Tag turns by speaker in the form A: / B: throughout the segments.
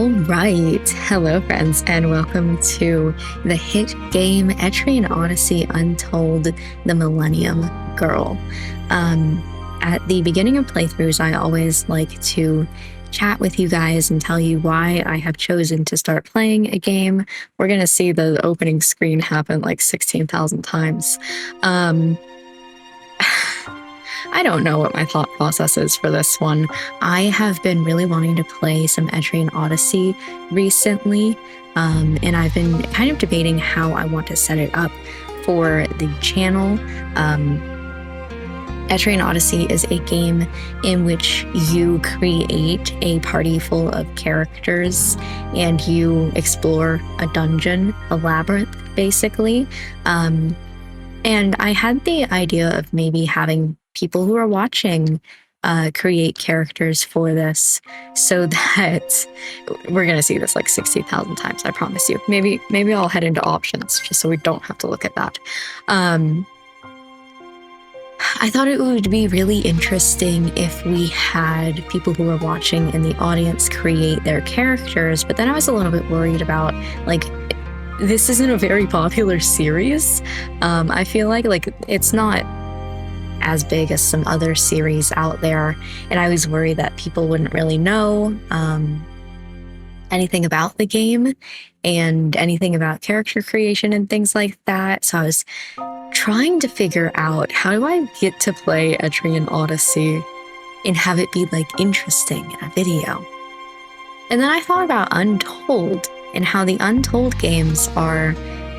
A: All right, hello friends, and welcome to the hit game Etrian Odyssey Untold, the Millennium Girl. At the beginning of playthroughs, I always like to chat with you guys and tell you why I have chosen to start playing a game. We're going to see the opening screen happen like 16,000 times. I don't know what my thought process is for this one. I have been really wanting to play some Etrian Odyssey recently, and I've been kind of debating how I want to set it up for the channel. Etrian Odyssey is a game in which you create a party full of characters and you explore a dungeon, a labyrinth, basically. And I had the idea of maybe having people who are watching create characters for this, so that we're going to see this like 60,000 times, I promise you. Maybe I'll head into options just so we don't have to look at that. I thought it would be really interesting if we had people who are watching in the audience create their characters, but then I was a little bit worried about, like, this isn't a very popular series. I feel like it's not as big as some other series out there, and I was worried that people wouldn't really know anything about the game and anything about character creation and things like that. So I was trying to figure out, how do I get to play Etrian Odyssey and have it be like interesting in a video? And then I thought about Untold and how the Untold games are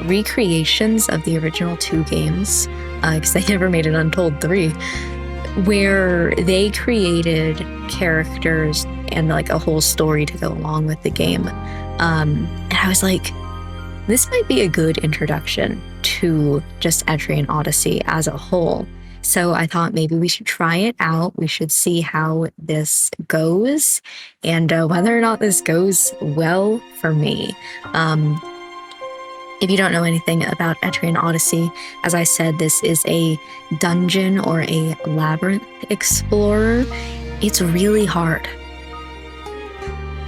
A: recreations of the original 2 games, because they never made an Untold 3, where they created characters and like a whole story to go along with the game. And I was like, this might be a good introduction to just Etrian Odyssey as a whole. So I thought maybe we should try it out. We should see how this goes, and whether or not this goes well for me. If you don't know anything about Etrian Odyssey, as I said, this is a dungeon or a labyrinth explorer. It's really hard.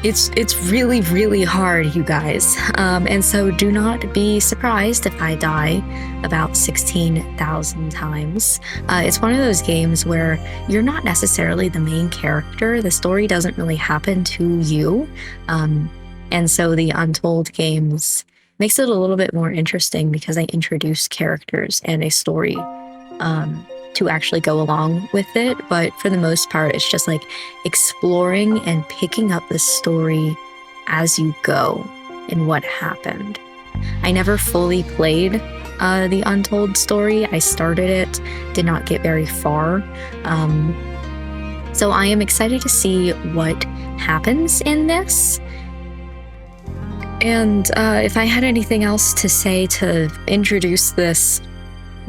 A: It's really, really hard, you guys. And so do not be surprised if I die about 16,000 times. It's one of those games where you're not necessarily the main character. The story doesn't really happen to you. And so the Untold games makes it a little bit more interesting because they introduce characters and a story to actually go along with it. But for the most part, it's just like exploring and picking up the story as you go and what happened. I never fully played the Untold story. I started it, did not get very far. So I am excited to see what happens in this. And if I had anything else to say to introduce this,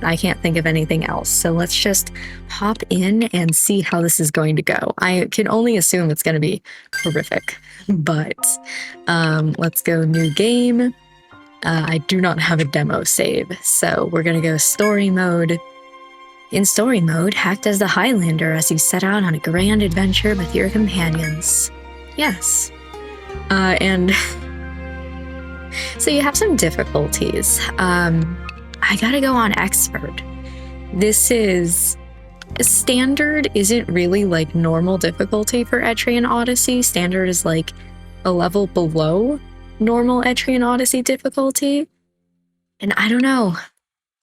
A: I can't think of anything else. So let's just hop in and see how this is going to go. I can only assume it's going to be horrific, but let's go new game. I do not have a demo save, so we're going to go story mode. In story mode, act as the Highlander as you set out on a grand adventure with your companions. Yes. And so you have some difficulties. I gotta go on expert. This is standard, isn't really like normal difficulty for Etrian Odyssey. Standard is like a level below normal Etrian Odyssey difficulty. And I don't know.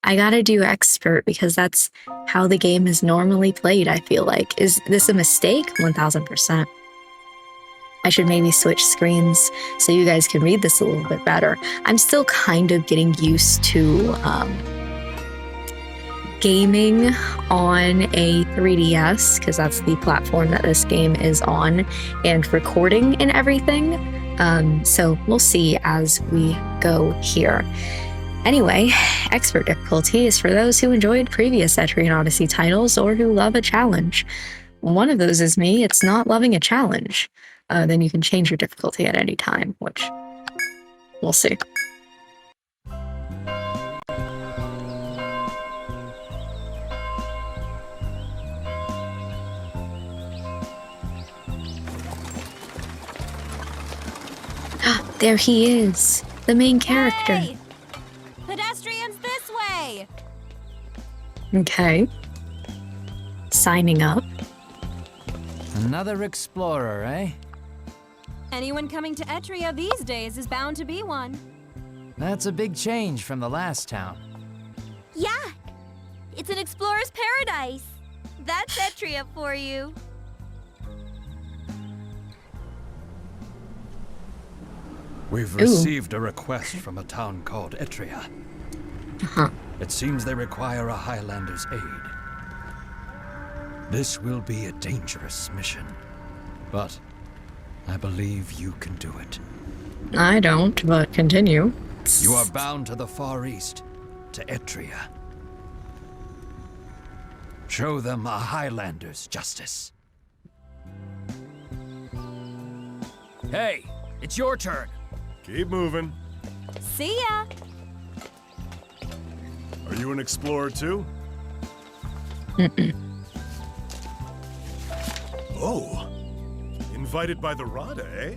A: I gotta do expert because that's how the game is normally played, I feel like. Is this a mistake? 1000%. I should maybe switch screens so you guys can read this a little bit better. I'm still kind of getting used to gaming on a 3DS, because that's the platform that this game is on, and recording and everything. So we'll see as we go here. Anyway, expert difficulty is for those who enjoyed previous Etrian Odyssey titles or who love a challenge. One of those is me. It's not loving a challenge. Then you can change your difficulty at any time, which we'll see. There he is, the main character.
B: Hey! Pedestrians this way!
A: Okay. Signing up.
C: Another explorer, eh?
B: Anyone coming to Etria these days is bound to be one.
C: That's a big change from the last town.
D: Yeah, it's an explorer's paradise. That's Etria for you.
E: We've received a request from a town called Etria.
A: Uh-huh.
E: It seems they require a Highlander's aid. This will be a dangerous mission, but I believe you can do it.
A: I don't, but continue.
E: You are bound to the Far East, to Etria. Show them a Highlander's justice.
C: Hey, it's your turn.
F: Keep moving.
B: See ya!
F: Are you an explorer too? Oh, invited by the Rada, eh?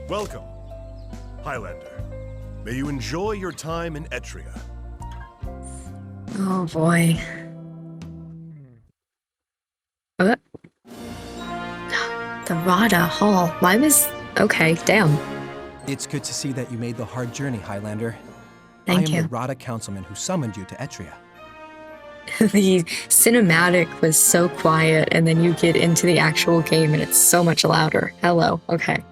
F: Welcome, Highlander. May you enjoy your time in Etria.
A: Oh boy. What? The Rada Hall. Why was... Okay, damn.
G: It's good to see that you made the hard journey, Highlander.
A: Thank
G: I am
A: you.
G: the Rada councilman who summoned you to Etria.
A: The cinematic was so quiet, and then you get into the actual game and it's so much louder. Hello, okay.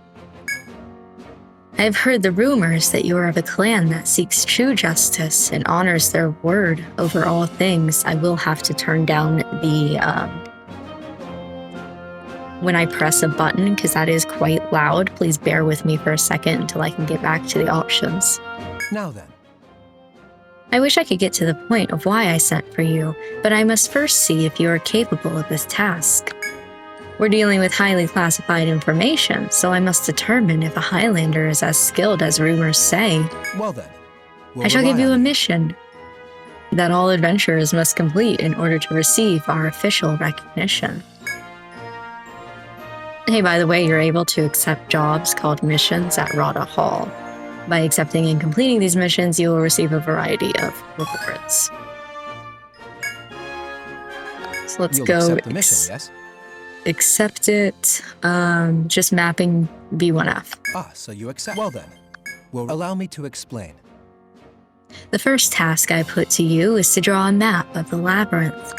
A: I've heard the rumors that you are of a clan that seeks true justice and honors their word over all things. I will have to turn down the, when I press a button, because that is quite loud. Please bear with me for a second until I can get back to the options.
G: Now then,
A: I wish I could get to the point of why I sent for you, but I must first see if you are capable of this task. We're dealing with highly classified information, so I must determine if a Highlander is as skilled as rumors say.
G: well then. We'll
A: I shall give
G: rely
A: you a
G: on
A: mission that all adventurers must complete in order to receive our official recognition. Hey, by the way, you're able to accept jobs called missions at Rada Hall. By accepting and completing these missions, you will receive a variety of rewards. So let's
G: You'll
A: go.
G: accept the mission, yes?
A: Accept it. Just mapping B1F.
G: Ah, so you accept. Well then, will allow me to explain.
A: The first task I put to you is to draw a map of the Labyrinth.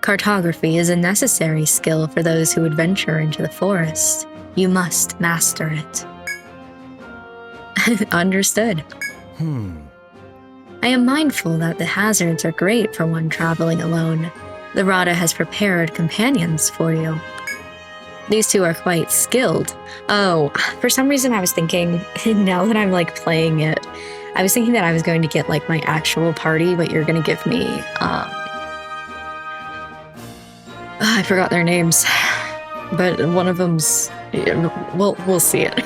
A: Cartography is a necessary skill for those who adventure into the forest. You must master it. Understood. I am mindful that the hazards are great for one traveling alone. The Rada has prepared companions for you. These two are quite skilled. Oh, for some reason I was thinking, now that I'm like playing it, I was thinking that I was going to get like my actual party, but you're going to give me, I forgot their names, but one of them's, we'll see it.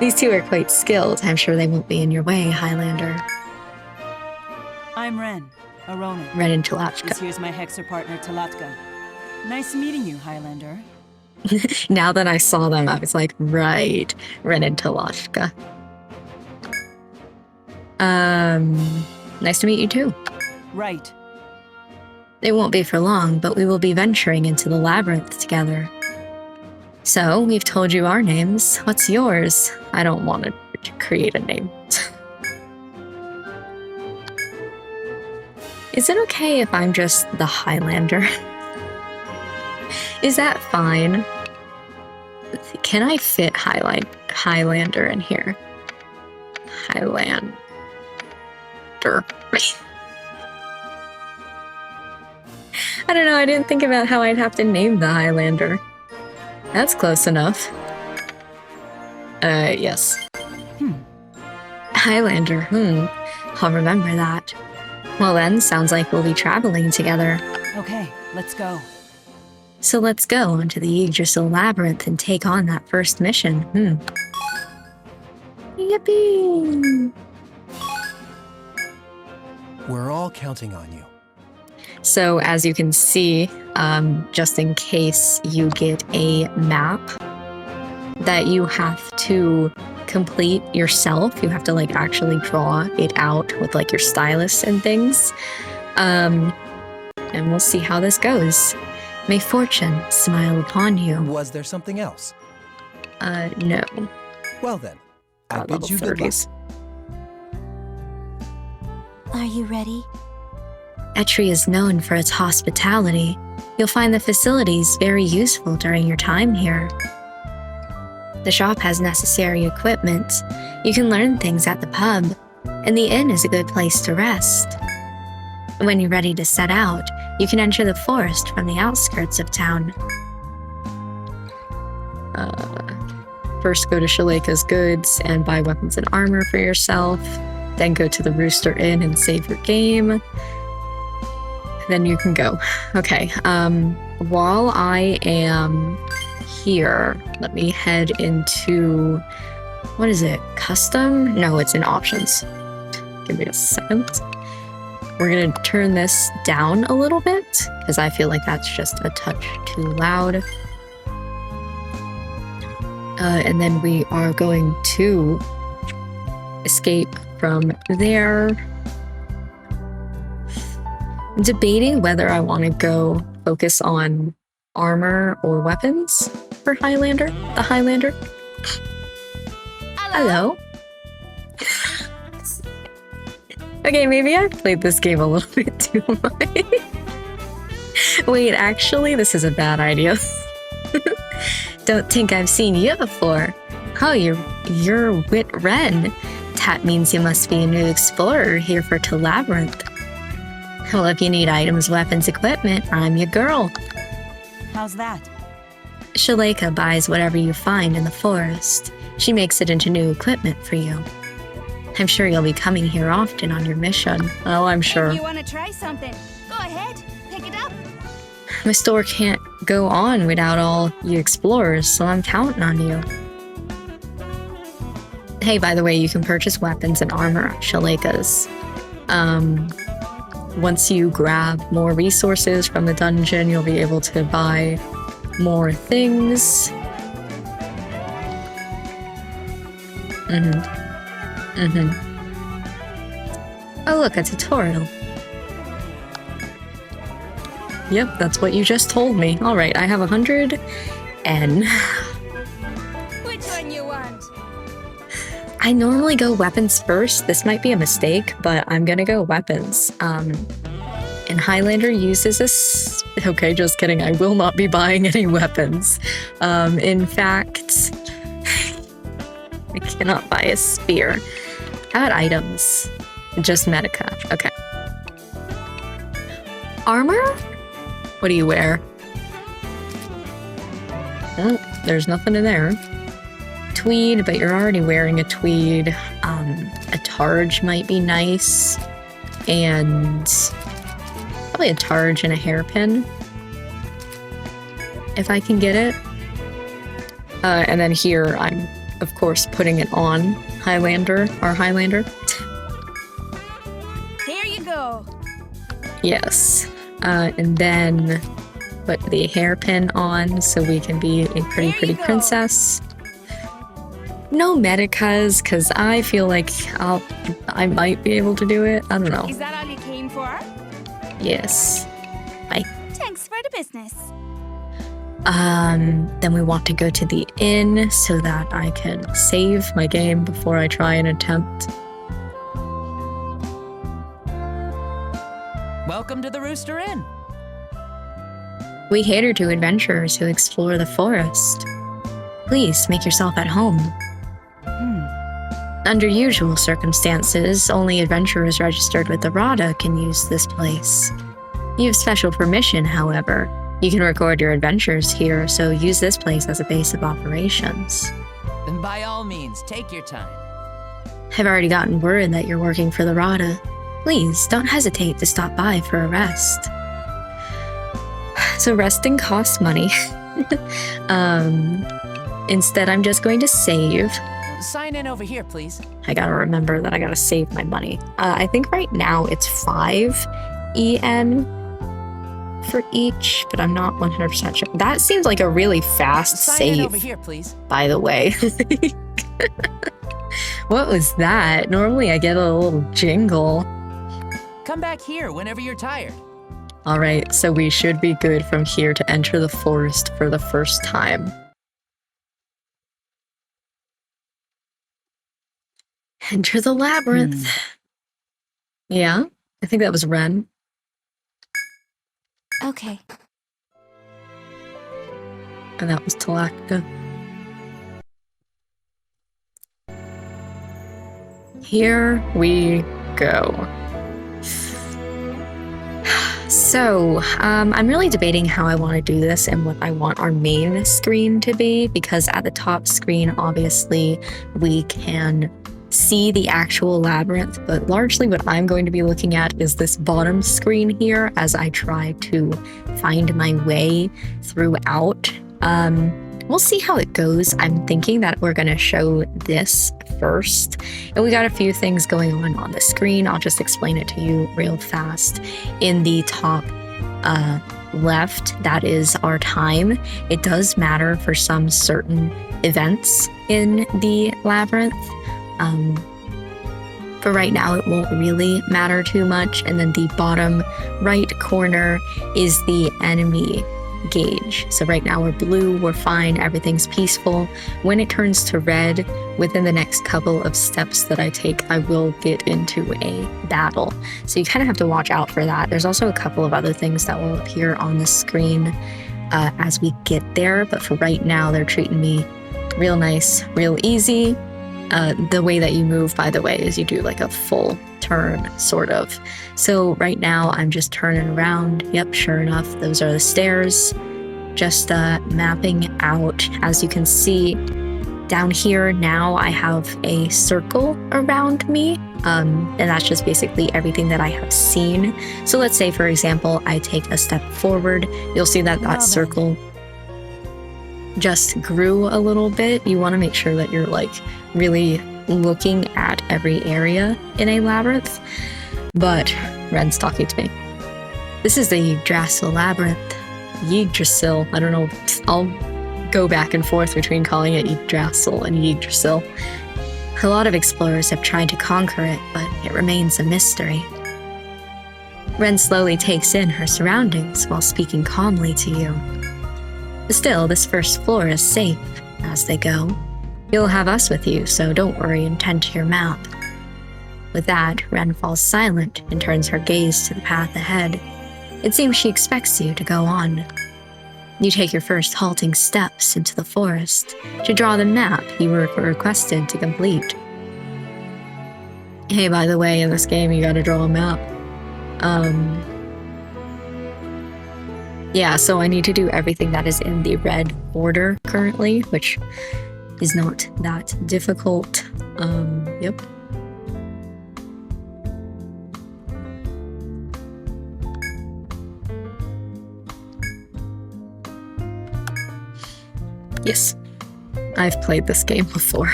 A: These two are quite skilled. I'm sure they won't be in your way, Highlander.
H: I'm Ren, a Ronin.
A: Ren and
H: This
A: Talachka.
H: here's my Hexer partner, Talatka. Nice meeting you, Highlander.
A: Now that I saw them, I was like, right, Ren and Talachka. Nice to meet you too.
H: Right.
A: It won't be for long, but we will be venturing into the Labyrinth together. So, we've told you our names. What's yours? I don't want to create a name. Is it okay if I'm just the Highlander? Is that fine? Can I fit Highlander in here? Highlander. I don't know, I didn't think about how I'd have to name the Highlander. That's close enough. Yes. Highlander, I'll remember that. Well then, sounds like we'll be traveling together.
H: Okay, let's go.
A: So let's go into the Yggdrasil Labyrinth and take on that first mission. Yippee!
G: We're all counting on you.
A: So as you can see, just in case, you get a map that you have to complete yourself. You have to like actually draw it out with like your stylus and things. And we'll see how this goes. May fortune smile upon you.
G: Was there something else?
A: No.
G: Well then, I
A: Level
G: bid you good luck.
A: 30s.
D: Are you ready?
A: Etri is known for its hospitality. You'll find the facilities very useful during your time here. The shop has necessary equipment. You can learn things at the pub, and the inn is a good place to rest. When you're ready to set out, you can enter the forest from the outskirts of town. First go to Shaleka's Goods and buy weapons and armor for yourself. Then go to the Rooster Inn and save your game. Then you can go. Okay, while I am here, let me head into, what is it, custom? No, it's in options. Give me a second. We're gonna turn this down a little bit because I feel like that's just a touch too loud. And then we are going to escape from there. I'm debating whether I want to go focus on armor or weapons for Highlander, the Highlander. Hello. Okay, maybe I've played this game a little bit too much. Wait, actually, this is a bad idea. Don't think I've seen you before. Oh, you're Wit Ren. That means you must be a new explorer here for Labyrinth. Well, if you need items, weapons, equipment, I'm your girl.
H: How's that?
A: Shaleka buys whatever you find in the forest. She makes it into new equipment for you. I'm sure you'll be coming here often on your mission. Oh, I'm sure.
D: You want to try something? Go ahead, pick it up.
A: My store can't go on without all you explorers, so I'm counting on you. Hey, by the way, you can purchase weapons and armor at Shaleka's. Once you grab more resources from the dungeon, you'll be able to buy more things. Oh, look, a tutorial. Yep, that's what you just told me. All right, I have 100 and...
D: Which one you want?
A: I normally go weapons first. This might be a mistake, but I'm gonna go weapons. And Highlander uses this. Okay, just kidding. I will not be buying any weapons. In fact, I cannot buy a spear. How about items? Just Medica. Okay. Armor? What do you wear? Oh, there's nothing in there. Tweed, but you're already wearing a tweed. A targe might be nice. And probably a targe and a hairpin. If I can get it. And then here, I'm, of course, putting it on Highlander.
D: Here you go.
A: Yes. And then put the hairpin on so we can be a pretty princess. No medicas, because I feel like I might be able to do it. I don't know.
D: Is that all you came for?
A: Yes. Bye.
D: Thanks for the business.
A: Then we want to go to the inn so that I can save my game before I try and attempt.
C: Welcome to the Rooster Inn.
A: We cater to adventurers who explore the forest. Please make yourself at home. Under usual circumstances, only adventurers registered with the RADA can use this place. You have special permission, however. You can record your adventures here, so use this place as a base of operations.
C: Then by all means, take your time.
A: I've already gotten word that you're working for the RADA. Please, don't hesitate to stop by for a rest. So resting costs money. Instead, I'm just going to save.
C: Sign in over here, please.
A: I gotta remember that I gotta save my money. I think right now it's 5 EN for each, but I'm not 100% sure. That seems like a really fast
C: Sign in over
A: save,
C: here, please.
A: by the way. What was that? Normally I get a little jingle.
C: Come back here whenever you're tired.
A: All right, so we should be good from here to enter the forest for the first time. Enter the labyrinth. Yeah, I think that was Ren.
D: Okay.
A: And that was Talactica. Here we go. So, I'm really debating how I want to do this and what I want our main screen to be, because at the top screen, obviously, we can see the actual labyrinth, but largely what I'm going to be looking at is this bottom screen here as I try to find my way throughout. We'll see how it goes. I'm thinking that we're going to show this first, and we got a few things going on the screen. I'll just explain it to you real fast. In the top left, that is our time. It does matter for some certain events in the labyrinth. For right now, it won't really matter too much. And then the bottom right corner is the enemy gauge. So right now we're blue, we're fine, everything's peaceful. When it turns to red, within the next couple of steps that I take, I will get into a battle. So you kind of have to watch out for that. There's also a couple of other things that will appear on the screen as we get there, but for right now, they're treating me real nice, real easy. The way that you move, by the way, is you do like a full turn, sort of. So right now I'm just turning around. Yep, sure enough, those are the stairs. Just mapping out. As you can see down here now, I have a circle around me. And that's just basically everything that I have seen. So let's say, for example, I take a step forward. You'll see that that circle just grew a little bit. You want to make sure that you're like really looking at every area in a labyrinth. But Ren's talking to me. This is the Yggdrasil Labyrinth. Yggdrasil. I don't know. I'll go back and forth between calling it Yggdrasil and Yggdrasil. A lot of explorers have tried to conquer it, but it remains a mystery. Ren slowly takes in her surroundings while speaking calmly to you. Still, this first floor is safe as they go. You'll have us with you, so don't worry and tend to your map. With that, Ren falls silent and turns her gaze to the path ahead. It seems she expects you to go on. You take your first halting steps into the forest to draw the map you were requested to complete. Hey, by the way, in this game, you gotta draw a map. Yeah, so I need to do everything that is in the red border currently, which is not that difficult. Yep. Yes, I've played this game before.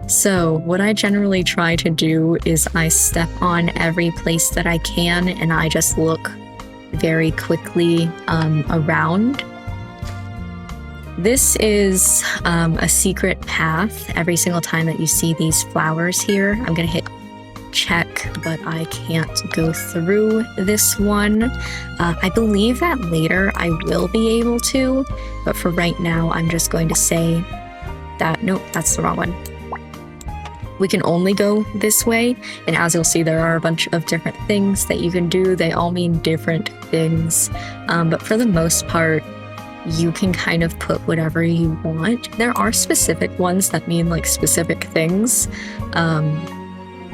A: So what I generally try to do is I step on every place that I can and I just look very quickly around. This is a secret path. Every single time that you see these flowers here, I'm gonna hit check, but I can't go through this one. I believe that later I will be able to, but for right now, I'm just going to say that, nope, that's the wrong one. We can only go this way, and as you'll see, there are a bunch of different things that you can do. They all mean different things, but for the most part, you can kind of put whatever you want. There are specific ones that mean like specific things,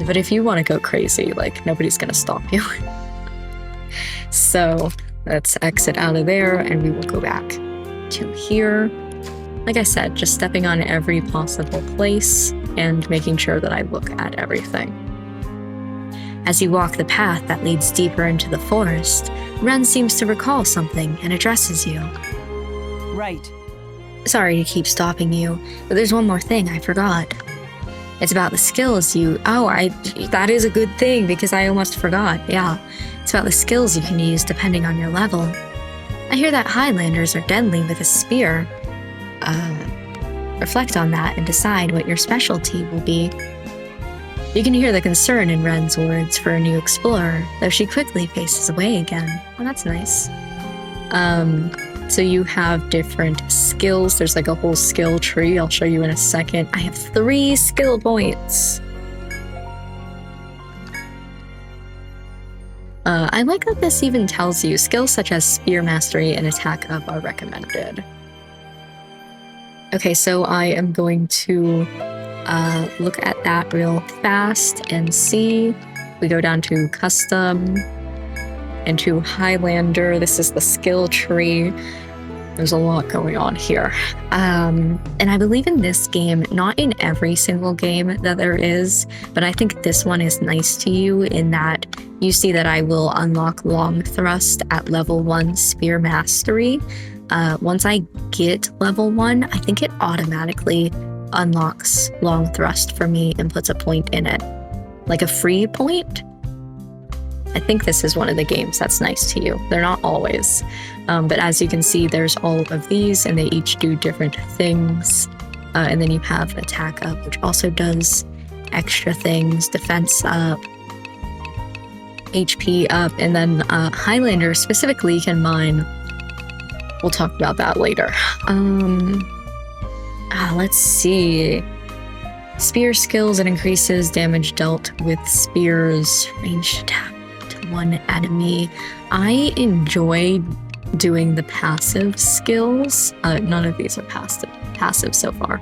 A: but if you want to go crazy, like nobody's gonna stop you. So let's exit out of there and we will go back to here. Like I said, just stepping on every possible place and making sure that I look at everything. As you walk the path that leads deeper into the forest, Ren seems to recall something and addresses you.
H: Right.
A: Sorry to keep stopping you, but there's one more thing I forgot. It's about the skills you... Oh, that is a good thing because I almost forgot, yeah. It's about the skills you can use depending on your level. I hear that Highlanders are deadly with a spear. Reflect on that and decide what your specialty will be. You can hear the concern in Ren's words for a new explorer, though she quickly faces away again. Oh, that's nice. So you have different skills. There's like a whole skill tree. I'll show you in a second. I have 3 skill points. I like that this even tells you skills such as spear mastery and attack up are recommended. Okay, so I am going to look at that real fast and see. We go down to custom and to Highlander. This is the skill tree. There's a lot going on here. And I believe in this game, not in every single game that there is, but I think this one is nice to you in that you see that I will unlock long thrust at level 1 spear mastery. Once I get level 1, I think it automatically unlocks long thrust for me and puts a point in it. Like a free point? I think this is one of the games that's nice to you. They're not always. But as you can see, there's all of these and they each do different things. And then you have attack up, which also does extra things, defense up, HP up, and then Highlander specifically can mine. We'll talk about that later. Let's see. Spear skills, it increases damage dealt with spears, ranged attack to 1 enemy. I enjoy doing the passive skills. None of these are passive so far.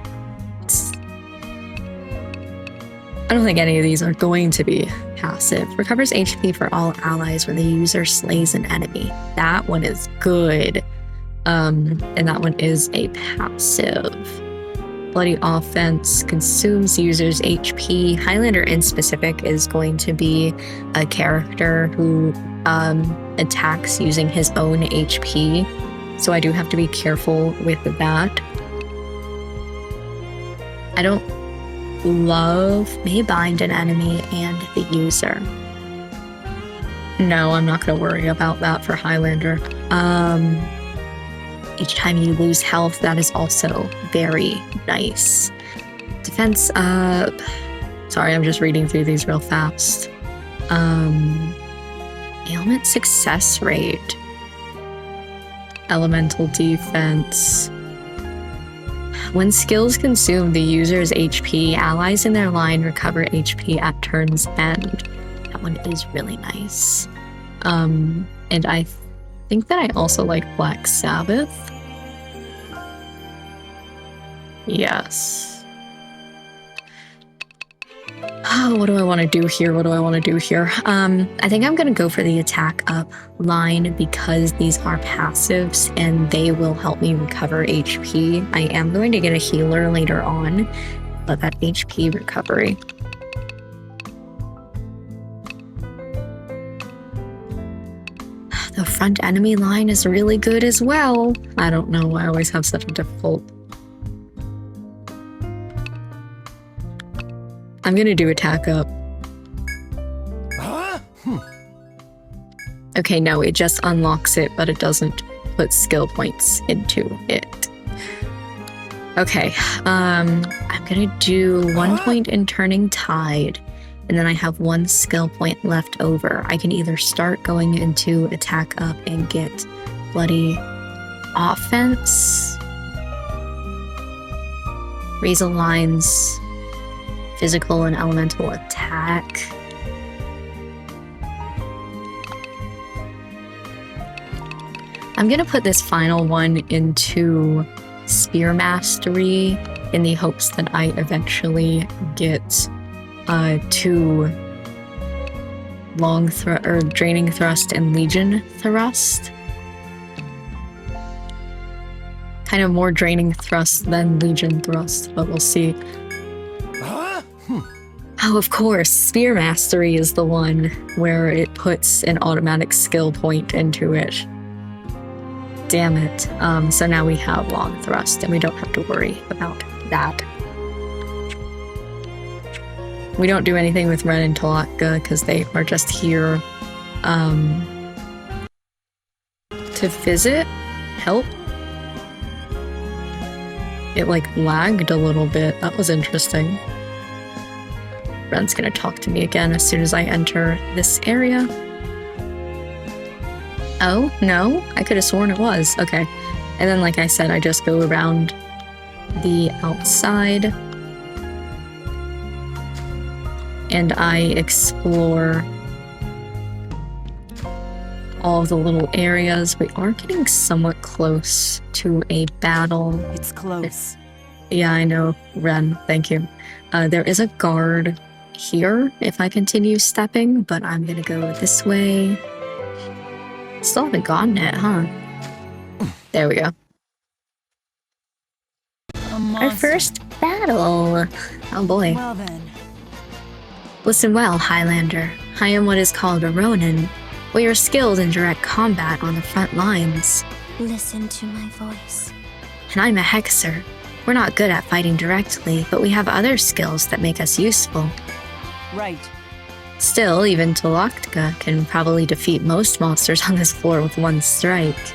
A: I don't think any of these are going to be passive. Recovers HP for all allies when the user slays an enemy. That one is good. And that one is a passive. Bloody offense consumes users' HP. Highlander in specific is going to be a character who attacks using his own HP. So I do have to be careful with that. I don't love may bind an enemy and the user. No, I'm not going to worry about that for Highlander. Each time you lose health, that is also very nice. Defense up. Sorry, I'm just reading through these real fast. Ailment success rate. Elemental defense. When skills consume the user's HP, allies in their line recover HP at turn's end. That one is really nice. And I think that I also like Black Sabbath. Yes. Oh, what do I want to do here? I think I'm going to go for the attack up line because these are passives and they will help me recover HP. I am going to get a healer later on, but that HP recovery. The front enemy line is really good as well. I don't know, I always have such a difficult... I'm gonna do attack up. Okay, no, it just unlocks it, but it doesn't put skill points into it. Okay, I'm gonna do 1 point in Turning Tide, and then I have 1 skill point left over. I can either start going into attack up and get bloody offense, raise a line's physical and elemental attack. I'm gonna put this final one into Spear Mastery in the hopes that I eventually get to Draining Thrust and Legion Thrust. Kind of more Draining Thrust than Legion Thrust, but we'll see. Oh, of course, Spear Mastery is the one where it puts an automatic skill point into it. Damn it. So now we have Long Thrust and we don't have to worry about that. We don't do anything with Ren and Talatka because they are just here to visit, help. It like lagged a little bit. That was interesting. Ren's gonna talk to me again as soon as I enter this area. Oh, no? I could have sworn it was. Okay. And then, like I said, I just go around the outside and I explore all of the little areas. We are getting somewhat close to a battle.
H: It's close.
A: Yeah, I know, Ren. Thank you. There is a guard here if I continue stepping, but I'm gonna go this way. Still haven't gotten it, huh? There we go. Our first battle. Oh boy.
H: Well then.
A: Listen well, Highlander. I am what is called a Ronin. We are skilled in direct combat on the front lines.
D: Listen to my voice.
A: And I'm a Hexer. We're not good at fighting directly, but we have other skills that make us useful.
H: Right.
A: Still, even Toloktka can probably defeat most monsters on this floor with one strike.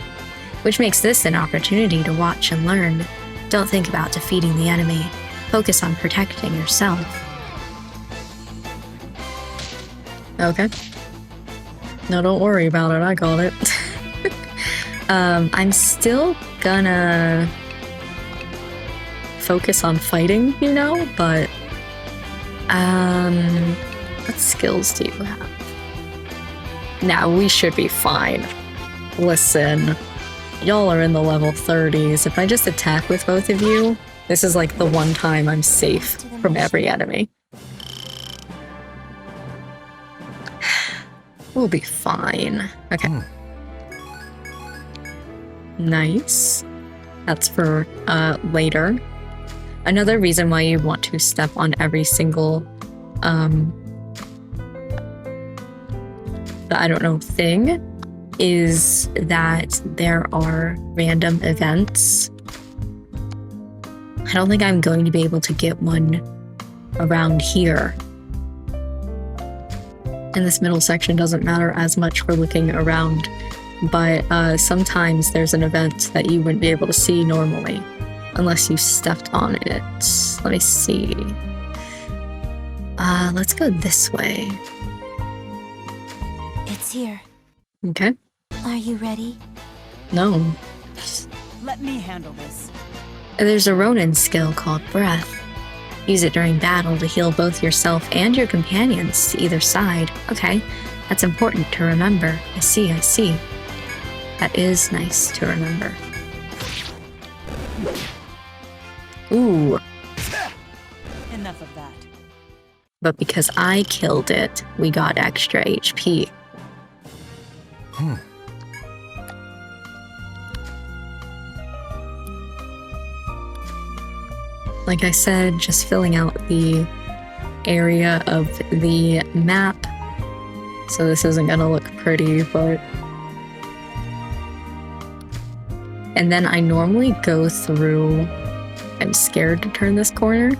A: Which makes this an opportunity to watch and learn. Don't think about defeating the enemy. Focus on protecting yourself. Okay. No, don't worry about it. I got it. I'm still gonna focus on fighting, you know, but what skills do you have? Now, we should be fine. Listen, y'all are in the level 30s. If I just attack with both of you, this is like the one time I'm safe from every enemy. We'll be fine. Okay. Nice. That's for later. Another reason why you want to step on every single thing is that there are random events. I don't think I'm going to be able to get one around here. And this middle section doesn't matter as much for looking around, but sometimes there's an event that you wouldn't be able to see normally unless you stepped on it. Let me see. Let's go this way.
D: It's here.
A: Okay.
D: Are you ready?
A: No.
H: Let me handle this.
A: There's a Ronin skill called Breath. Use it during battle to heal both yourself and your companions to either side. Okay, that's important to remember. I see. That is nice to remember. Ooh.
H: Enough of that.
A: But because I killed it, we got extra HP. Like I said, just filling out the area of the map. So this isn't gonna look pretty, but... And then I normally go through... I'm scared to turn this corner.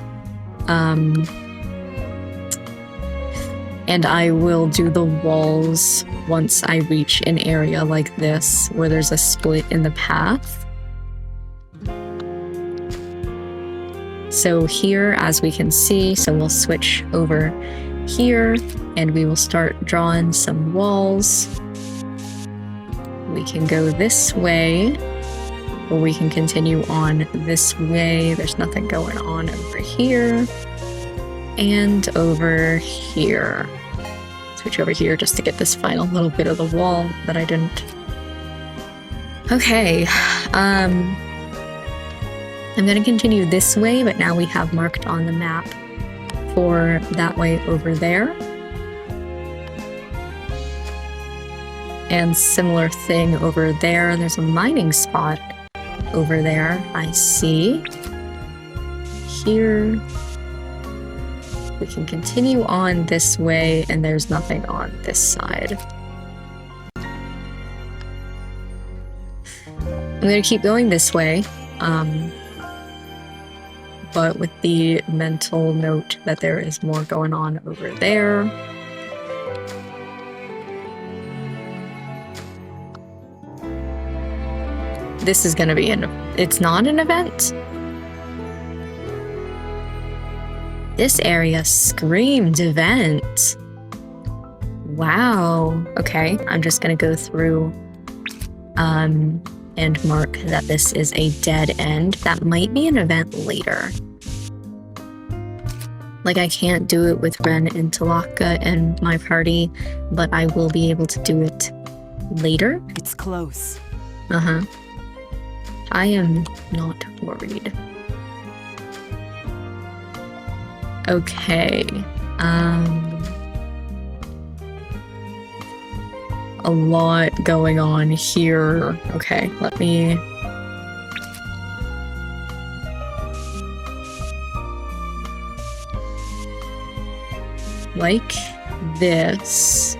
A: And I will do the walls once I reach an area like this, where there's a split in the path. So here, as we can see, so we'll switch over here and we will start drawing some walls. We can go this way, or we can continue on this way. There's nothing going on over here. And over here. Switch over here just to get this final little bit of the wall that I didn't. Okay, I'm gonna continue this way, but now we have marked on the map for that way over there. And similar thing over there. There's a mining spot over there, I see. Here. We can continue on this way, and there's nothing on this side. I'm gonna keep going this way, but with the mental note that there is more going on over there. this is gonna be it's not an event? This area screamed event. Wow. Okay, I'm just gonna go through and mark that this is a dead end. That might be an event later. Like, I can't do it with Ren and Talaka and my party, but I will be able to do it later.
H: It's close.
A: Uh-huh. I am not worried. Okay. A lot going on here. Okay, let me... Like this.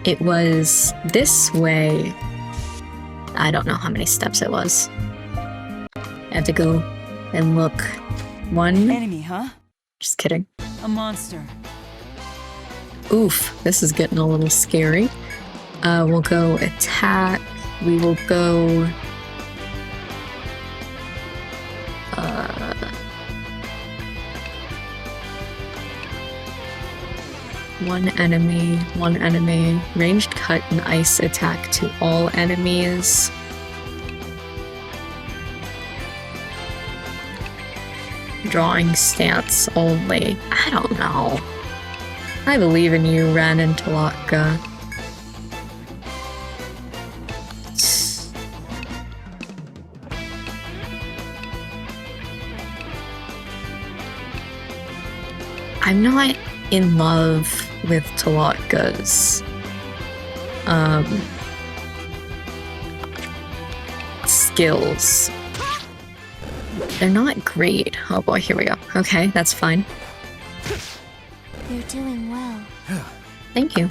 A: It was this way. I don't know how many steps it was. I had to go and look. One.
H: Enemy, huh?
A: Just kidding.
H: A monster.
A: Oof, this is getting a little scary. We'll go attack. We will go... one enemy. Ranged cut and ice attack to all enemies. Drawing stance only. I don't know. I believe in you, Ren and Talaka. I'm not in love with Talaka's skills. They're not great. Oh boy, here we go. Okay, that's fine.
D: You're doing well.
A: Thank you.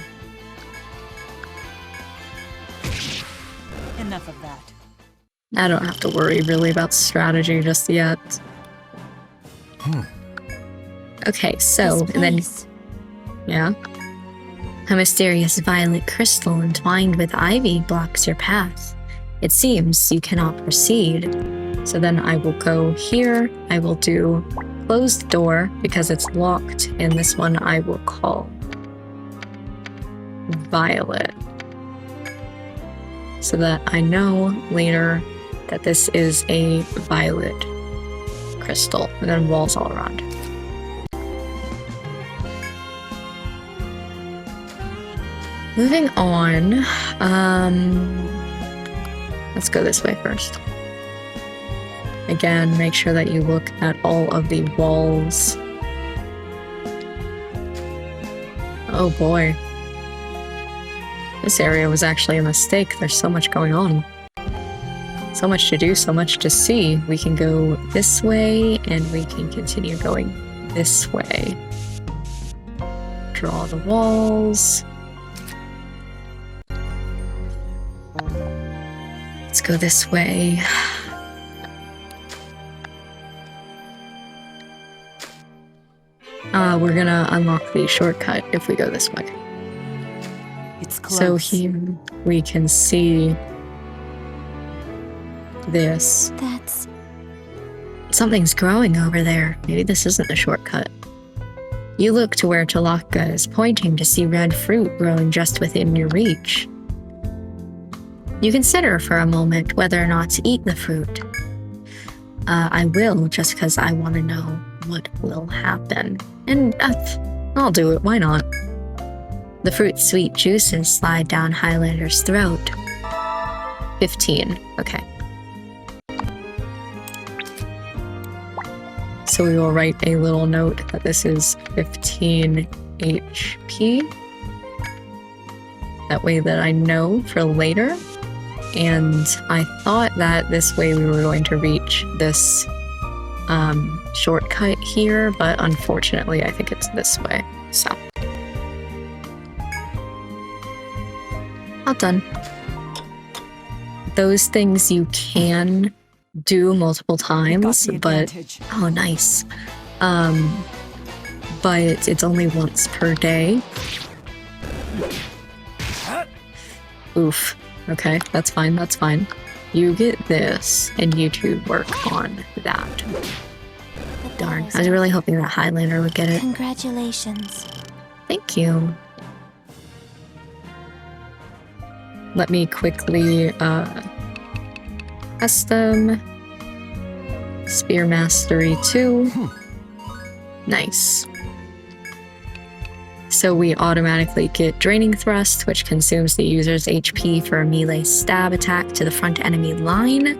H: Enough of that.
A: I don't have to worry really about strategy just yet. Okay, so,
D: This
A: and then...
D: place.
A: Yeah? A mysterious violet crystal entwined with ivy blocks your path. It seems you cannot proceed. So then I will go here. I will do closed door because it's locked, and this one I will call violet. So that I know later that this is a violet crystal, and then walls all around. Moving on, let's go this way first. Again, make sure that you look at all of the walls. Oh boy. This area was actually a mistake. There's so much going on. So much to do, so much to see. We can go this way, and we can continue going this way. Draw the walls. Let's go this way. We're gonna unlock the shortcut if we go this way.
H: It's close.
A: So here we can see this.
D: That's...
A: Something's growing over there. Maybe this isn't a shortcut. You look to where Talaka is pointing to see red fruit growing just within your reach. You consider for a moment whether or not to eat the fruit. I will, just because I want to know what will happen. And I'll do it, why not? The fruit's sweet juices slide down Highlander's throat. 15, okay. So we will write a little note that this is 15 HP. That way that I know for later. And I thought that this way we were going to reach this shortcut here, but unfortunately I think it's this way, so. All done. Those things you can do multiple times,
H: the
A: but
H: advantage.
A: oh nice. But it's only once per day. Oof. Okay, that's fine, that's fine. You get this, and you two work on that. Darn, I was really hoping that Highlander would get it.
D: Congratulations.
A: Thank you. Let me quickly, custom. Spear Mastery 2. Nice. So we automatically get Draining Thrust, which consumes the user's HP for a melee stab attack to the front enemy line,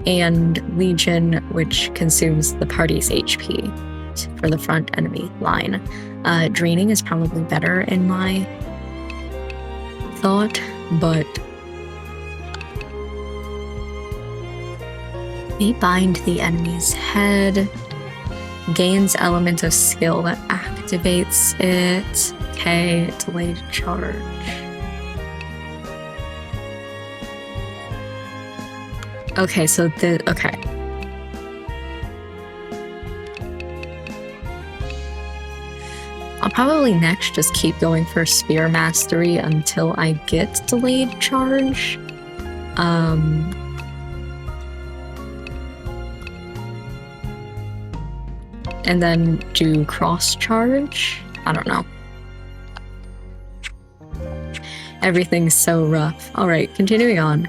A: and Legion, which consumes the party's HP for the front enemy line. Draining is probably better in my thought, but may bind the enemy's head. Gains element of skill that activates it. Okay, delayed charge. Okay, so okay. I'll probably next just keep going for Spear Mastery until I get delayed charge. And then do cross charge. I don't know. Everything's so rough. All right, continuing on.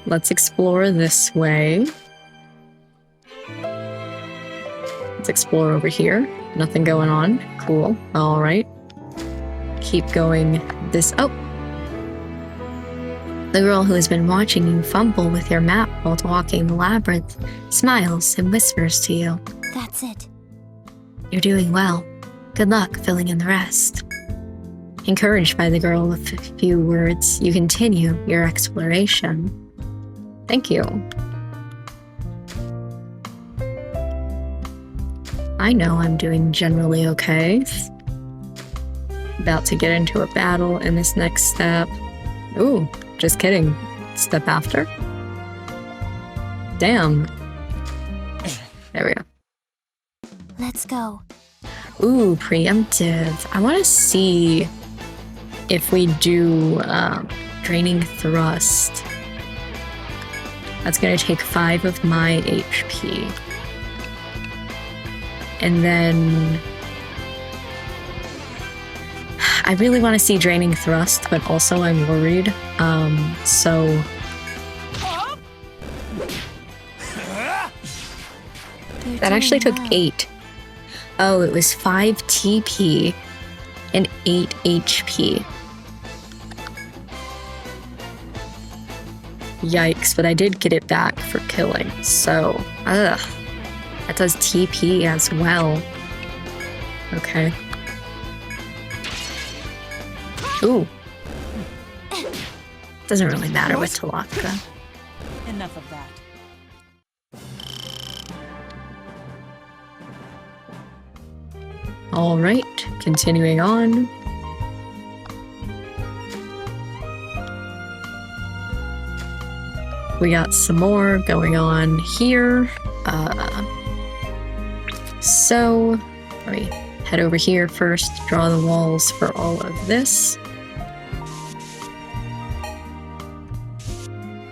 A: Let's explore this way. Let's explore over here. Nothing going on. Cool. All right. Keep going this. Oh. The girl who has been watching you fumble with your map while walking the labyrinth smiles and whispers to you.
D: That's it.
A: You're doing well. Good luck filling in the rest. Encouraged by the girl with a few words, you continue your exploration. Thank you. I know I'm doing generally okay. About to get into a battle in this next step. Ooh, just kidding. Step after. Damn. There we go.
D: Let's go.
A: Ooh, preemptive. I want to see if we do Draining Thrust. That's going to take 5 of my HP. And then I really want to see Draining Thrust, but also I'm worried. So that actually took 8. Oh, it was 5 TP and 8 HP. Yikes, but I did get it back for killing, so that does TP as well. Okay. Ooh. Doesn't really matter with Talatka.
H: Enough of that.
A: Alright, continuing on. We got some more going on here. So, let me head over here first, draw the walls for all of this.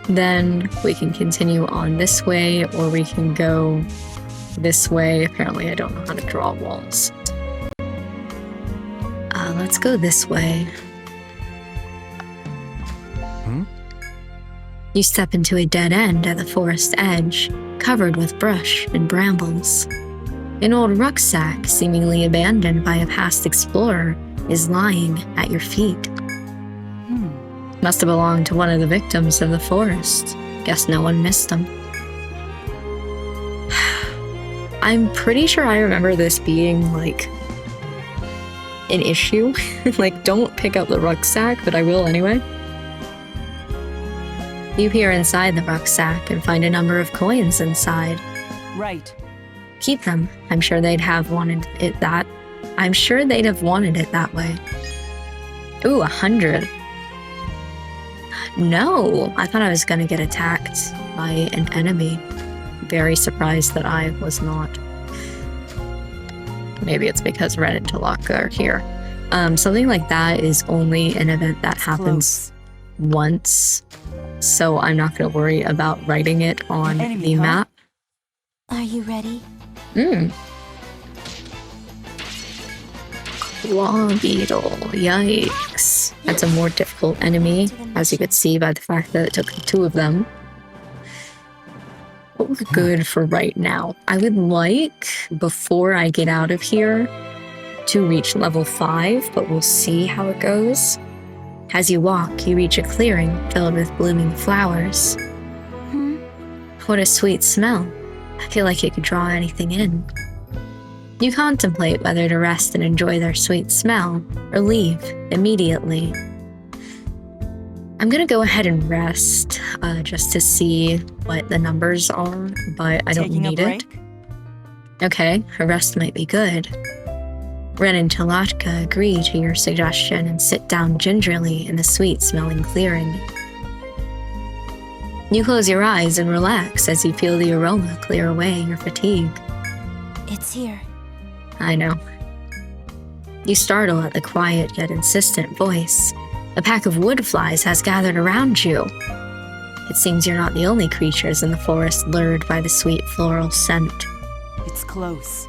A: Then we can continue on this way, or we can go this way. Apparently I don't know how to draw walls. Let's go this way. You step into a dead end at the forest edge, covered with brush and brambles. An old rucksack, seemingly abandoned by a past explorer, is lying at your feet. Must have belonged to one of the victims of the forest. Guess no one missed him. I'm pretty sure I remember this being, like, an issue. Like, don't pick up the rucksack, but I will anyway. You peer inside the rucksack and find a number of coins inside.
H: Right.
A: Keep them. I'm sure they'd have wanted it that. I'm sure they'd have wanted it that way. Ooh, 100. No, I thought I was gonna get attacked by an enemy. Very surprised that I was not. Maybe it's because Ren and Talaka are here. Something like that is only an event that happens.
H: Close.
A: once, so I'm not going to worry about writing it on
H: Enemy,
A: the
H: huh?
A: map.
D: Are you ready?
A: Claw beetle, yikes. That's a more difficult enemy, as you could see by the fact that it took 2 of them. But we're good for right now. I would like, before I get out of here, to reach level 5, but we'll see how it goes. As you walk, you reach a clearing filled with blooming flowers. What a sweet smell. I feel like it could draw anything in. You contemplate whether to rest and enjoy their sweet smell, or leave immediately. I'm gonna go ahead and rest, just to see what the numbers are, but I don't
H: Taking a
A: need it.
H: break?
A: Okay, a rest might be good. Ren and Talatka agree to your suggestion and sit down gingerly in the sweet-smelling clearing. You close your eyes and relax as you feel the aroma clear away your fatigue.
D: It's here.
A: I know. You startle at the quiet yet insistent voice. A pack of wood flies has gathered around you. It seems you're not the only creatures in the forest lured by the sweet floral scent.
H: It's close.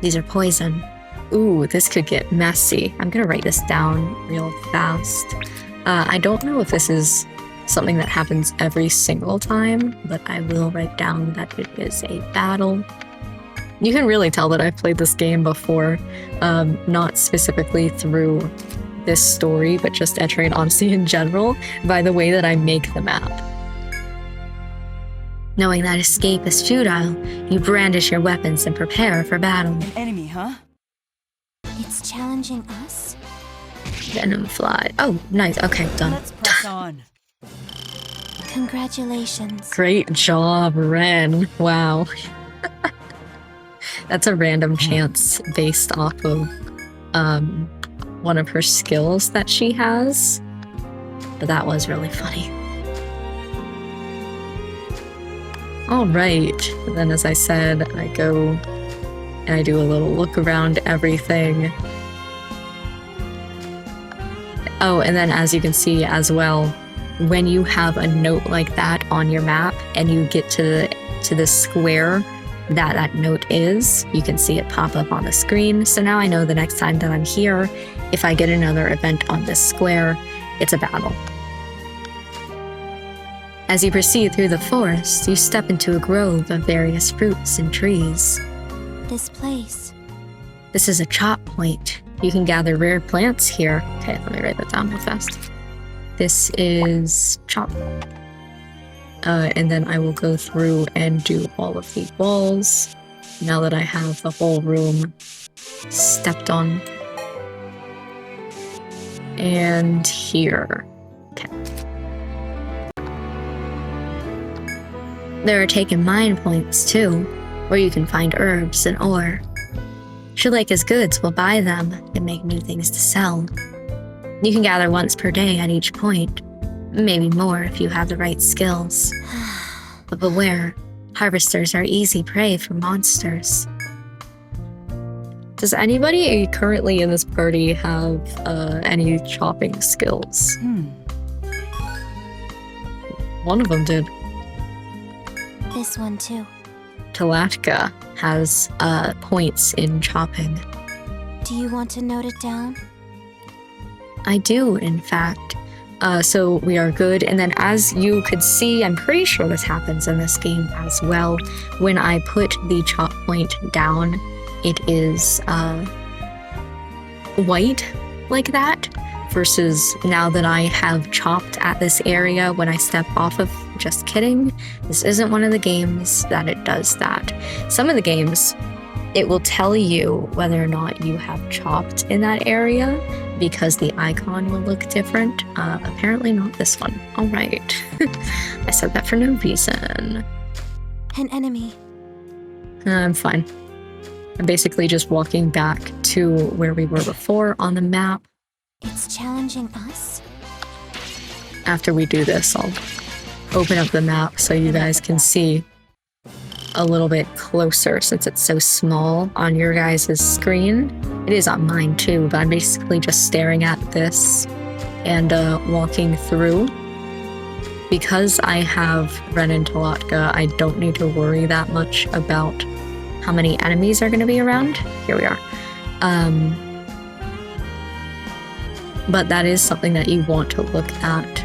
A: These are poison. Ooh, this could get messy. I'm gonna write this down real fast. I don't know if this is something that happens every single time, but I will write down that it is a battle. You can really tell that I've played this game before, not specifically through this story, but just Etrian Odyssey in general, by the way that I make the map. Knowing that escape is futile, you brandish your weapons and prepare for battle.
H: An enemy, huh?
D: It's challenging us?
A: Venom fly. Oh, nice. Okay, done.
H: Let's press on.
D: Congratulations.
A: Great job, Ren. Wow. That's a random chance based off of one of her skills that she has. But that was really funny. Alright. Then as I said, I go and I do a little look around everything. Oh, and then as you can see as well, when you have a note like that on your map and you get to the square that note is, you can see it pop up on the screen. So now I know the next time that I'm here, if I get another event on this square, it's a battle. As you proceed through the forest, you step into a grove of various fruits and trees.
D: This place.
A: This is a chop point. You can gather rare plants here. Okay, let me write that down real fast. This is chop. And then I will go through and do all of the walls now that I have the whole room stepped on. And here. Okay. There are taken mine points too, where you can find herbs and ore. Should like his goods, will buy them and make new things to sell. You can gather once per day at each point, maybe more if you have the right skills. But beware, harvesters are easy prey for monsters. Does anybody currently in this party have any chopping skills? One of them did.
D: This one too.
A: Talatka has points in chopping.
D: Do you want to note it down?
A: I do, in fact. So we are good. And then as you could see, I'm pretty sure this happens in this game as well. When I put the chop point down, it is white like that. Versus now that I have chopped at this area when I step off of, just kidding. This isn't one of the games that it does that. Some of the games, it will tell you whether or not you have chopped in that area because the icon will look different. Apparently not this one. All right. I said that for no reason.
D: An enemy.
A: I'm fine. I'm basically just walking back to where we were before on the map.
D: It's challenging us?
A: After we do this, I'll open up the map so you guys can see a little bit closer since it's so small on your guys' screen. It is on mine too, but I'm basically just staring at this and walking through. Because I have Ren and Talatka, I don't need to worry that much about how many enemies are going to be around. Here we are. But that is something that you want to look at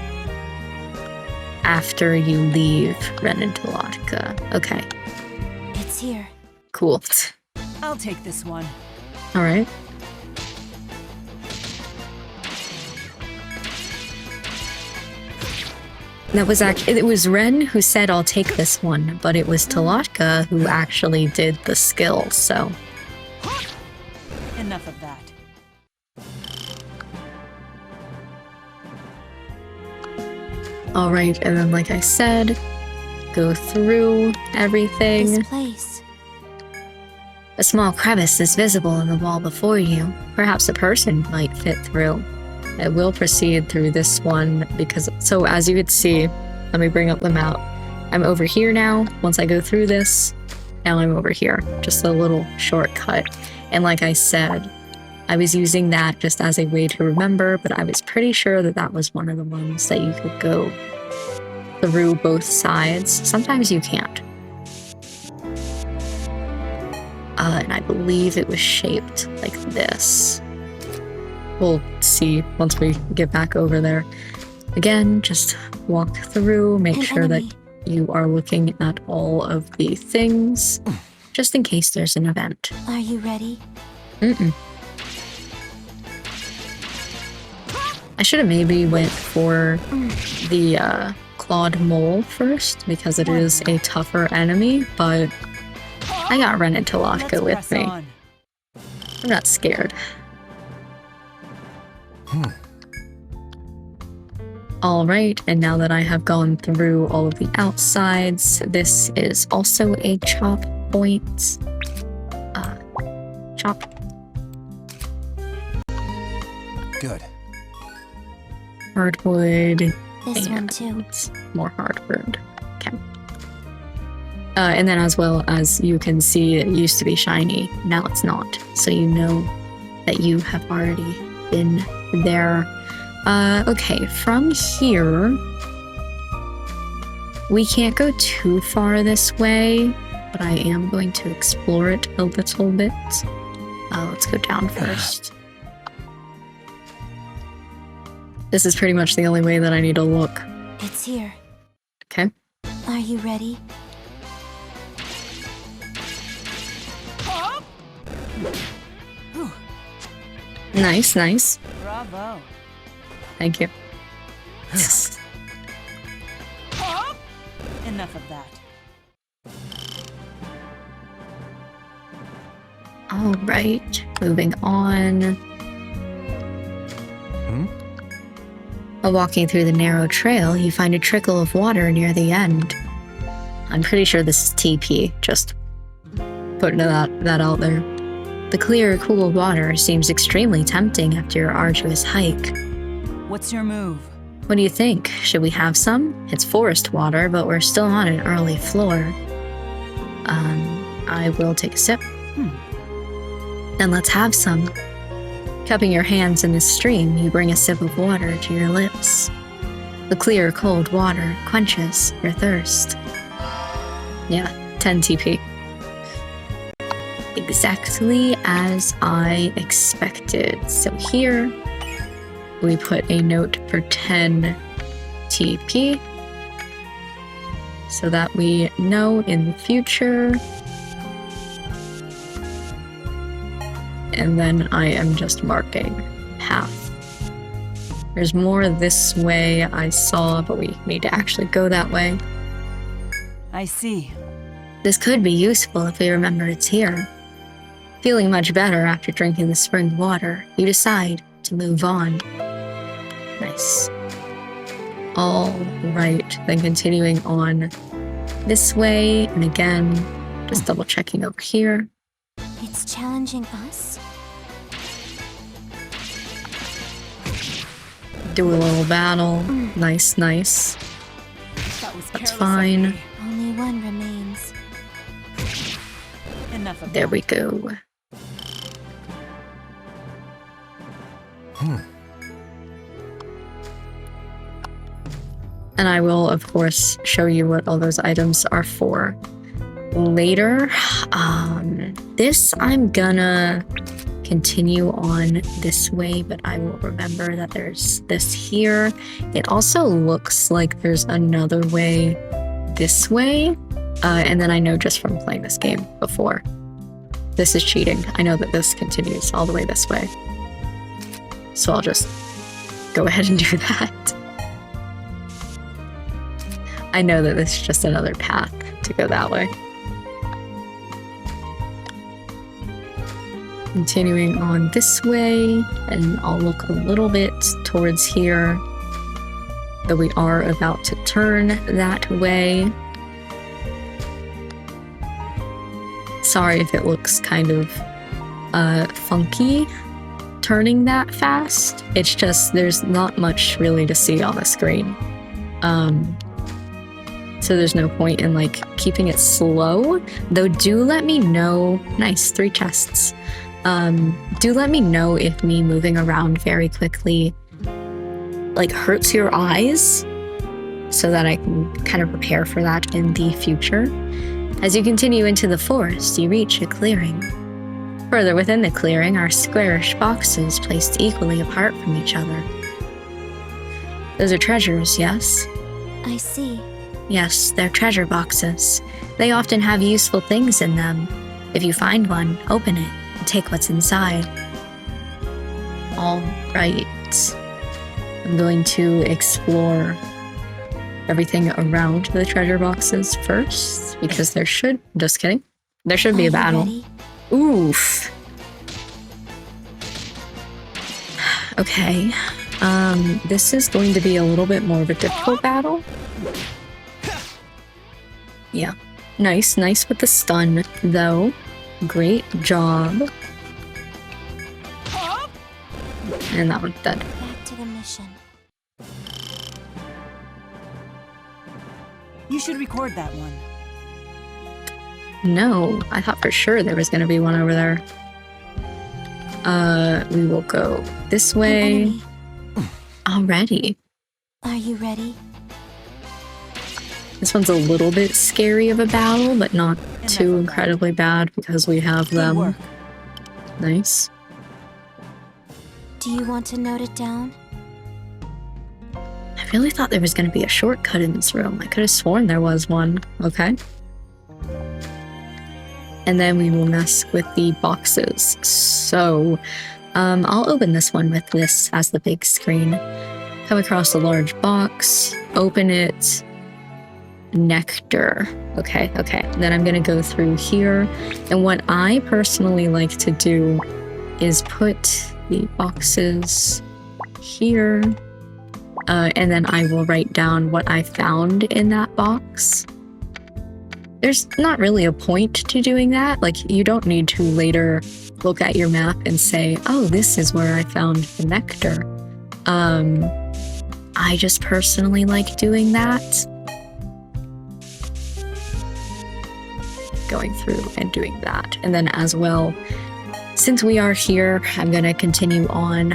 A: after you leave Ren and Talatka. Okay,
D: It's here.
A: cool.
H: I'll take this one.
A: All right. That was actually, it was Ren who said, I'll take this one, but it was Talatka who actually did the skill, so.
H: Enough of that.
A: All right, and then like I said, go through everything.
D: This place.
A: A small crevice is visible in the wall before you. Perhaps a person might fit through. I will proceed through this one because, so as you could see, let me bring up the map. I'm over here now. Once I go through this, now I'm over here. Just a little shortcut. And like I said, I was using that just as a way to remember, but I was pretty sure that that was one of the ones that you could go through both sides. Sometimes you can't. And I believe it was shaped like this. We'll see once we get back over there. Again, just walk through, make sure that you are looking at all of the things, just in case there's an event.
D: Are you ready?
A: I should have maybe went for the Clawed Mole first, because it is a tougher enemy, but I got Ren and Talatka with me.
H: On.
A: I'm not scared. Alright, and now that I have gone through all of the outsides, this is also a chop point. Chop.
G: Good.
A: Hardwood.
D: This one too.
A: More hardwood. Okay. And then as well as you can see, it used to be shiny. Now it's not. So you know that you have already been there. Okay, from here, we can't go too far this way, but I am going to explore it a little bit. Let's go down first. This is pretty much the only way that I need to look.
D: It's here.
A: Okay.
D: Are you ready?
A: Nice, nice.
H: Bravo.
A: Thank you.
H: Enough of that.
A: All right, moving on. While walking through the narrow trail, you find a trickle of water near the end. I'm pretty sure this is TP, just putting that out there. The clear, cool water seems extremely tempting after your arduous hike.
H: What's your move?
A: What do you think? Should we have some? It's forest water, but we're still on an early floor. I will take a sip. Then let's have some. Cupping your hands in the stream, you bring a sip of water to your lips. The clear, cold water quenches your thirst. Yeah, 10 TP. Exactly as I expected. So here, we put a note for 10 TP so that we know in the future. And then I am just marking half. There's more this way I saw, but we need to actually go that way.
H: I see.
A: This could be useful if we remember it's here. Feeling much better after drinking the spring water, you decide to move on. Nice. All right, then continuing on this way, and again, just double checking over here.
D: It's challenging us?
A: Do a little battle. Nice, nice.
H: That was
A: That's
H: careless of
A: fine.
H: me.
D: Only one remains.
H: Enough of
A: There
H: that.
A: we go. And I will, of course, show you what all those items are for later. This I'm gonna continue on this way, but I will remember that there's this here. It also looks like there's another way this way. And then I know just from playing this game before, this is cheating. I know that this continues all the way this way. So I'll just go ahead and do that. I know that this is just another path to go that way. Continuing on this way, and I'll look a little bit towards here, though we are about to turn that way. Sorry if it looks kind of funky turning that fast. It's just there's not much really to see on the screen. So there's no point in like keeping it slow, though do let me know. Nice, 3 chests. Do let me know if me moving around very quickly like hurts your eyes, so that I can kind of prepare for that in the future. As you continue into the forest, you reach a clearing. Further within the clearing are squarish boxes placed equally apart from each other. Those are treasures, yes?
D: I see.
A: Yes, they're treasure boxes. They often have useful things in them. If you find one, open it and take what's inside. All right. I'm going to explore everything around the treasure boxes first, because there should... Just kidding. There should be a battle.
D: Ready?
A: Oof. Okay. This is going to be a little bit more of a difficult battle. Yeah. Nice with the stun, though. Great job. And that one's dead.
D: Back to the mission.
H: You should record that one.
A: No, I thought for sure there was going to be one over there. We will go this way.
D: Enemy.
A: Already.
D: Are you ready?
A: This one's a little bit scary of a battle, but not too incredibly bad because we have
H: Good
A: them.
H: work.
A: Nice.
D: Do you want to note it down?
A: I really thought there was going to be a shortcut in this room. I could have sworn there was one. Okay. And then we will mess with the boxes. So, I'll open this one with this as the big screen. Come across a large box, open it. Nectar. Okay. Then I'm going to go through here. And what I personally like to do is put the boxes here. And then I will write down what I found in that box. There's not really a point to doing that. Like, you don't need to later look at your map and say, oh, this is where I found the nectar. I just personally like doing that. Going through and doing that. And then as well, since we are here, I'm going to continue on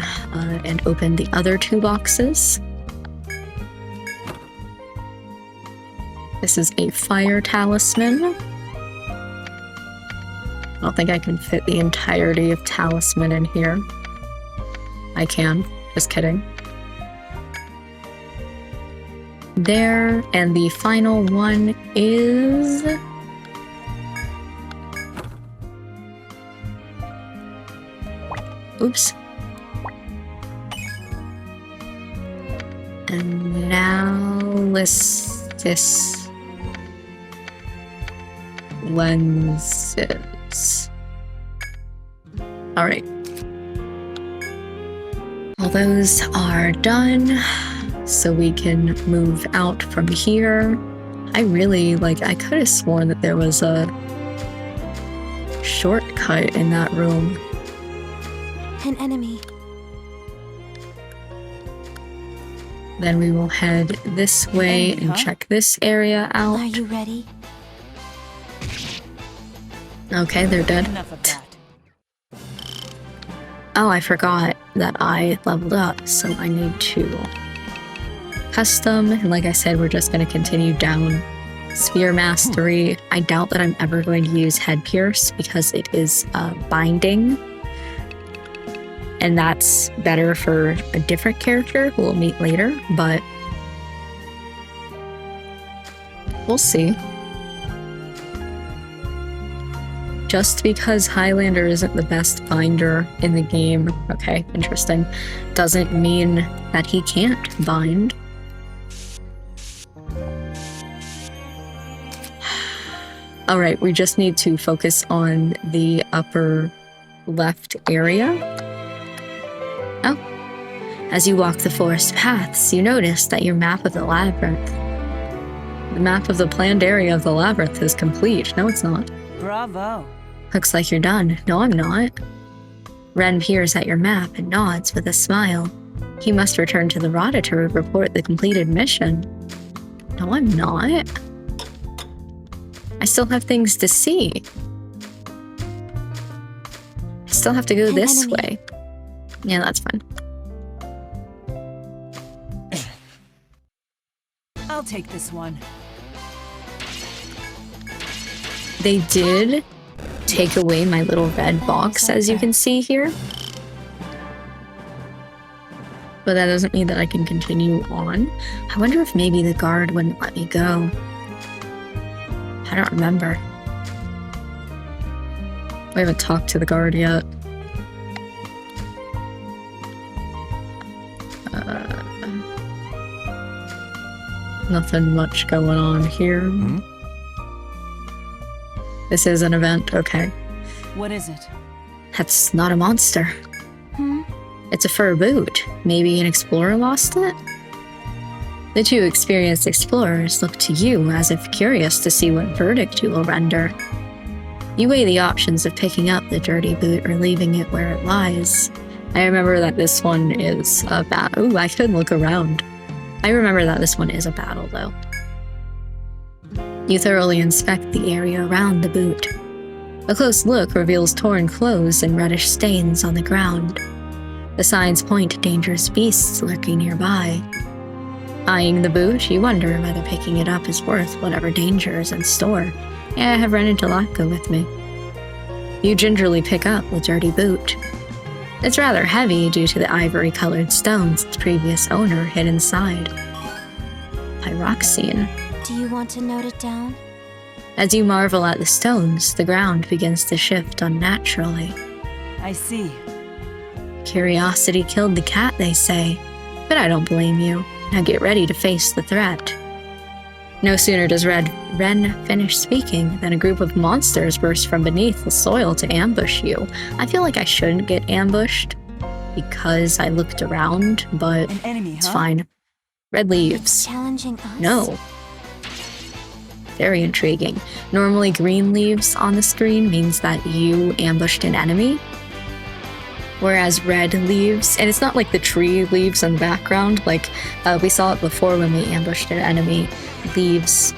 A: and open the other 2 boxes. This is a fire talisman. I don't think I can fit the entirety of talisman in here. I can. Just kidding. There, and the final one is... Oops. And now this lenses. All right. All those are done, so we can move out from here. I could have sworn that there was a shortcut in that room.
D: An enemy.
A: Then we will head this way and check this area out.
D: Are you ready?
A: Okay, they're dead.
H: Enough of that.
A: Oh, I forgot that I leveled up, so I need to custom, and like I said, we're just going to continue down sphere mastery. I doubt that I'm ever going to use head pierce because it is binding, and that's better for a different character who we'll meet later, but we'll see. Just because Highlander isn't the best binder in the game, okay, interesting, doesn't mean that he can't bind. Alright, we just need to focus on the upper left area. Oh. As you walk the forest paths, you notice that your map of the labyrinth, the map of the planned area of the labyrinth, is complete. No, it's not.
H: Bravo.
A: Looks like you're done. No, I'm not. Ren peers at your map and nods with a smile. He must return to the Rada to report the completed mission. No, I'm not. I still have things to see. I still have to go this way. Yeah, that's fine.
H: I'll take this one.
A: They did take away my little red box, as you can see here. But that doesn't mean that I can continue on. I wonder if maybe the guard wouldn't let me go. I don't remember. We haven't talked to the guard yet. Nothing much going on here. This is an event, okay.
H: What is it?
A: That's not a monster. It's a fur boot. Maybe an explorer lost it? The two experienced explorers look to you as if curious to see what verdict you will render. You weigh the options of picking up the dirty boot or leaving it where it lies. I remember that this one is a battle. Ooh, I could look around. I remember that this one is a battle, though. You thoroughly inspect the area around the boot. A close look reveals torn clothes and reddish stains on the ground. The signs point to dangerous beasts lurking nearby. Eyeing the boot, you wonder whether picking it up is worth whatever danger is in store. Yeah, I have Ren and Latka with me. You gingerly pick up the dirty boot. It's rather heavy due to the ivory-colored stones its previous owner hid inside. Pyroxene.
D: Do you want to note it down?
A: As you marvel at the stones, the ground begins to shift unnaturally.
H: I see.
A: Curiosity killed the cat, they say, but I don't blame you. Now get ready to face the threat. No sooner does Ren finish speaking than a group of monsters burst from beneath the soil to ambush you. I feel like I shouldn't get ambushed because I looked around, but
H: An enemy,
A: it's
H: huh?
A: fine. Red leaves.
D: Challenging us?
A: No. Very intriguing. Normally green leaves on the screen means that you ambushed an enemy, whereas red leaves, and it's not like the tree leaves in the background, like we saw it before when we ambushed an enemy, leaves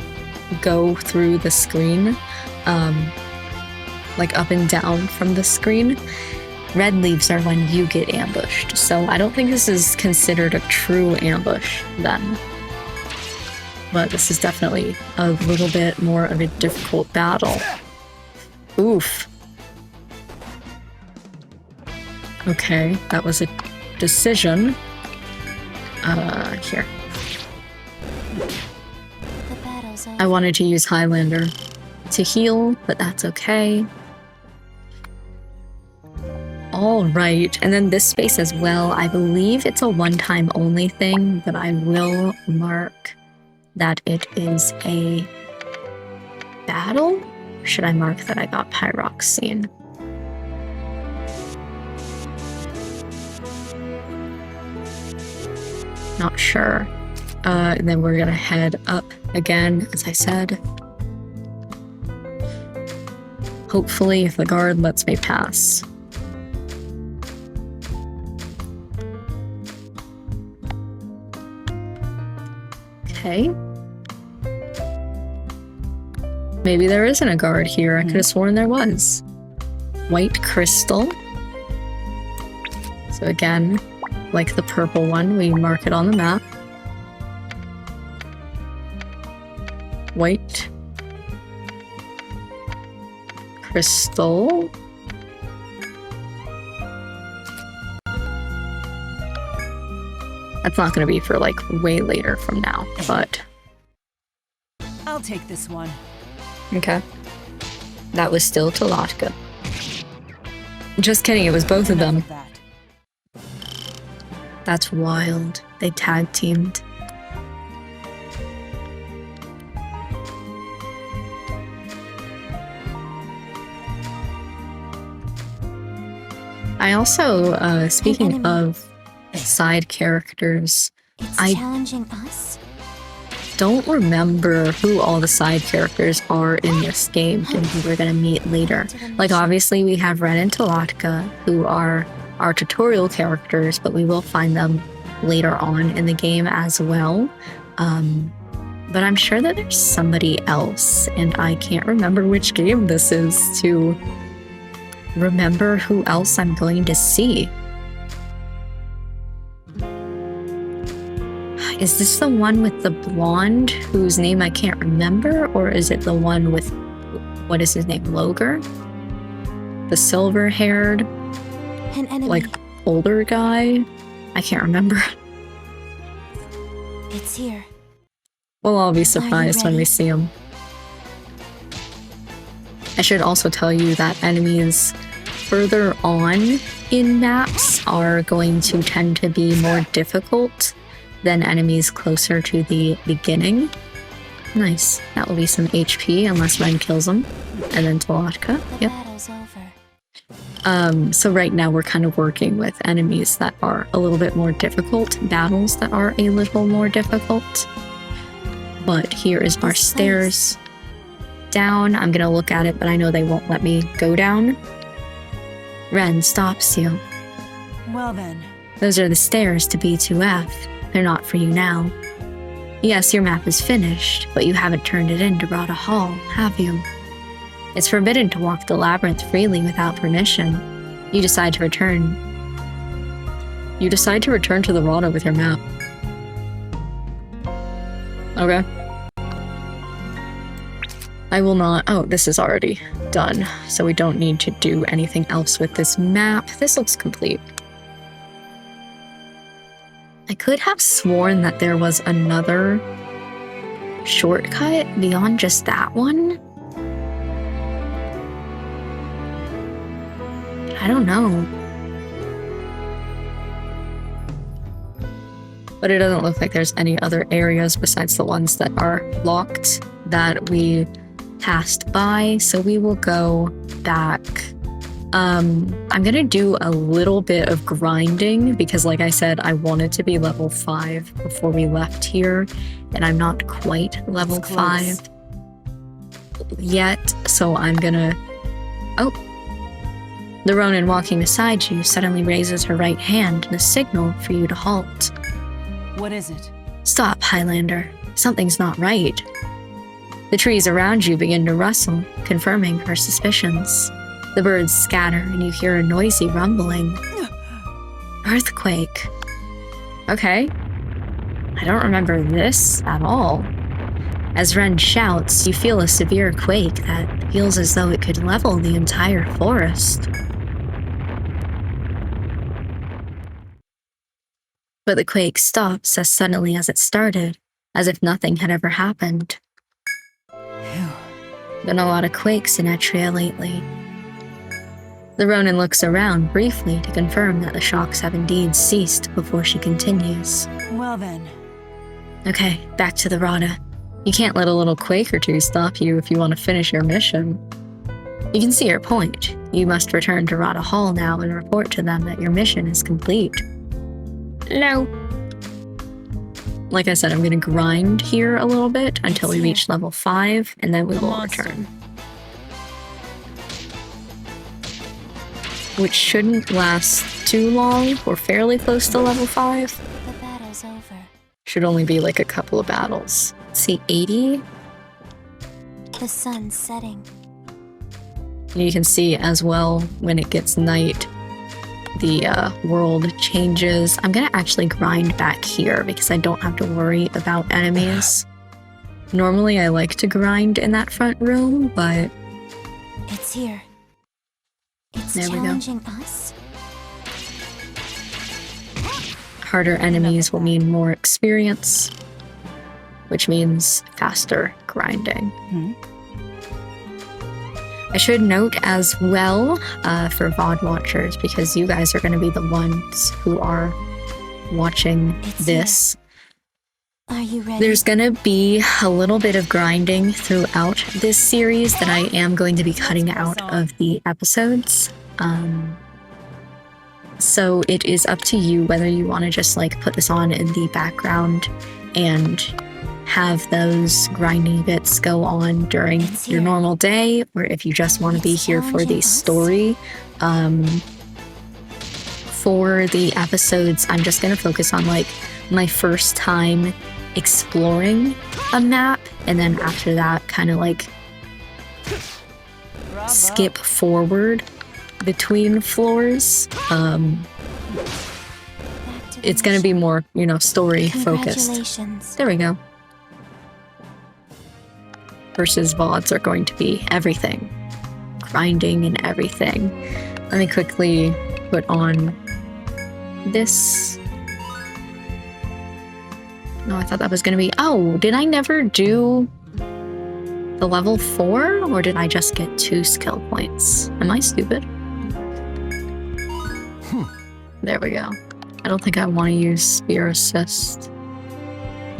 A: go through the screen, like up and down from the screen. Red leaves are when you get ambushed, so I don't think this is considered a true ambush then. But this is definitely a little bit more of a difficult battle. Oof. Okay, that was a decision. Here.
D: The battle's over.
A: I wanted to use Highlander to heal, but that's okay. Alright, and then this space as well. I believe it's a one-time only thing, but I will mark that it is a battle? Or should I mark that I got Pyroxene? Not sure. And then we're gonna head up again, as I said. Hopefully, if the guard lets me pass. Okay. Maybe there isn't a guard here. I could have sworn there was. White crystal. So again, like the purple one, we mark it on the map. white crystal. That's not going to be for like way later from now, but
H: I'll take this one.
A: okay. That was still Talatka. Just kidding, it was both of them.
H: Enough of that.
A: That's wild. They tag teamed. I also, speaking
D: enemy.
A: of side characters,
D: It's
A: I-
D: challenging us.
A: don't remember who all the side characters are in this game and who we're gonna meet later. Like, obviously, we have Ren and Talatka, who are our tutorial characters, but we will find them later on in the game as well. But I'm sure that there's somebody else, and I can't remember which game this is to remember who else I'm going to see. Is this the one with the blonde whose name I can't remember? Or is it the one with, what is his name, Loger? The silver-haired,
D: An enemy.
A: like, older guy? I can't remember.
D: It's here.
A: Well, I'll be surprised when we
D: ready?
A: see him. I should also tell you that enemies further on in maps are going to tend to be more difficult than enemies closer to the beginning. Nice. That will be some HP unless Ren kills him. And then Talatka.
D: The
A: Yep.
D: battle's over.
A: So right now we're kind of working with enemies that are a little bit more difficult, battles that are a little more difficult. But here is our
D: This place.
A: stairs down. I'm gonna look at it, but I know they won't let me go down. Ren stops you.
H: Well then,
A: Those are the stairs to B2F. They're not for you now. Yes, your map is finished, but you haven't turned it in to Rada Hall, have you? It's forbidden to walk the labyrinth freely without permission. You decide to return. You decide to return to the Rada with your map. Okay. I will not. Oh, this is already done, so we don't need to do anything else with this map. This looks complete. I could have sworn that there was another shortcut beyond just that one. I don't know. But it doesn't look like there's any other areas besides the ones that are locked that we passed by, so we will go back. I'm gonna do a little bit of grinding because, like I said, I wanted to be level 5 before we left here, and I'm not quite level
H: It's close.
A: 5 yet, so I'm gonna... Oh! The Ronin walking beside you suddenly raises her right hand in a signal for you to halt.
H: what is it?
A: Stop, Highlander. Something's not right. The trees around you begin to rustle, confirming her suspicions. The birds scatter and you hear a noisy rumbling. Earthquake. Okay. I don't remember this at all. As Ren shouts, you feel a severe quake that feels as though it could level the entire forest. But the quake stops as suddenly as it started, as if nothing had ever happened.
H: Phew.
A: Been a lot of quakes in Etria lately. The Ronin looks around briefly to confirm that the shocks have indeed ceased before she continues.
H: Well then,
A: Okay, back to the Rada. You can't let a little quake or two stop you if you want to finish your mission. You can see your point. You must return to Rada Hall now and report to them that your mission is complete. No. Like I said, I'm going to grind here a little bit until we reach level 5, and then we
H: The
A: will
H: monster.
A: return. Which shouldn't last too long. We're fairly close to level 5.
D: The battle's over.
A: Should only be like a couple of battles. Let's see, 80?
D: The sun's setting.
A: You can see as well when it gets night, the world changes. I'm gonna actually grind back here because I don't have to worry about enemies. Normally I like to grind in that front room, but
D: It's here. It's
A: There we go.
D: challenging us.
A: harder enemies will mean more experience, which means faster grinding. I should note as well for VOD watchers, because you guys are going to be the ones who are watching this.
D: Are you ready?
A: There's going to be a little bit of grinding throughout this series that I am going to be cutting out of the episodes. So it is up to you whether you want to just like put this on in the background and have those grinding bits go on during your normal day, or if you just want to be here for the story. For the episodes, I'm just going to focus on like my first time exploring a map, and then after that kind of like skip forward between floors. It's going to be more, you know, story focused.
D: Congratulations.
A: There we go. Versus VODs are going to be everything. Grinding and everything. Let me quickly put on this. No, I thought that was going to be... Oh, did I never do the level 4? Or did I just get 2 skill points? Am I stupid? There we go. I don't think I want to use Spear Assist.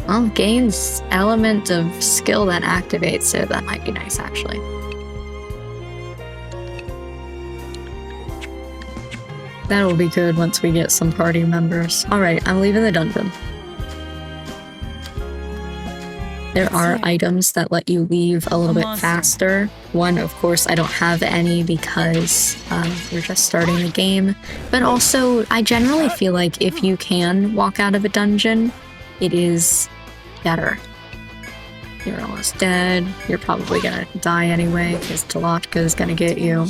A: Well, gains element of skill that activates, so that might be nice, actually. That'll be good once we get some party members. Alright, I'm leaving the dungeon. There are items that let you leave a little bit faster. One, of course, I don't have any because we're just starting the game. But also, I generally feel like if you can walk out of a dungeon, it is better. You're almost dead. You're probably gonna die anyway because Talatka is gonna get you.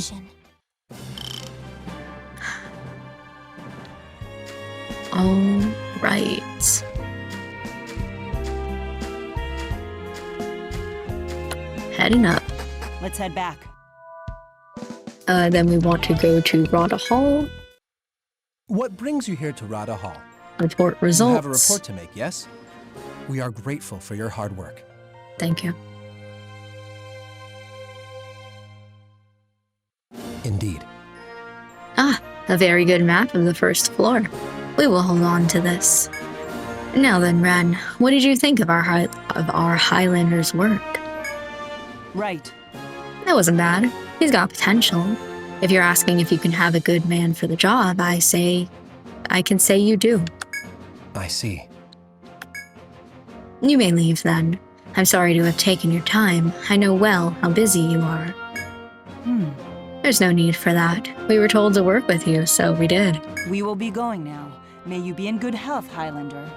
A: All right. Heading up.
H: Let's head back.
A: Then we want to go to Rada Hall.
G: What brings you here to Rada Hall?
A: Report
G: You
A: results.
G: have a report to make, yes? We are grateful for your hard work.
A: Thank you.
G: Indeed.
A: Ah, a very good map of the first floor. We will hold on to this. Now then, Ren, what did you think of our Highlander's work?
H: Right.
A: That wasn't bad. He's got potential. If you're asking if you can have a good man for the job, I can say you do.
G: I see.
A: You may leave then. I'm sorry to have taken your time. I know well how busy you are. There's no need for that. We were told to work with you, so we did.
H: We will be going now. May you be in good health, Highlander.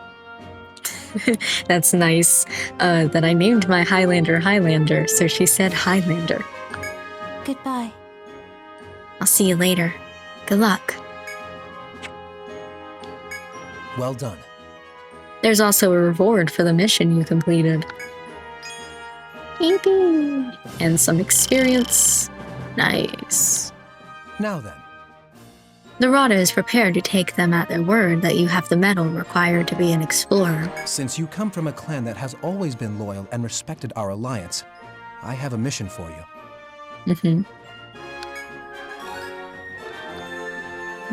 A: That's nice that I named my Highlander, so she said Highlander.
D: Goodbye.
A: I'll see you later. Good luck.
G: Well done.
A: There's also a reward for the mission you completed. Yippee! And some experience. Nice.
G: Now then,
A: The Rada is prepared to take them at their word that you have the mettle required to be an explorer.
G: since you come from a clan that has always been loyal and respected our alliance, I have a mission for you.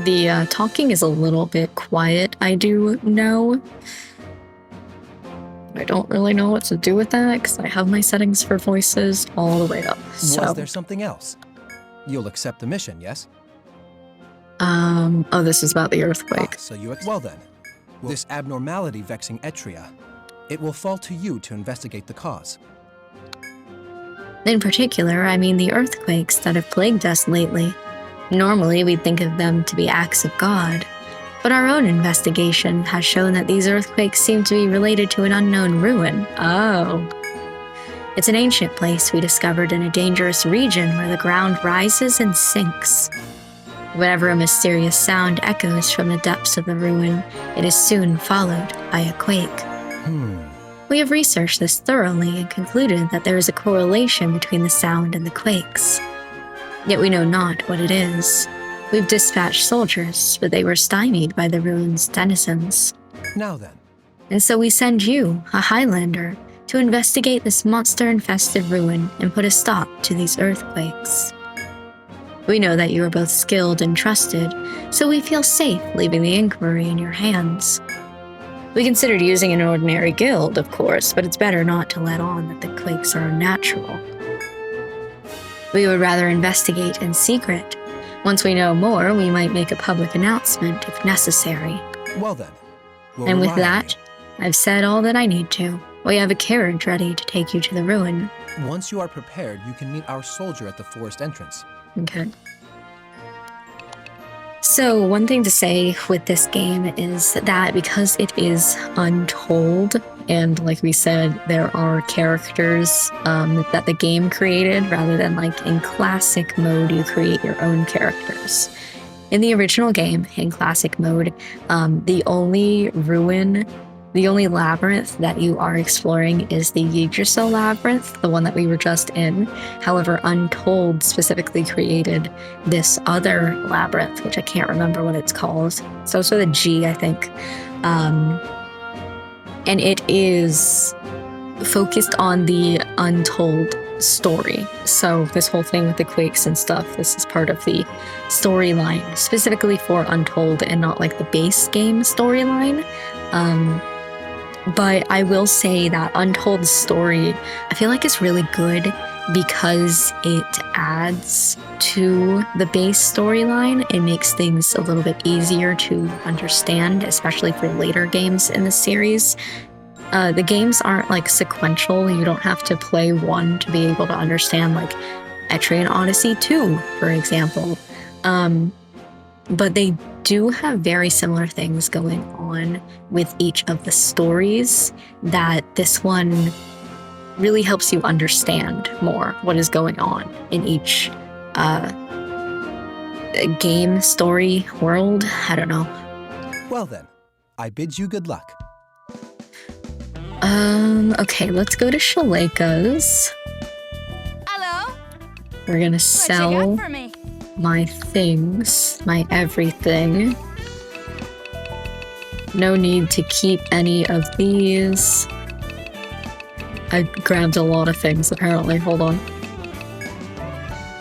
A: The talking is a little bit quiet, I do know. I don't really know what to do with that because I have my settings for voices all the way up. So,
G: Was there something else? You'll accept the mission, yes?
A: oh, this is about the earthquake.
G: So you well then. This abnormality vexing Etria. It will fall to you to investigate the cause.
A: In particular, I mean the earthquakes that have plagued us lately. Normally, we'd think of them to be acts of God, but our own investigation has shown that these earthquakes seem to be related to an unknown ruin. Oh. It's an ancient place we discovered in a dangerous region where the ground rises and sinks. Whenever a mysterious sound echoes from the depths of the ruin, it is soon followed by a quake. We have researched this thoroughly and concluded that there is a correlation between the sound and the quakes. Yet we know not what it is. We've dispatched soldiers, but they were stymied by the ruin's denizens.
G: Now then,
A: And so we send you, a Highlander, to investigate this monster-infested ruin and put a stop to these earthquakes. We know that you are both skilled and trusted, so we feel safe leaving the inquiry in your hands. We considered using an ordinary guild, of course, but it's better not to let on that the quakes are unnatural. We would rather investigate in secret. Once we know more, we might make a public announcement if necessary.
G: well then. we'll
A: And with
G: rely on
A: that, I've said all that I need to. We have a carriage ready to take you to the ruin.
G: you. Once you are prepared, you can meet our soldier at the forest entrance.
A: Okay. So one thing to say with this game is that because it is Untold, and like we said, there are characters that the game created rather than like in classic mode, you create your own characters. In the original game, in classic mode, the only labyrinth that you are exploring is the Yggdrasil labyrinth, the one that we were just in. However, Untold specifically created this other labyrinth, which I can't remember what it's called. So it's with a G, I think. And it is focused on the Untold story. So this whole thing with the quakes and stuff, this is part of the storyline, specifically for Untold and not like the base game storyline. But I will say that Untold's story, I feel like it's really good because it adds to the base storyline. It makes things a little bit easier to understand, especially for later games in the series. The games aren't like sequential. You don't have to play one to be able to understand like Etrian Odyssey 2, for example. But they do have very similar things going on with each of the stories that this one really helps you understand more what is going on in each game, story, world. I don't know.
G: Well then, I bid you good luck.
A: Okay, let's go to Shaleka's.
D: Hello?
A: We're gonna
D: What you
A: sell
D: got for me?
A: my things, my everything. No need to keep any of these. I grabbed a lot of things apparently. Hold on.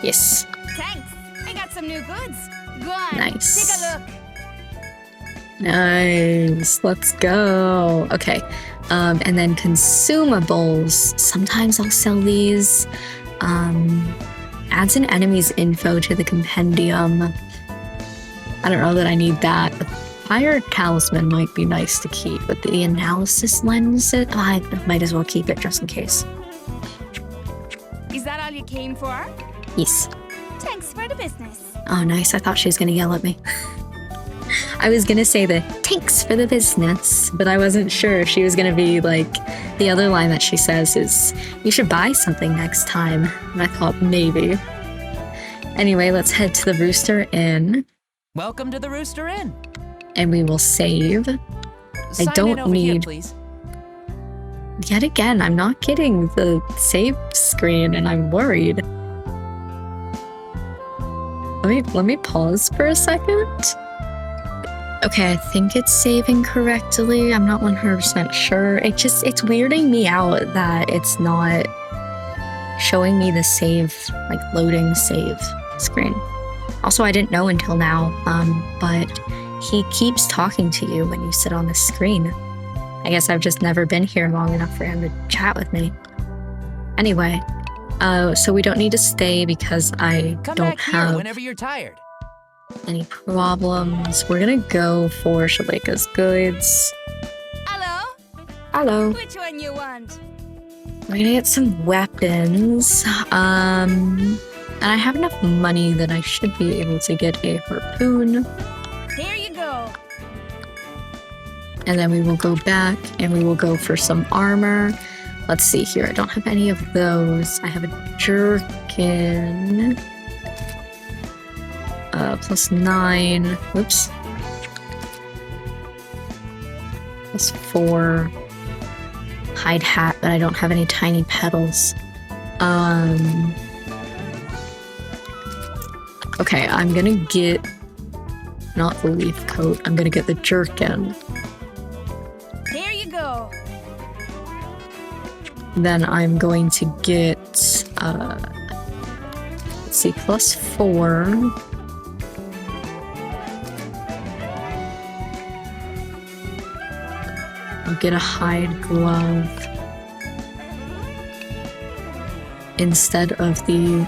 A: Yes.
D: Thanks. I got some new goods. Go on.
A: Nice.
D: Take a look.
A: Nice. Let's go. Okay. And then consumables. Sometimes I'll sell these. Adds an enemy's info to the compendium. I don't know that I need that. The fire talisman might be nice to keep, but the analysis lens, I might as well keep it just in case.
D: Is that all you came for?
A: Yes.
D: Thanks for the business.
A: Oh, nice. I thought she was going to yell at me. I was going to say the thanks for the business, but I wasn't sure if she was going to be like, the other line that she says is, you should buy something next time. And I thought maybe. Anyway, let's head to the Rooster Inn
C: Welcome to the Rooster Inn.
A: and we will save.
C: Sign
A: don't
C: in over here,
A: need-
C: please.
A: Yet again, I'm not getting the save screen and I'm worried. Let me pause for a second. Okay, I think it's saving correctly. I'm not 100% sure. It's weirding me out that it's not showing me the save, like loading save screen. Also, I didn't know until now, but he keeps talking to you when you sit on the screen. I guess I've just never been here long enough for him to chat with me. Anyway, so we don't need to stay because I
C: Come
A: don't
C: back here
A: have
C: whenever you're tired.
A: any problems. We're gonna go for Shaleka's goods.
D: Hello?
A: Hello.
D: Which one you want?
A: We're gonna get some weapons. And I have enough money that I should be able to get a harpoon.
D: Here you go.
A: And then we will go back and we will go for some armor. Let's see here. I don't have any of those. I have a jerkin. +9. Whoops. +4. hide hat, but I don't have any tiny petals. Okay, I'm gonna get not the leaf coat. I'm gonna get the jerkin.
B: Here you go.
A: Then I'm going to get let's see, +4. I'll get a hide glove instead of the...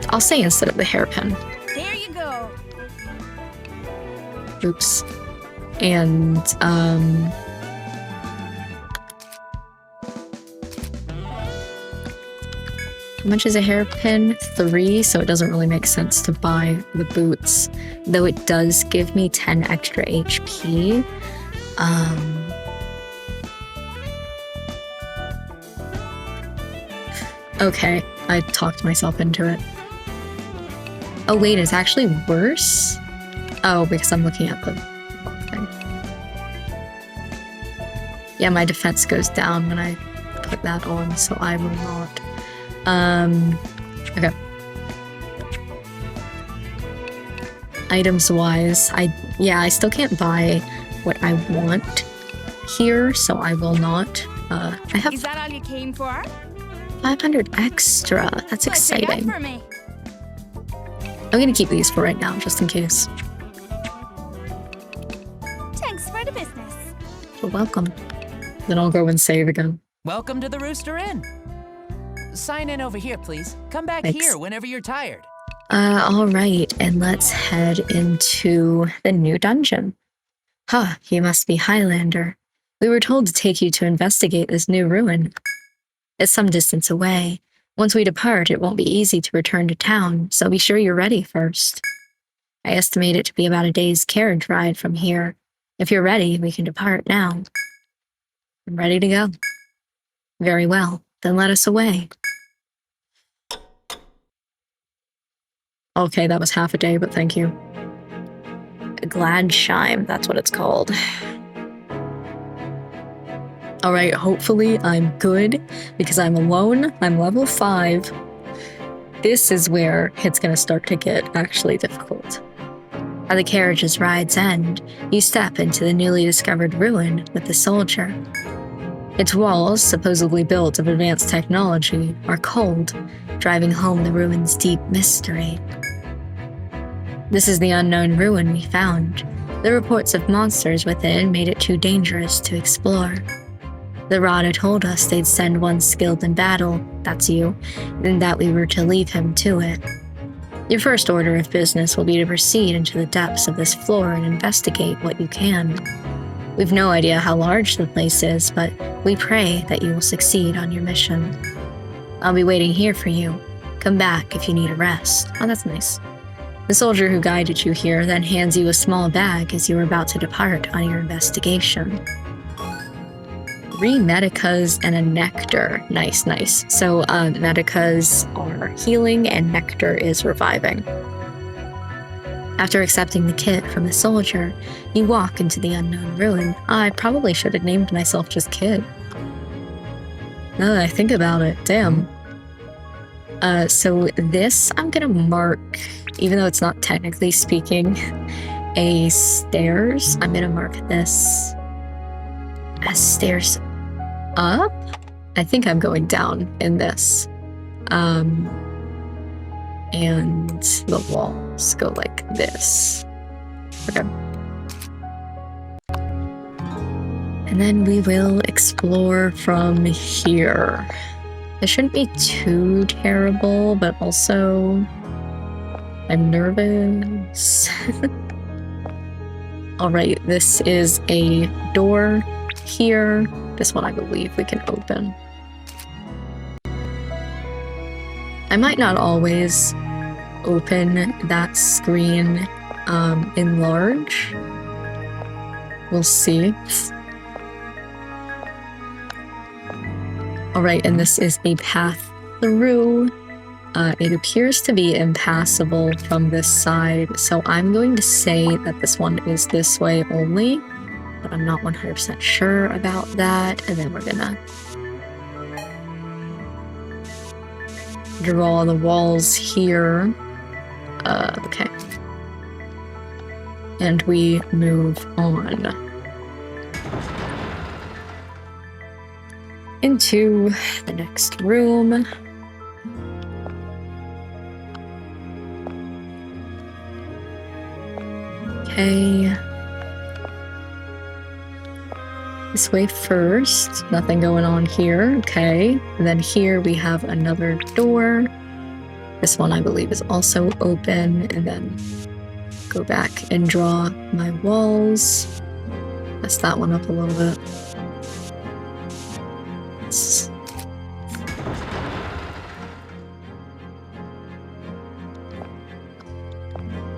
A: I'll say instead of the hairpin.
B: Here you go.
A: Oops. And, how much is a hairpin? 3, so it doesn't really make sense to buy the boots. Though it does give me 10 extra HP. Okay, I talked myself into it. Oh wait, it's actually worse? Oh, because I'm looking at the thing. Yeah, my defense goes down when I put that on, so I will not. Okay. Items wise, I still can't buy what I want here, so I will not. I have
B: Is that all you came for?
A: 500 extra. That's
B: What's you got
A: exciting.
B: for me?
A: I'm gonna keep these for right now, just in case.
D: Thanks for the business.
A: You're welcome. Then I'll go and save again.
C: Welcome to the Rooster Inn. Sign in over here, please. Come back
A: Thanks.
C: here whenever you're tired.
A: All right, and let's head into the new dungeon. Huh, you must be Highlander. We were told to take you to investigate this new ruin. It's some distance away. Once we depart, it won't be easy to return to town, so be sure you're ready first. I estimate it to be about a day's carriage ride from here. If you're ready, we can depart now. I'm ready to go. Very well, then let us away. Okay, that was half a day, but thank you. Gladshime, that's what it's called. Alright, hopefully I'm good, because I'm alone, I'm level 5. This is where it's gonna start to get actually difficult. At the carriage's ride's end, you step into the newly discovered ruin with the soldier. Its walls, supposedly built of advanced technology, are cold, driving home the ruin's deep mystery. This is the unknown ruin we found. The reports of monsters within made it too dangerous to explore. The Rada told us they'd send one skilled in battle, that's you, and that we were to leave him to it. Your first order of business will be to proceed into the depths of this floor and investigate what you can. We've no idea how large the place is, but we pray that you will succeed on your mission. I'll be waiting here for you. Come back if you need a rest. Oh, that's nice. The soldier who guided you here then hands you a small bag as you are about to depart on your investigation. 3 medicas and a nectar. Nice, nice. So medicas are healing and nectar is reviving. After accepting the kit from the soldier, you walk into the unknown ruin. I probably should have named myself just Kid. Now that I think about it, damn. So this I'm gonna mark, even though it's not technically speaking a stairs, I'm gonna mark this as stairs up. I think I'm going down in this. And the walls go like this. Okay. And then we will explore from here. It shouldn't be too terrible, but also I'm nervous. All right, this is a door here. This one I believe we can open. I might not always open that screen in large. We'll see. All right, and this is a path through. It appears to be impassable from this side, so I'm going to say that this one is this way only. but I'm not 100% sure about that. And then we're gonna draw the walls here. Okay. And we move on into the next room. Okay. This way first. Nothing going on here. Okay. And then here we have another door. This one I believe is also open. And then go back and draw my walls. Mess that one up a little bit.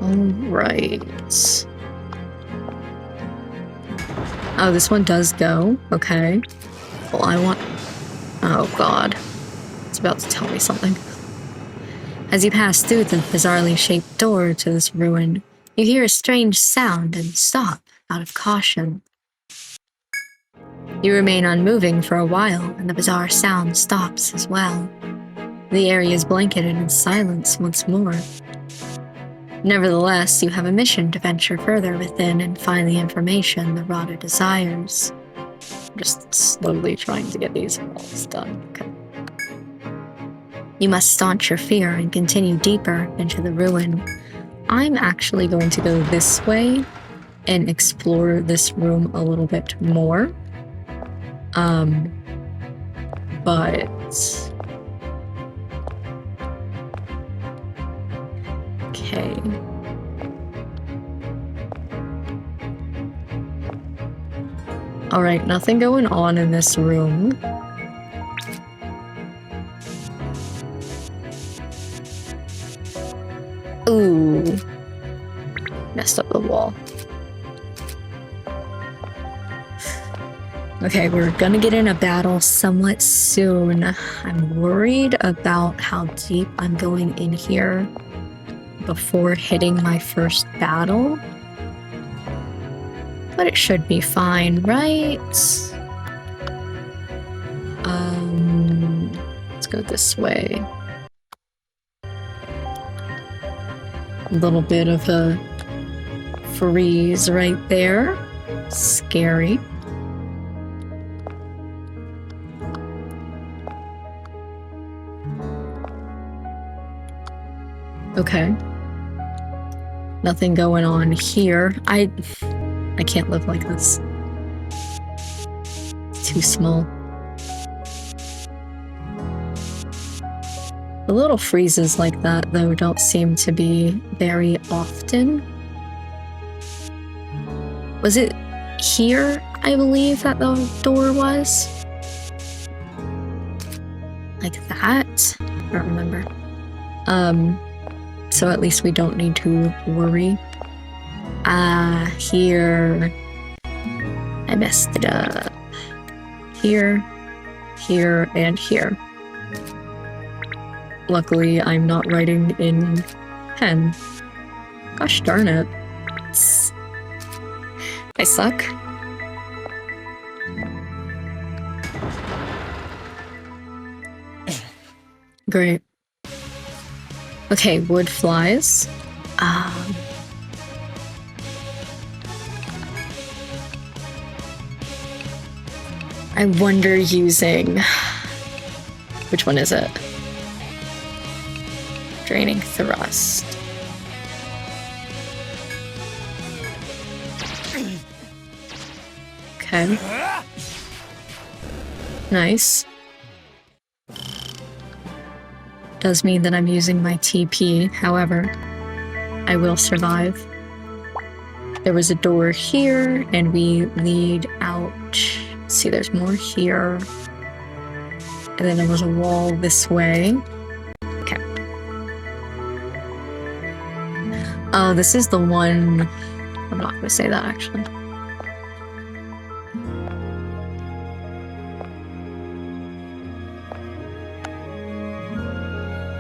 A: Alright. Oh, this one does go. Okay. Well, I want... Oh, God. It's about to tell me something. As you pass through the bizarrely shaped door to this ruin, you hear a strange sound and stop out of caution. You remain unmoving for a while, and the bizarre sound stops as well. The area is blanketed in silence once more. Nevertheless, you have a mission to venture further within and find the information the Rada desires. I'm just slowly trying to get these walls done. Okay. You must staunch your fear and continue deeper into the ruin. I'm actually going to go this way and explore this room a little bit more. But... Okay. Alright, nothing going on in this room. Ooh. Messed up the wall. Okay, we're gonna get in a battle somewhat soon. I'm worried about how deep I'm going in here before hitting my first battle. But it should be fine, right? Let's go this way. A little bit of a freeze right there. Scary. Okay. Nothing going on here. I can't live like this. It's too small. The little freezes like that, though, don't seem to be very often. Was it here, I believe, that the door was? Like that? I don't remember. So at least we don't need to worry. Here. I messed it up. Here, here, and here. Luckily, I'm not writing in pen. Gosh darn it. I suck. Great. Okay, wood flies. I wonder using... Which one is it? Draining thrust. Okay. Nice. Does mean that I'm using my TP, however, I will survive. There was a door here, and we lead out. Let's see, there's more here. And then there was a wall this way. Okay. Oh, this is the one... I'm not going to say that, actually.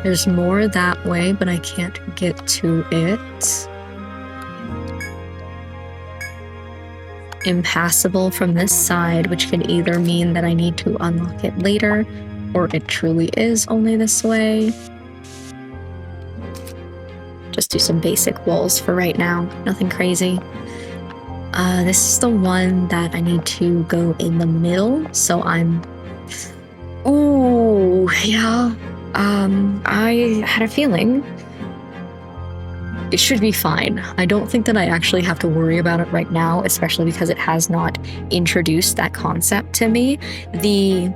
A: There's more that way, but I can't get to it. impassable from this side, which can either mean that I need to unlock it later, or it truly is only this way. Just do some basic walls for right now, nothing crazy. This is the one that I need to go in the middle, so I'm... Ooh, yeah. I had a feeling it should be fine. I don't think that I actually have to worry about it right now, especially because it has not introduced that concept to me. The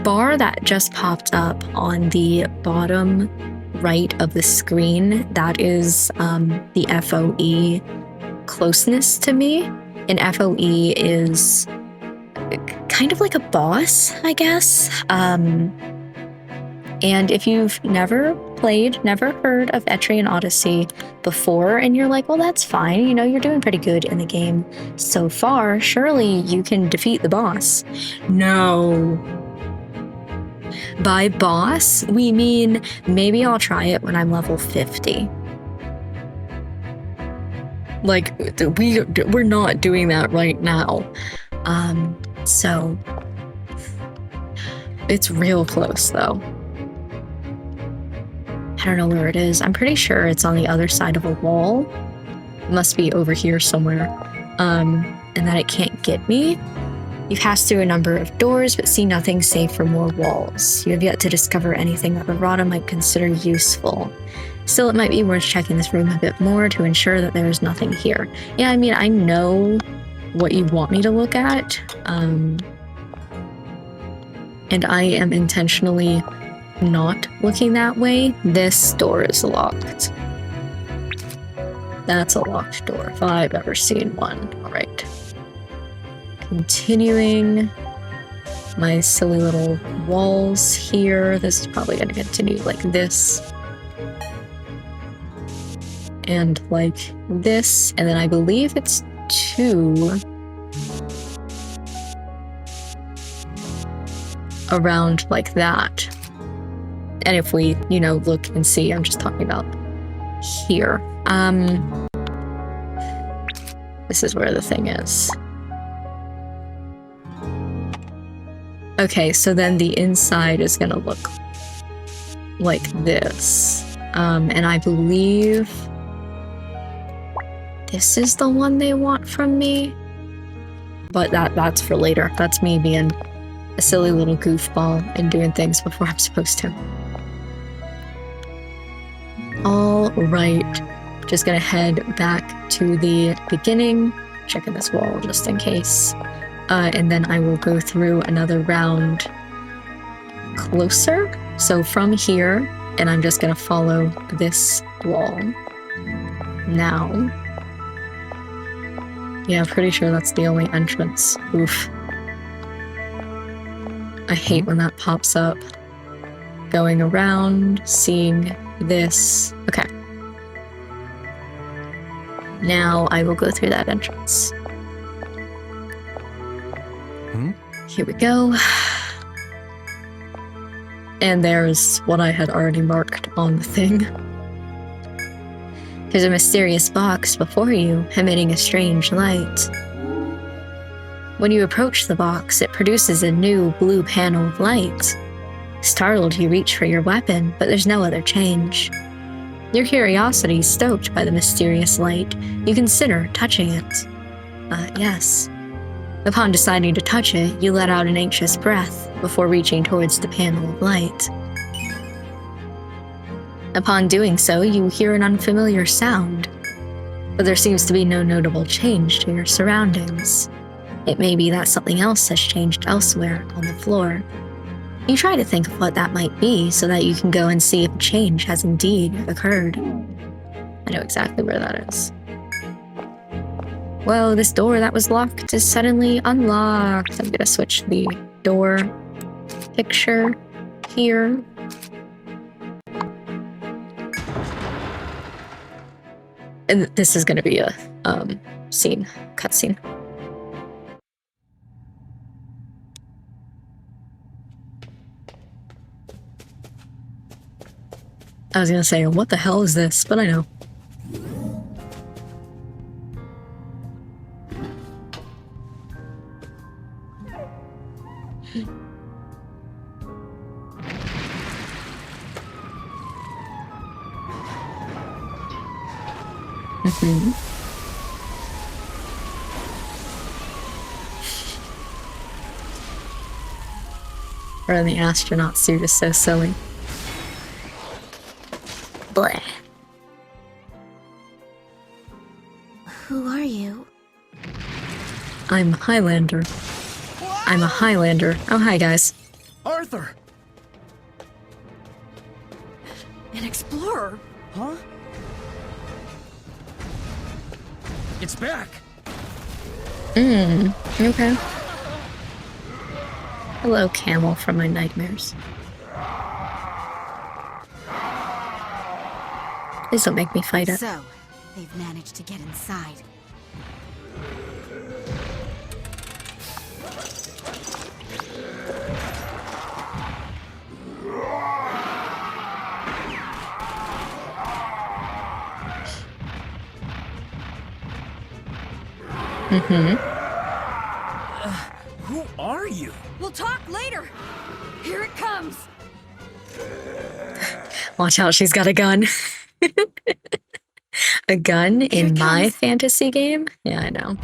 A: bar that just popped up on the bottom right of the screen, that is the FOE closeness to me. And FOE is kind of like a boss, I guess. And if you've never heard of Etrian Odyssey before, and you're like, well, that's fine, you know, you're doing pretty good in the game so far, surely you can defeat the boss. No. By boss, we mean maybe I'll try it when I'm level 50. Like, we're not doing that right now. So it's real close though. I don't know where it is. I'm pretty sure it's on the other side of a wall. It must be over here somewhere. And that it can't get me. You've passed through a number of doors, but see nothing save for more walls. You have yet to discover anything that the Rada might consider useful. Still, it might be worth checking this room a bit more to ensure that there is nothing here. Yeah, I mean, I know what you want me to look at. And I am intentionally not looking that way. This door is locked. That's a locked door if I've ever seen one. All right. Continuing my silly little walls here. This is probably going to continue like this. And like this. And then I believe it's 2 around like that. And if we, you know, look and see, I'm just talking about here. This is where the thing is. Okay, so then the inside is gonna look like this. And I believe this is the one they want from me. But that's for later. That's me being a silly little goofball and doing things before I'm supposed to. All right, just gonna head back to the beginning, checking this wall just in case, and then I will go through another round closer. So from here, and I'm just gonna follow this wall. Now, yeah, I'm pretty sure that's the only entrance. Oof. I hate when that pops up. Going around, seeing this. Okay. Now I will go through that entrance. Here we go. And there's what I had already marked on the thing. There's a mysterious box before you, emitting a strange light. When you approach the box, it produces a new blue panel of light. Startled, you reach for your weapon, but there's no other change. Your curiosity stoked by the mysterious light, you consider touching it. Yes. Upon deciding to touch it, you let out an anxious breath before reaching towards the panel of light. Upon doing so, you hear an unfamiliar sound, but there seems to be no notable change to your surroundings. It may be that something else has changed elsewhere on the floor. You try to think of what that might be so that you can go and see if a change has indeed occurred. I know exactly where that is. Whoa, this door that was locked is suddenly unlocked. I'm gonna switch the door picture here. And this is gonna be a cutscene. I was gonna say, what the hell is this? But I know. Mm-hmm. Her in the astronaut suit is so silly. Bleh.
D: Who are you?
A: I'm Highlander. I'm a Highlander. Oh, hi, guys.
E: Arthur!
H: An explorer?
E: Huh? It's back!
A: Okay. Hello, camel from my nightmares. Please don't make me fight it.
I: So, they've managed to get inside.
E: Who are you?
B: We'll talk later. Here it comes.
A: Watch out, she's got a gun. A gun in my fantasy game? Yeah, I know.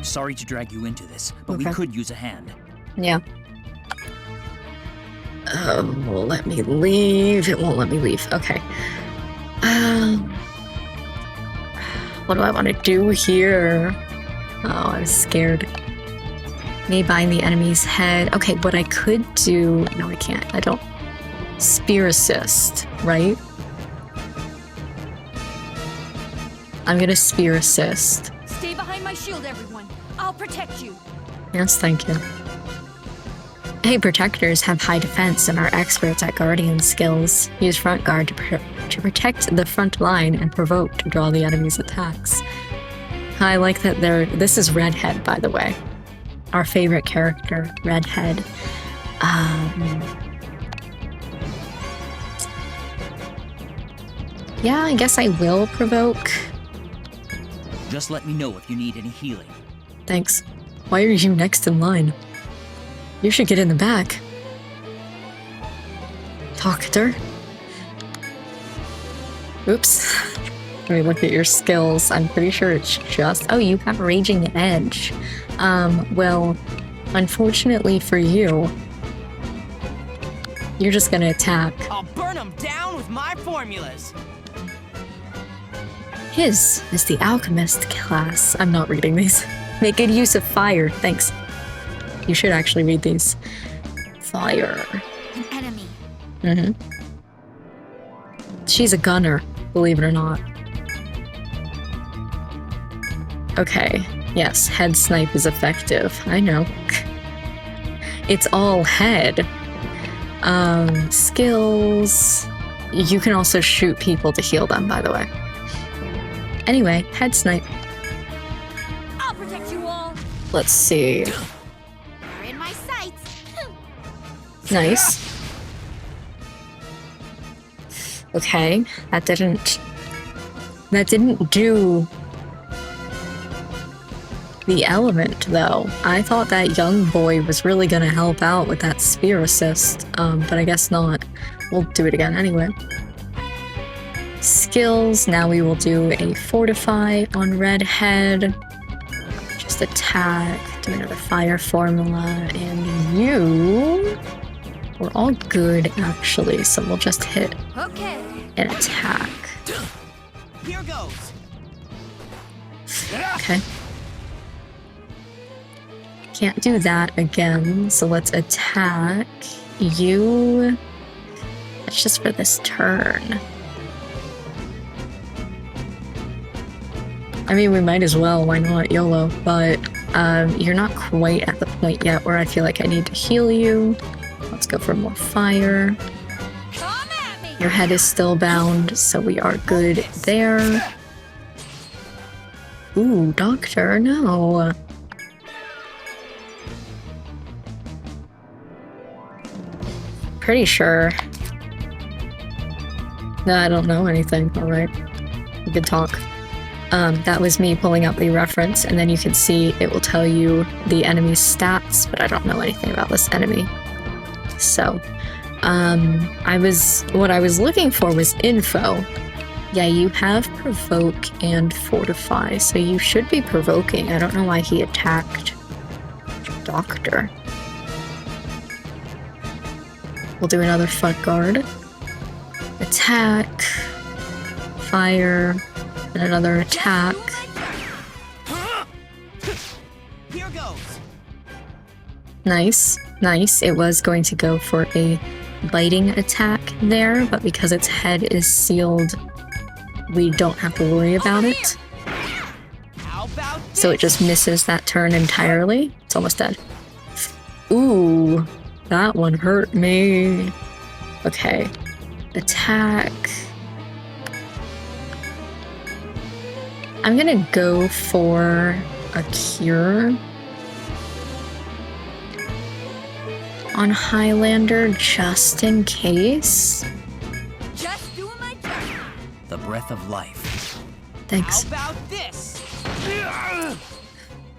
J: Sorry to drag you into this, but we could use a hand.
A: Yeah. Well, let me leave. It won't let me leave. Okay. What do I want to do here? Oh, I'm scared. Me buying the enemy's head. Okay, what I could do... No, I can't. I don't... Spear assist, right? I'm gonna spear assist.
B: Stay behind my shield, everyone. I'll protect you.
A: Yes, thank you. Hey, protectors have high defense and are experts at guardian skills. Use front guard to protect the front line and provoke to draw the enemy's attacks. I like that this is Redhead, by the way. Our favorite character, Redhead. Yeah, I guess I will provoke.
J: Just let me know if you need any healing.
A: Thanks. Why are you next in line? You should get in the back. Doctor? Oops. Let me look at your skills. I'm pretty sure it's just... Oh, you have Raging Edge. Well, unfortunately for you, you're just gonna attack.
C: I'll burn them down with my formulas.
A: His is the Alchemist class. I'm not reading these. Make good use of fire. Thanks. You should actually read these. Fire.
I: An enemy.
A: Mm-hmm. She's a gunner, believe it or not. Okay. Yes, head snipe is effective. I know. It's all head. Skills. You can also shoot people to heal them, by the way. Anyway, head snipe.
B: I'll protect you all.
A: Let's see.
D: You're in my sights.
A: Nice. Okay, that didn't do the element, though. I thought that young boy was really gonna help out with that spear assist, but I guess not. We'll do it again anyway. Skills, now we will do a fortify on Redhead. Just attack, do another fire formula, and you... We're all good, actually, so we'll just hit an attack.
C: Here goes.
A: Okay. Can't do that again, so let's attack you. That's just for this turn. I mean, we might as well, why not? YOLO. But you're not quite at the point yet where I feel like I need to heal you. Let's go for more fire. Your head is still bound, so we are good there. Ooh, doctor, no. Pretty sure. No, I don't know anything. Alright. Good talk. That was me pulling up the reference, and then you can see it will tell you the enemy's stats, but I don't know anything about this enemy. So, what I was looking for was info, Yeah, you have provoke and fortify, so you should be provoking. I don't know why he attacked Doctor. We'll do another front guard. Attack. Fire. And another attack.
C: Here goes.
A: Nice. Nice. It was going to go for a biting attack there, but because its head is sealed, we don't have to worry about it.
C: How about
A: So it just misses that turn entirely. It's almost dead. Ooh, that one hurt me. Okay. Attack. I'm gonna go for a cure on Highlander just in case.
C: Just doing my job. The breath of life.
A: Thanks.
C: How about this?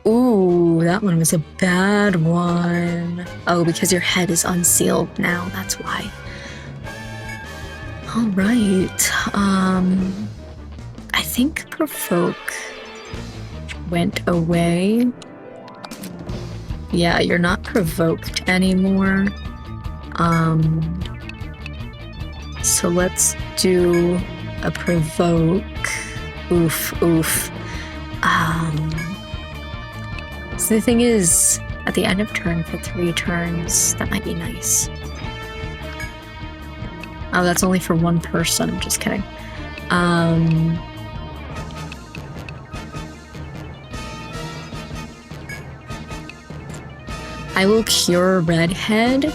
A: Ooh, that one was a bad one. Oh, because your head is unsealed now, that's why. Alright, I think Provoke went away. Yeah, you're not provoked anymore. So let's do a Provoke. Oof, oof. So the thing is, at the end of turn for 3 turns, that might be nice. Oh, that's only for 1 person. Just kidding. I will cure Redhead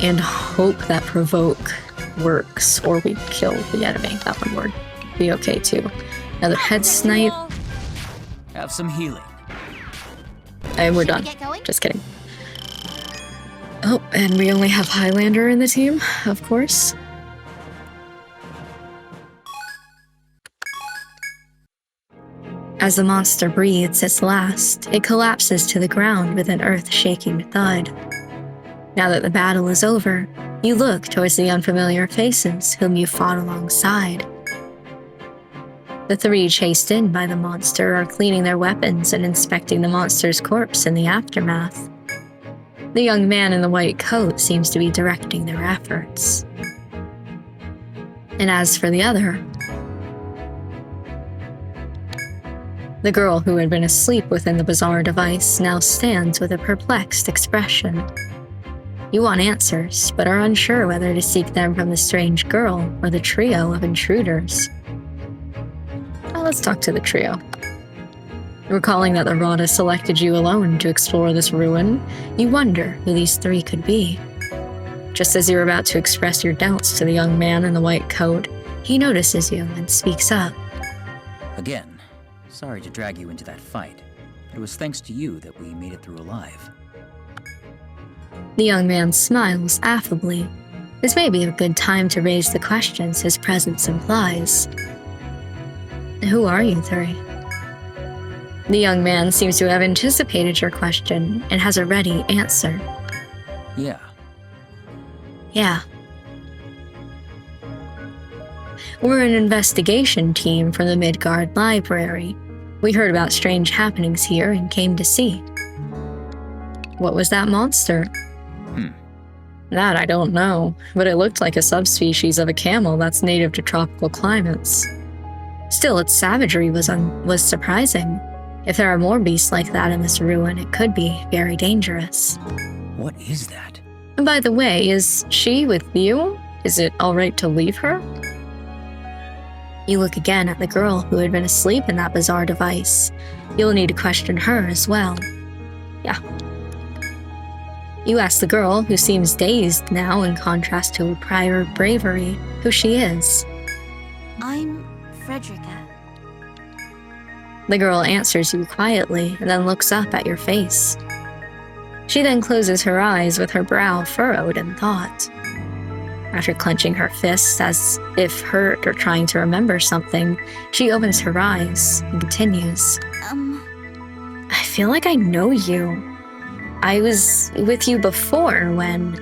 A: and hope that Provoke works, or we kill the enemy. That one would be okay too. Another head snipe.
C: Have some healing.
A: And we're done. Just kidding. Oh, and we only have Highlander in the team, of course. As the monster breathes its last, it collapses to the ground with an earth-shaking thud. Now that the battle is over, you look towards the unfamiliar faces whom you fought alongside. The 3 chased in by the monster are cleaning their weapons and inspecting the monster's corpse in the aftermath. The young man in the white coat seems to be directing their efforts. And as for the other, the girl who had been asleep within the bizarre device now stands with a perplexed expression. You want answers, but are unsure whether to seek them from the strange girl or the trio of intruders. Now let's talk to the trio. Recalling that the Rada selected you alone to explore this ruin, you wonder who these 3 could be. Just as you're about to express your doubts to the young man in the white coat, he notices you and speaks up.
J: Again, sorry to drag you into that fight, but it was thanks to you that we made it through alive.
A: The young man smiles affably. This may be a good time to raise the questions his presence implies. Who are you 3? The young man seems to have anticipated your question and has a ready answer.
J: Yeah.
A: Yeah. We're an investigation team from the Midgard Library. We heard about strange happenings here and came to see. What was that monster? That I don't know, but it looked like a subspecies of a camel that's native to tropical climates. Still, its savagery was surprising. If there are more beasts like that in this ruin, it could be very dangerous.
J: What is that?
A: And by the way, is she with you? Is it alright to leave her? You look again at the girl who had been asleep in that bizarre device. You'll need to question her as well. Yeah. You ask the girl, who seems dazed now in contrast to her prior bravery, who she is.
I: I'm Frederica.
A: The girl answers you quietly and then looks up at your face. She then closes her eyes with her brow furrowed in thought. After clenching her fists as if hurt or trying to remember something, she opens her eyes and continues. I feel like I know you. I was with you before when...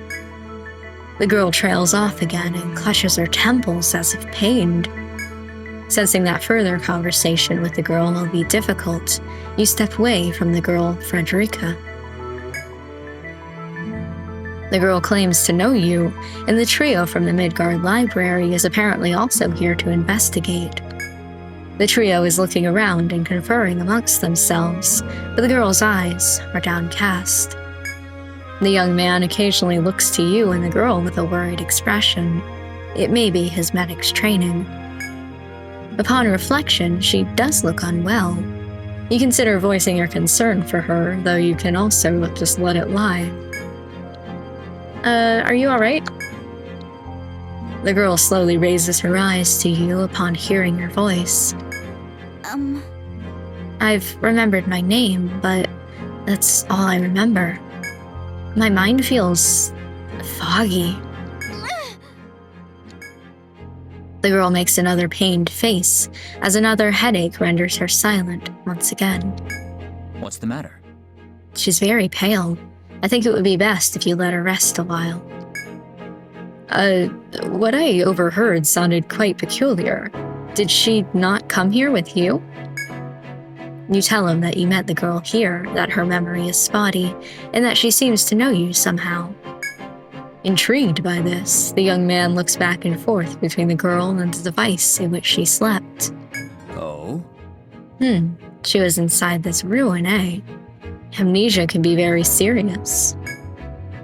A: The girl trails off again and clutches her temples as if pained. Sensing that further conversation with the girl will be difficult, you step away from the girl, Frederica. The girl claims to know you, and the trio from the Midgard Library is apparently also here to investigate. The trio is looking around and conferring amongst themselves, but the girl's eyes are downcast. The young man occasionally looks to you and the girl with a worried expression. It may be his medic's training. Upon reflection, she does look unwell. You consider voicing your concern for her, though you can also just let it lie. Are you alright? The girl slowly raises her eyes to you upon hearing your voice. I've remembered my name, but that's all I remember. My mind feels foggy. The girl makes another pained face as another headache renders her silent once again.
J: What's the matter?
A: She's very pale. I think it would be best if you let her rest a while. What I overheard sounded quite peculiar. Did she not come here with you? You tell him that you met the girl here, that her memory is spotty, and that she seems to know you somehow. Intrigued by this, the young man looks back and forth between the girl and the device in which she slept.
J: Oh?
A: She was inside this ruin, eh? Amnesia can be very serious.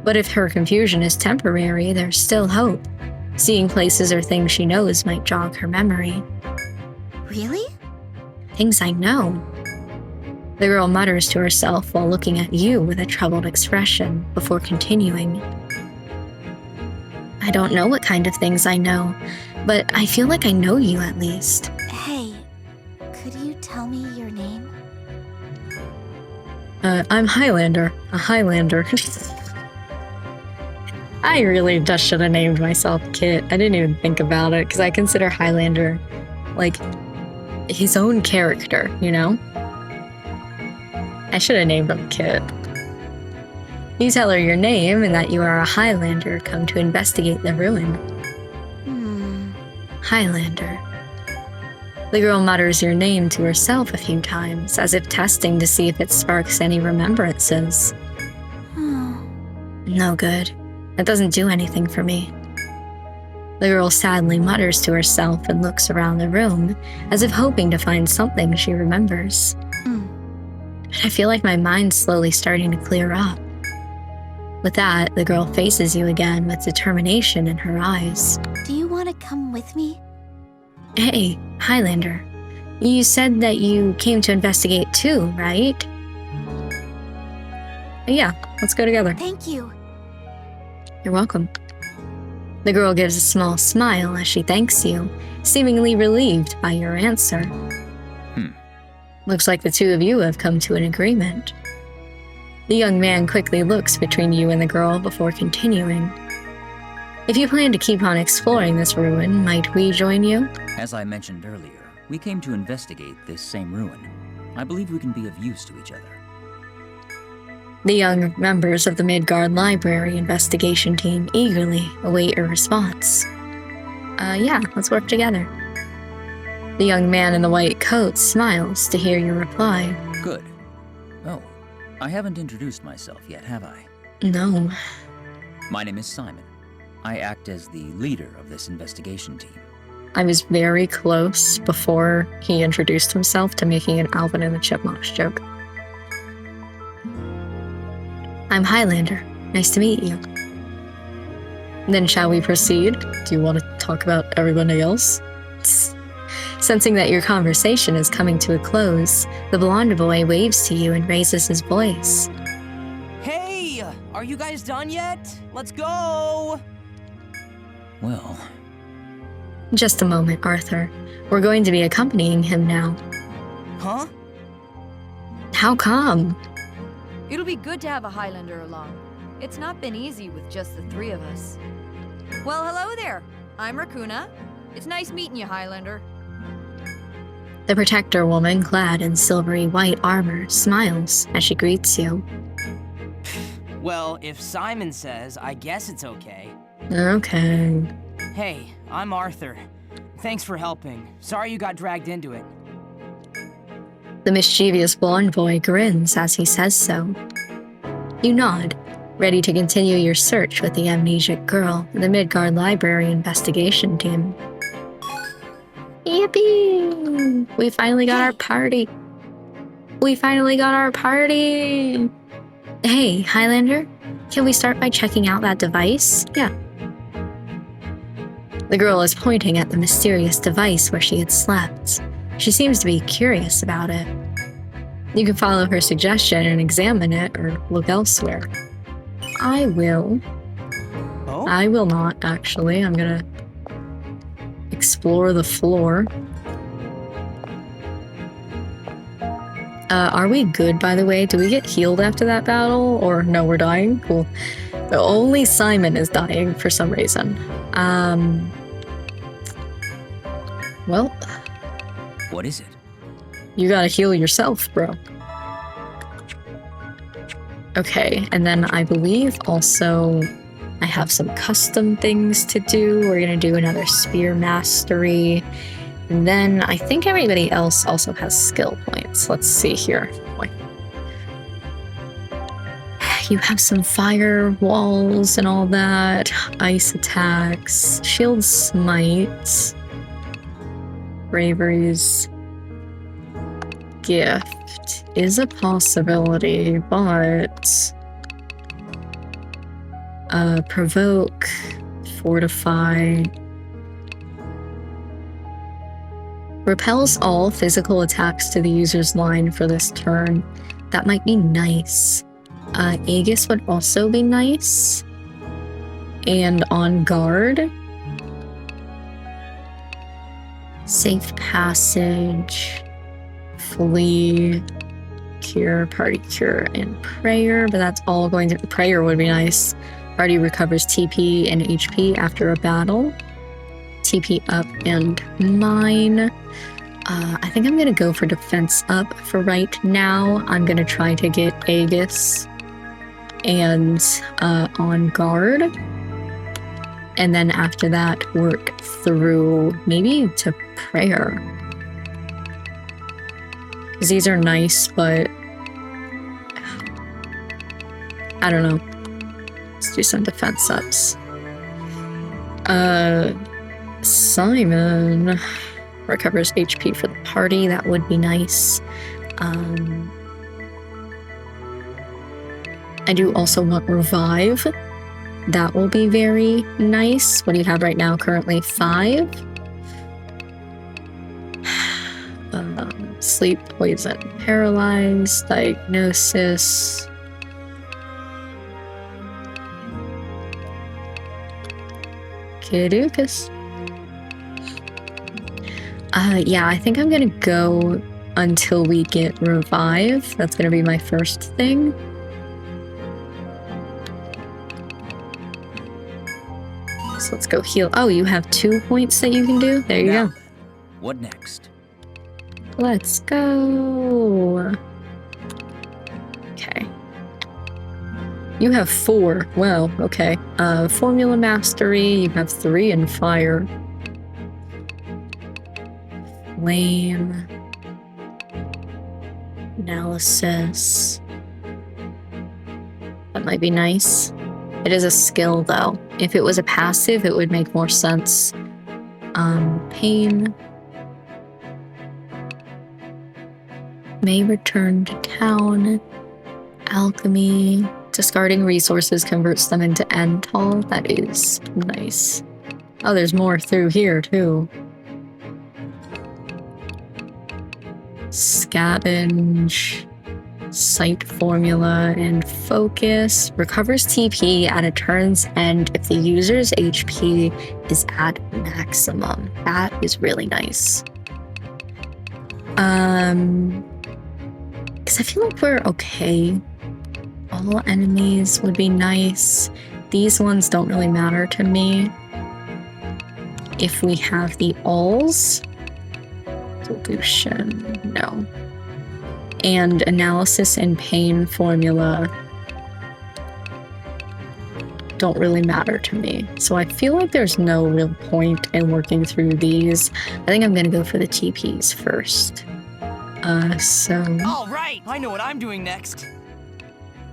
A: But if her confusion is temporary, there's still hope. Seeing places or things she knows might jog her memory.
I: Really?
A: Things I know. The girl mutters to herself while looking at you with a troubled expression before continuing. I don't know what kind of things I know, but I feel like I know you at least.
I: Hey, could you tell me your name?
A: I'm Highlander. A Highlander. I really just should have named myself Kit. I didn't even think about it, because I consider Highlander, like, his own character, you know? I should have named him Kit. You tell her your name and that you are a Highlander come to investigate the ruin. Highlander. The girl mutters your name to herself a few times, as if testing to see if it sparks any remembrances. No good. It doesn't do anything for me. The girl sadly mutters to herself and looks around the room, as if hoping to find something she remembers. But I feel like my mind's slowly starting to clear up. With that, the girl faces you again with determination in her eyes.
I: Do you want to come with me?
A: Hey, Highlander. You said that you came to investigate too, right? Yeah, let's go together.
I: Thank you.
A: You're welcome. The girl gives a small smile as she thanks you, seemingly relieved by your answer. Looks like the two of you have come to an agreement. The young man quickly looks between you and the girl before continuing. If you plan to keep on exploring this ruin, might we join you?
J: As I mentioned earlier, we came to investigate this same ruin. I believe we can be of use to each other.
A: The young members of the Midgard Library investigation team eagerly await your response. Yeah, let's work together. The young man in the white coat smiles to hear your reply.
J: Good. Oh, I haven't introduced myself yet, have I?
A: No.
J: My name is Simon. I act as the leader of this investigation team.
A: I was very close before he introduced himself to making an Alvin and the Chipmunks joke. I'm Highlander. Nice to meet you. Then shall we proceed? Do you want to talk about everybody else? Sensing that your conversation is coming to a close, the blonde boy waves to you and raises his voice.
C: Hey! Are you guys done yet? Let's go!
J: Well...
A: Just a moment, Arthur. We're going to be accompanying him now.
C: Huh?
A: How come?
B: It'll be good to have a Highlander along. It's not been easy with just the three of us. Well, hello there. I'm Raccoona. It's nice meeting you, Highlander.
A: The protector woman, clad in silvery white armor, smiles as she greets you.
C: Well, if Simon says, I guess it's okay.
A: Okay.
C: Hey, I'm Arthur. Thanks for helping. Sorry you got dragged into it.
A: The mischievous blonde boy grins as he says so. You nod, ready to continue your search with the amnesic girl and the Midgard Library investigation team. Yippee! We finally got our party! We finally got our party! Hey, Highlander, can we start by checking out that device? Yeah. The girl is pointing at the mysterious device where she had slept. She seems to be curious about it. You can follow her suggestion and examine it or look elsewhere. I will.
C: Oh?
A: I will not, actually. I'm gonna explore the floor. Are we good, by the way? Do we get healed after that battle? Or no, we're dying? Cool. Only Simon is dying for some reason. Well.
J: What is it?
A: You gotta heal yourself, bro. Okay, and then I believe also I have some custom things to do. We're gonna do another spear mastery. And then I think everybody else also has skill points. Let's see here. You have some fire walls and all that. Ice attacks. Shield smite. Bravery's gift is a possibility, but provoke, fortify, repels all physical attacks to the user's line for this turn. That might be nice. Aegis would also be nice. And on guard, safe passage, flee, cure, party cure, and prayer, but that's all going to... Prayer would be nice. Party recovers TP and HP after a battle. TP up and mine. I think I'm gonna go for defense up for right now. I'm gonna try to get Aegis and on guard. And then after that, work through maybe to prayer. Because these are nice, but I don't know. Let's do some defense ups. Simon recovers HP for the party. That would be nice. I do also want revive. That will be very nice. What do you have right now? Currently 5. Sleep, poison, paralyze, diagnosis. Kidukas. Yeah, I think I'm gonna go until we get revive. That's gonna be my first thing. So let's go heal. Oh, you have 2 points that you can do? There you go.
J: What next?
A: Let's go. Okay. You have 4. Well, okay. Formula mastery. You have 3 in fire. Flame. Analysis. That might be nice. It is a skill, though. If it was a passive, it would make more sense. Pain. May return to town. Alchemy. Discarding resources converts them into Untold. That is nice. Oh, there's more through here, too. Scavenge. Sight formula and focus. Recovers TP at a turn's end if the user's HP is at maximum. That is really nice. Because I feel like we're okay. All enemies would be nice. These ones don't really matter to me. If we have the alls. Solution, no. And analysis and pain formula. don't really matter to me. So I feel like there's no real point in working through these. I think I'm gonna go for the TPs first.
C: All right, I know what I'm doing next.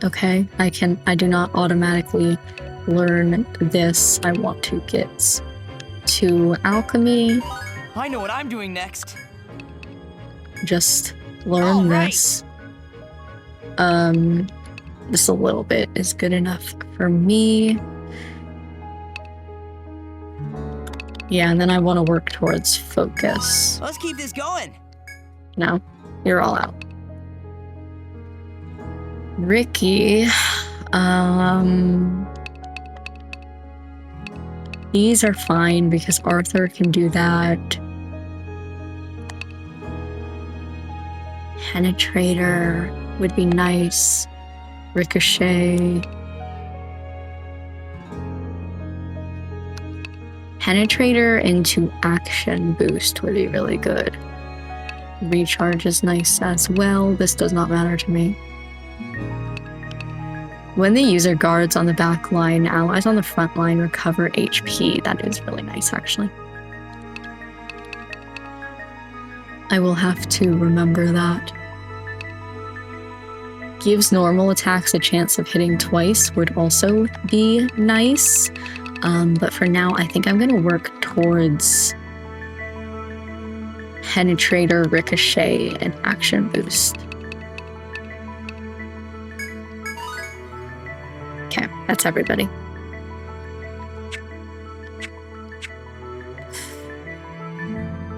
A: Okay, I do not automatically learn this. I want to get to alchemy.
C: I know what I'm doing next.
A: Just learn this. Just a little bit is good enough for me. Yeah, and then I want to work towards focus.
C: Let's keep this going.
A: No, you're all out. Ricky, these are fine because Arthur can do that. Penetrator would be nice. Ricochet. Penetrator into action boost would be really good. Recharge is nice as well. This does not matter to me. When the user guards on the back line, allies on the front line recover HP. That is really nice, actually. I will have to remember that. Gives normal attacks a chance of hitting twice would also be nice. But for now, I think I'm going to work towards Penetrator, Ricochet, and Action Boost. Okay, that's everybody.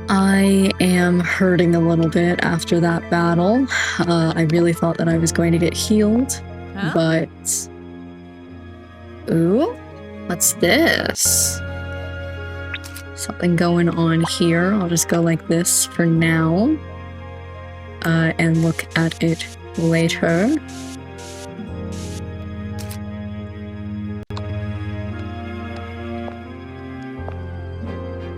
A: I am hurting a little bit after that battle. I really thought that I was going to get healed, but... Ooh, what's this? Something going on here. I'll just go like this for now, and look at it later.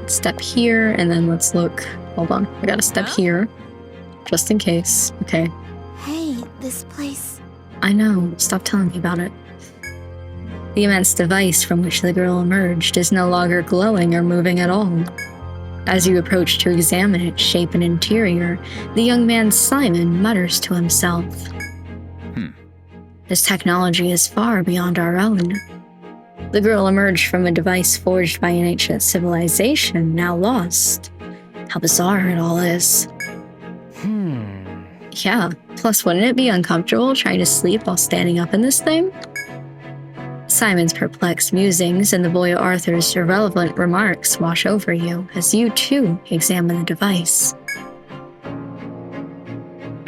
A: Step here, and then let's look. Hold on, I gotta step here, just in case. Okay.
I: Hey, this place.
A: I know, stop telling me about it. The immense device from which the girl emerged is no longer glowing or moving at all. As you approach to examine its shape and interior, the young man Simon mutters to himself. This technology is far beyond our own. The girl emerged from a device forged by an ancient civilization, now lost. How bizarre it all is. Yeah, plus wouldn't it be uncomfortable trying to sleep while standing up in this thing? Simon's perplexed musings and the boy Arthur's irrelevant remarks wash over you as you too examine the device.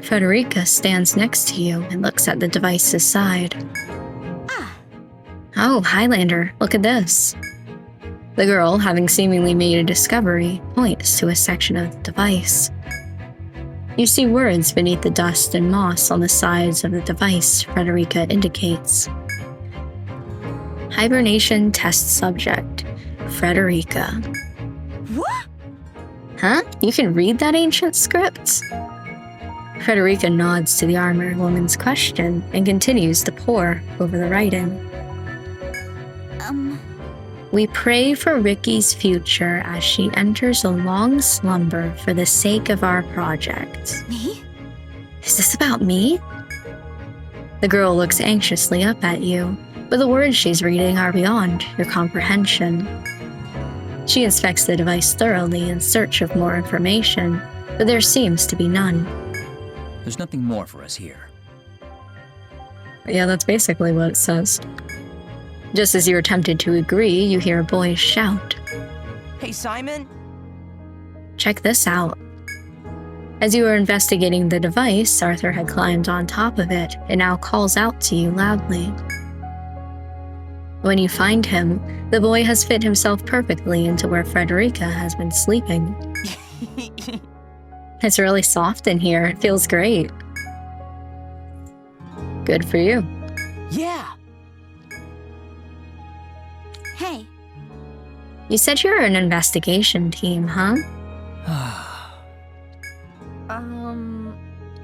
A: Frederica stands next to you and looks at the device's side. Oh, Highlander, look at this. The girl, having seemingly made a discovery, points to a section of the device. You see words beneath the dust and moss on the sides of the device Frederica indicates. Hibernation test subject, Frederica.
D: What?
A: Huh? You can read that ancient script? Frederica nods to the armored woman's question and continues to pore over the writing. We pray for Ricky's future as she enters a long slumber for the sake of our project.
I: Me?
A: Is this about me? The girl looks anxiously up at you, but the words she's reading are beyond your comprehension. She inspects the device thoroughly in search of more information, but there seems to be none.
J: There's nothing more for us here.
A: Yeah, that's basically what it says. Just as you're tempted to agree, you hear a boy's shout.
C: Hey, Simon?
A: Check this out. As you were investigating the device, Arthur had climbed on top of it and now calls out to you loudly. When you find him, the boy has fit himself perfectly into where Frederica has been sleeping. It's really soft in here. It feels great. Good for you.
C: Yeah.
I: Hey.
A: You said you're an investigation team, huh?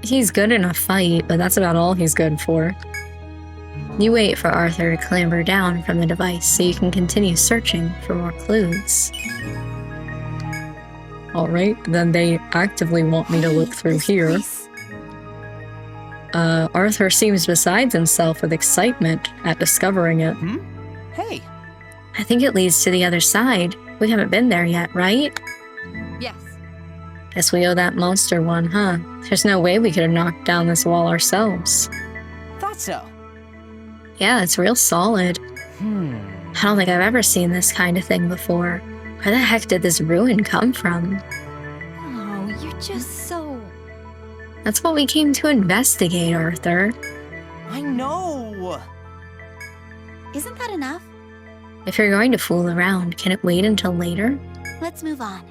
A: He's good in a fight, but that's about all he's good for. You wait for Arthur to clamber down from the device so you can continue searching for more clues. Alright, then they actively want me to look through
I: This
A: here.
I: place.
A: Arthur seems beside himself with excitement at discovering it.
C: Hey,
A: I think it leads to the other side. We haven't been there yet, right?
B: Yes.
A: Guess we owe that monster one, huh? There's no way we could have knocked down this wall ourselves.
C: thought so.
A: Yeah, it's real solid. I don't think I've ever seen this kind of thing before. Where the heck did this ruin come from?
D: Oh, you're just so...
A: That's what we came to investigate, Arthur.
C: I know.
I: Isn't that enough?
A: If you're going to fool around, can it wait until later?
I: Let's move on.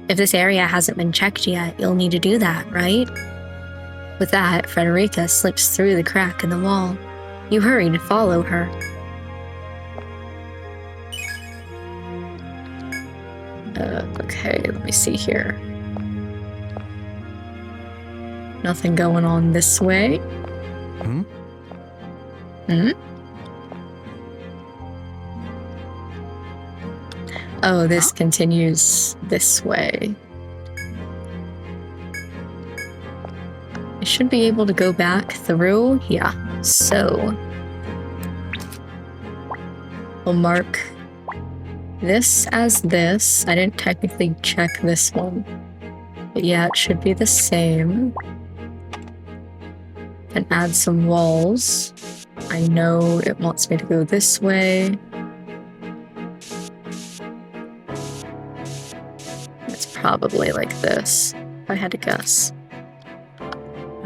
A: If this area hasn't been checked yet, you'll need to do that, right? With that, Frederica slips through the crack in the wall. You hurry to follow her. Okay, let me see here. Nothing going on this way. Hmm? Oh, this continues this way. I should be able to go back through. Yeah, so we'll mark this as this. I didn't technically check this one, but yeah, it should be the same. And add some walls. I know it wants me to go this way. It's probably like this, if I had to guess.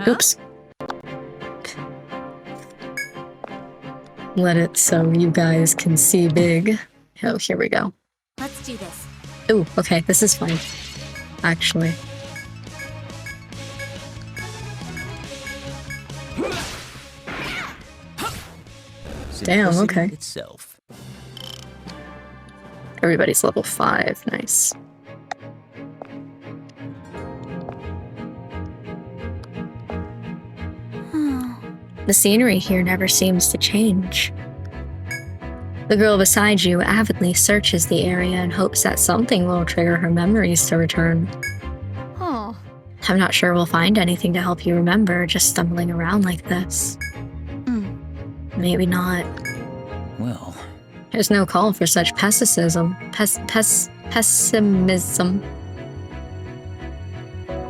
A: Oops. Let it so you guys can see big. Oh, here we go.
I: Let's do this.
A: Oh, okay, this is fine. Actually. Damn, okay.
J: Itself.
A: Everybody's level 5, nice. The scenery here never seems to change. The girl beside you avidly searches the area in hopes that something will trigger her memories to return.
D: Oh.
A: I'm not sure we'll find anything to help you remember just stumbling around like this. Maybe not.
J: Well,
A: There's no call for such pessimism. Pessimism.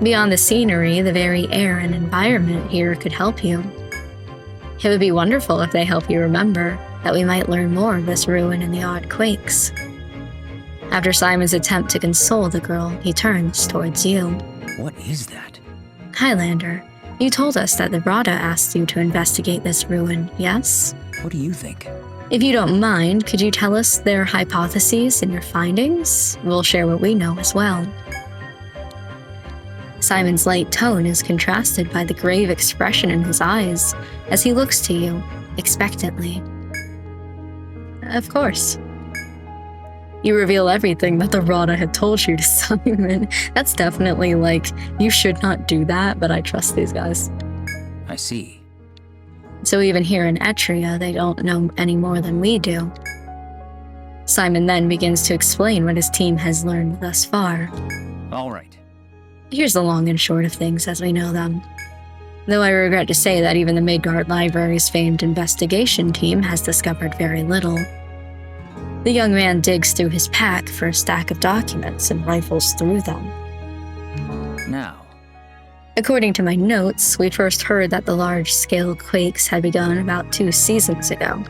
A: Beyond the scenery, the very air and environment here could help you. It would be wonderful if they help you remember that we might learn more of this ruin and the odd quakes. After Simon's attempt to console the girl, he turns towards you.
J: what is that?
A: Highlander, you told us that the Rada asked you to investigate this ruin, yes?
J: What do you think?
A: If you don't mind, could you tell us their hypotheses and your findings? We'll share what we know as well. Simon's light tone is contrasted by the grave expression in his eyes as he looks to you, expectantly. Of course. You reveal everything that the Rada had told you to Simon. That's definitely like, you should not do that, but I trust these guys.
J: I see.
A: So even here in Etria, they don't know any more than we do. Simon then begins to explain what his team has learned thus far.
J: All right.
A: Here's the long and short of things as we know them. Though I regret to say that even the Midgard Library's famed investigation team has discovered very little. The young man digs through his pack for a stack of documents and rifles through them.
J: Now,
A: According to my notes, we first heard that the large-scale quakes had begun about 2 seasons ago.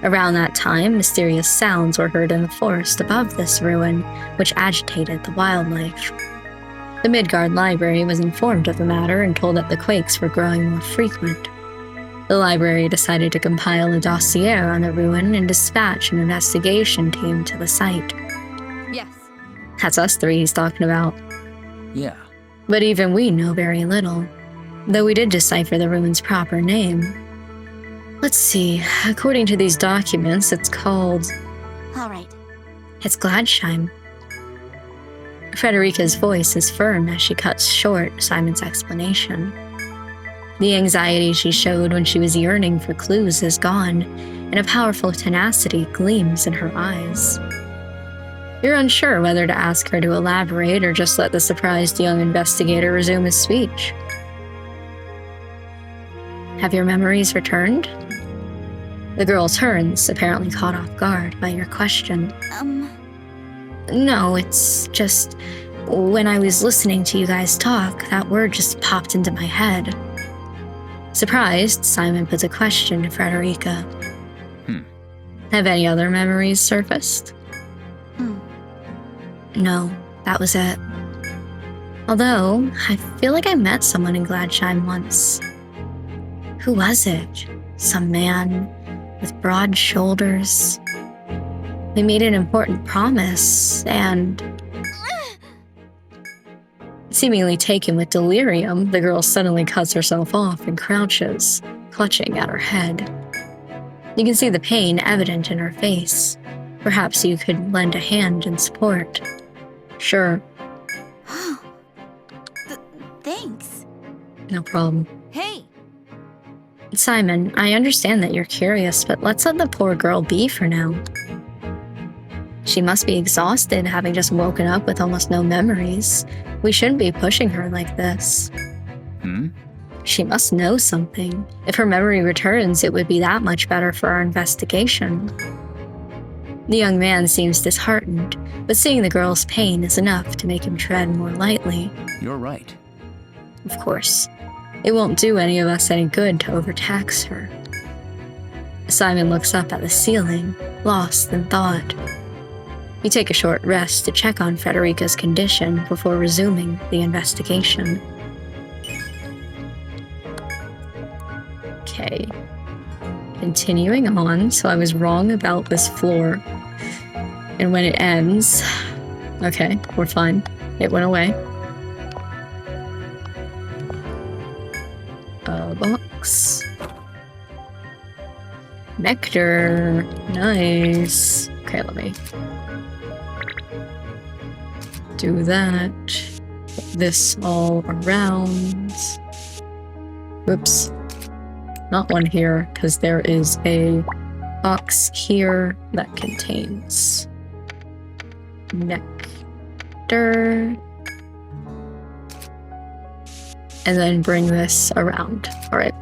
A: Around that time, mysterious sounds were heard in the forest above this ruin, which agitated the wildlife. The Midgard Library was informed of the matter and told that the quakes were growing more frequent. The library decided to compile a dossier on the ruin and dispatch an investigation team to the site.
B: Yes.
A: That's us 3 he's talking about.
J: yeah.
A: But even we know very little, though we did decipher the ruin's proper name. Let's see, according to these documents, it's called...
I: All right.
A: It's Gladsheim. Frederica's voice is firm as she cuts short Simon's explanation. The anxiety she showed when she was yearning for clues is gone, and a powerful tenacity gleams in her eyes. You're unsure whether to ask her to elaborate or just let the surprised young investigator resume his speech. Have your memories returned? The girl turns, apparently caught off guard by your question. No, it's just, when I was listening to you guys talk, that word just popped into my head. Surprised, Simon puts a question to Frederica. Have any other memories surfaced? No, that was it. Although, I feel like I met someone in Gladsheim once. Who was it? Some man with broad shoulders. We made an important promise, and... Seemingly taken with delirium, the girl suddenly cuts herself off and crouches, clutching at her head. You can see the pain evident in her face. Perhaps you could lend a hand in support. Sure.
I: Thanks.
A: No problem.
B: Hey!
A: Simon, I understand that you're curious, but let's let the poor girl be for now. She must be exhausted, having just woken up with almost no memories. We shouldn't be pushing her like this. She must know something. If her memory returns, it would be that much better for our investigation. The young man seems disheartened, but seeing the girl's pain is enough to make him tread more lightly.
J: You're right.
A: Of course. It won't do any of us any good to overtax her. Simon looks up at the ceiling, lost in thought. You take a short rest to check on Frederica's condition before resuming the investigation. Okay. Continuing on, so I was wrong about this floor. And when it ends... Okay, we're fine. It went away. A box. Nectar. Nice. Okay, let me do that. Put this all around. Whoops. Not one here, because there is a box here that contains nectar. And then bring this around. Alright.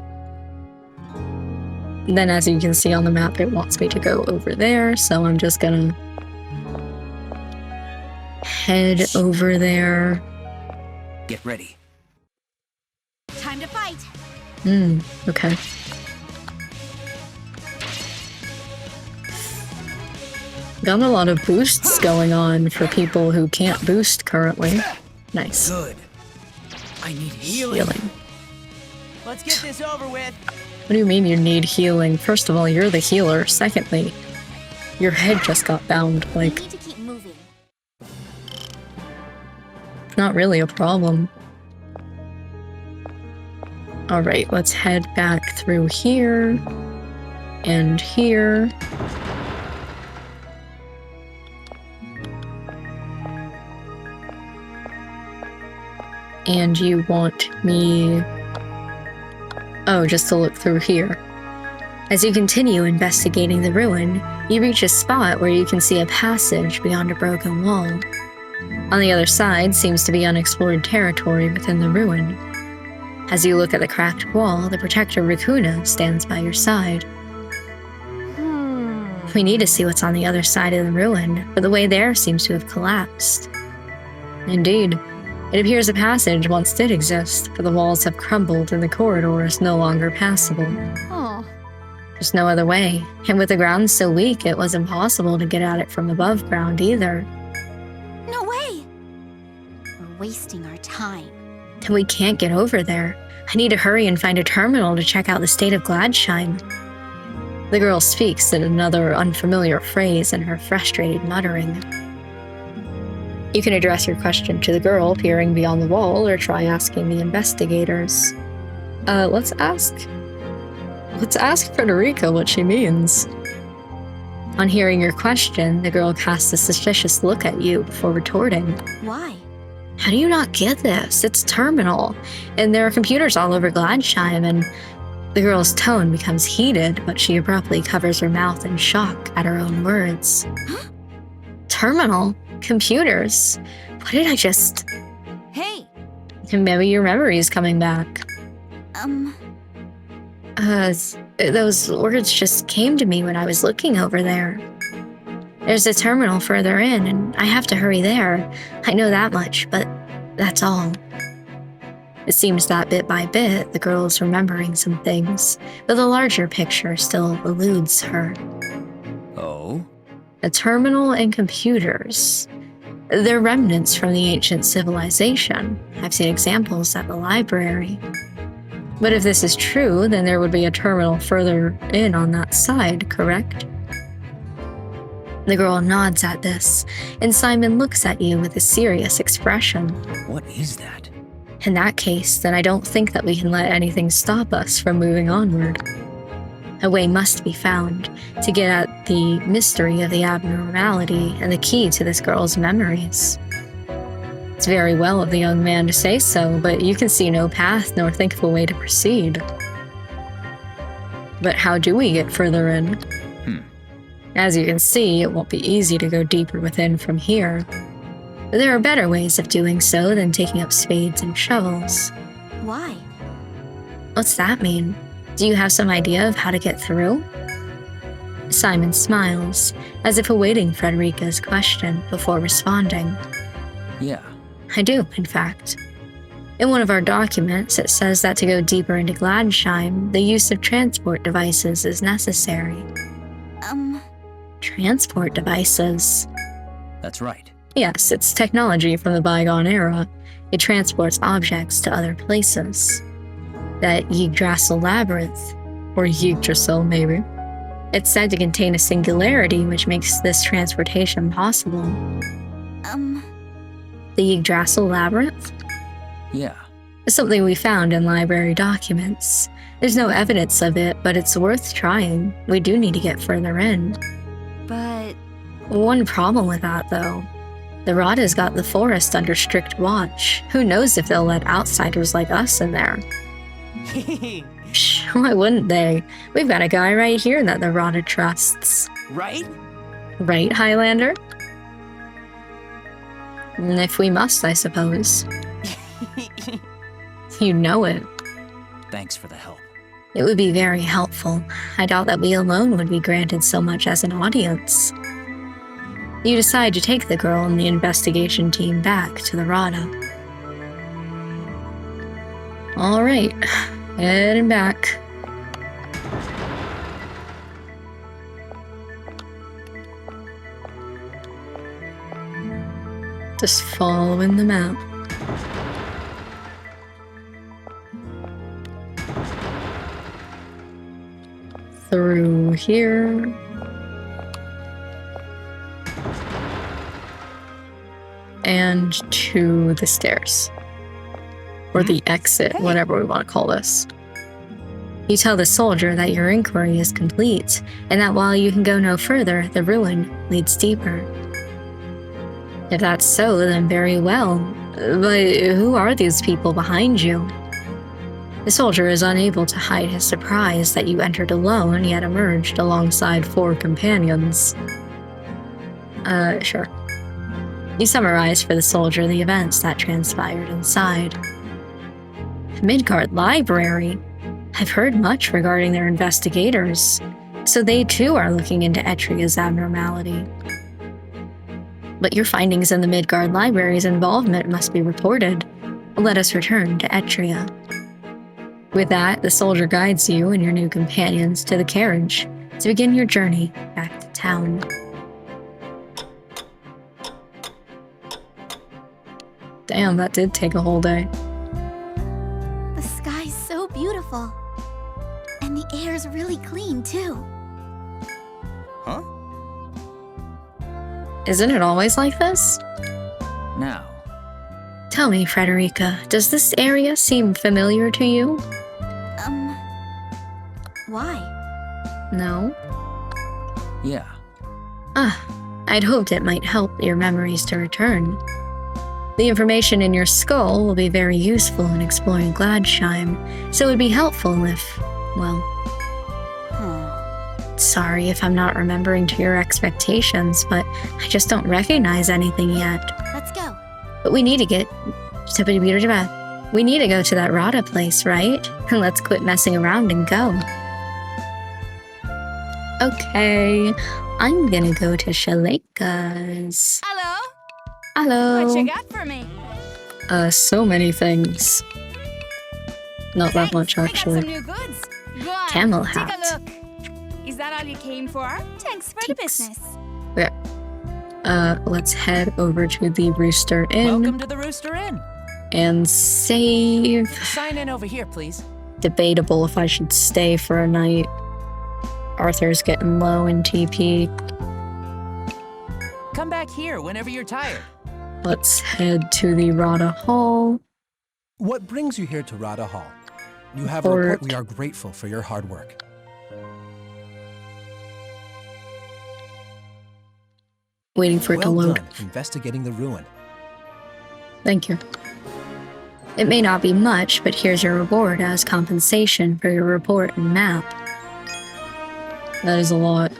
A: Then as you can see on the map, it wants me to go over there, so I'm just gonna head over there.
J: Get ready.
I: Time to fight.
A: Okay. Got a lot of boosts going on for people who can't boost currently. Nice.
C: Good. I need healing. Let's get this over with.
A: What do you mean you need healing? First of all, you're the healer. Secondly, your head just got bound. Like,
I: We need to keep moving.
A: not really a problem. Alright, let's head back through here. And here. And you want me... Oh, just to look through here. As you continue investigating the ruin, you reach a spot where you can see a passage beyond a broken wall. On the other side seems to be unexplored territory within the ruin. As you look at the cracked wall, the protector Raccoona stands by your side. We need to see what's on the other side of the ruin, but the way there seems to have collapsed. Indeed. It appears a passage once did exist, but the walls have crumbled and the corridor is no longer passable.
I: Oh.
A: There's no other way, and with the ground so weak, it was impossible to get at it from above ground either.
I: No way! We're wasting our time.
A: And we can't get over there. I need to hurry and find a terminal to check out the state of Gladsheim. The girl speaks in another unfamiliar phrase in her frustrated muttering. You can address your question to the girl peering beyond the wall or try asking the investigators. Let's ask Frederica what she means. On hearing your question, the girl casts a suspicious look at you before retorting.
I: Why?
A: How do you not get this? It's terminal, and there are computers all over Gladsheim, and the girl's tone becomes heated, but she abruptly covers her mouth in shock at her own words. Terminal? Computers? What did I just...
B: Hey!
A: Maybe your memory is coming back. Those words just came to me when I was looking over there. There's a terminal further in, and I have to hurry there. I know that much, but that's all. It seems that bit by bit, the girl is remembering some things, but the larger picture still eludes her.
J: Oh?
A: A terminal and computers. They're remnants from the ancient civilization. I've seen examples at the library. But if this is true, then there would be a terminal further in on that side, correct? The girl nods at this, and Simon looks at you with a serious expression.
J: What is that?
A: In that case, then I don't think that we can let anything stop us from moving onward. A way must be found to get at the mystery of the abnormality and the key to this girl's memories. It's very well of the young man to say so, but you can see no path nor think of a way to proceed. But how do we get further in? As you can see, it won't be easy to go deeper within from here. There are better ways of doing so than taking up spades and shovels.
I: Why?
A: What's that mean? Do you have some idea of how to get through? Simon smiles, as if awaiting Frederica's question before responding.
J: Yeah.
A: I do, in fact. In one of our documents, it says that to go deeper into Gladsheim, the use of transport devices is necessary. Transport devices?
J: That's right.
A: Yes, it's technology from the bygone era. It transports objects to other places. That Yggdrasil Labyrinth, or Yggdrasil maybe. It's said to contain a singularity which makes this transportation possible. The Yggdrasil Labyrinth?
J: Yeah.
A: It's something we found in library documents. There's no evidence of it, but it's worth trying. We do need to get further in.
B: But...
A: One problem with that, though. The Rada's got the forest under strict watch. Who knows if they'll let outsiders like us in there? Shh, why wouldn't they? We've got a guy right here that the Rada trusts.
C: Right?
A: Right, Highlander? And if we must, I suppose. You know it.
J: Thanks for the help.
A: It would be very helpful. I doubt that we alone would be granted so much as an audience. You decide to take the girl and the investigation team back to the Rada. All right, heading back. Just following the map. Through here. And to the stairs. Or the exit, whatever we want to call this. You tell the soldier that your inquiry is complete, and that while you can go no further, the ruin leads deeper. If that's so, then very well. But who are these people behind you? The soldier is unable to hide his surprise that you entered alone, yet emerged alongside 4 companions. Sure. You summarize for the soldier the events that transpired inside. Midgard Library? I've heard much regarding their investigators, so they too are looking into Etria's abnormality. But your findings in the Midgard Library's involvement must be reported. Let us return to Etria. With that, the soldier guides you and your new companions to the carriage to begin your journey back to town. Damn, that did take a whole day.
I: The sky's so beautiful. And the air's really clean, too.
J: Huh?
A: Isn't it always like this?
J: Now.
A: Tell me, Frederica, does this area seem familiar to you?
I: Why?
A: No?
J: Yeah.
A: I'd hoped it might help your memories to return. The The information in your skull will be very useful in exploring Gladsheim, so it would be helpful if, well, sorry if I'm not remembering to your expectations, but I just don't recognize anything yet.
I: Let's go.
A: But we need to go to that Rada place, right? Let's quit messing around and go. Okay, I'm gonna go to Shaleka's.
D: Hello?
A: Hello.
D: What you got for me?
A: So many things. Not that much,
D: I got some
A: actually.
D: new goods. Go on,
A: Camel
D: take
A: hat.
D: a look. Is that all you came for?
I: Thanks for the business.
A: Let's head over to the Rooster Inn
C: Welcome to the Rooster Inn.
A: and save.
C: Sign in over here, please.
A: Debatable if I should stay for a night. Arthur's getting low in TP.
C: Come back here whenever you're tired.
A: Let's head to the Rada Hall.
G: What brings you here to Rada Hall? You have a report. We are grateful for your hard work.
A: Waiting for it to
G: Well
A: load.
G: done, investigating the ruin.
A: Thank you. It may not be much, but here's your reward as compensation for your report and map. That is a lot.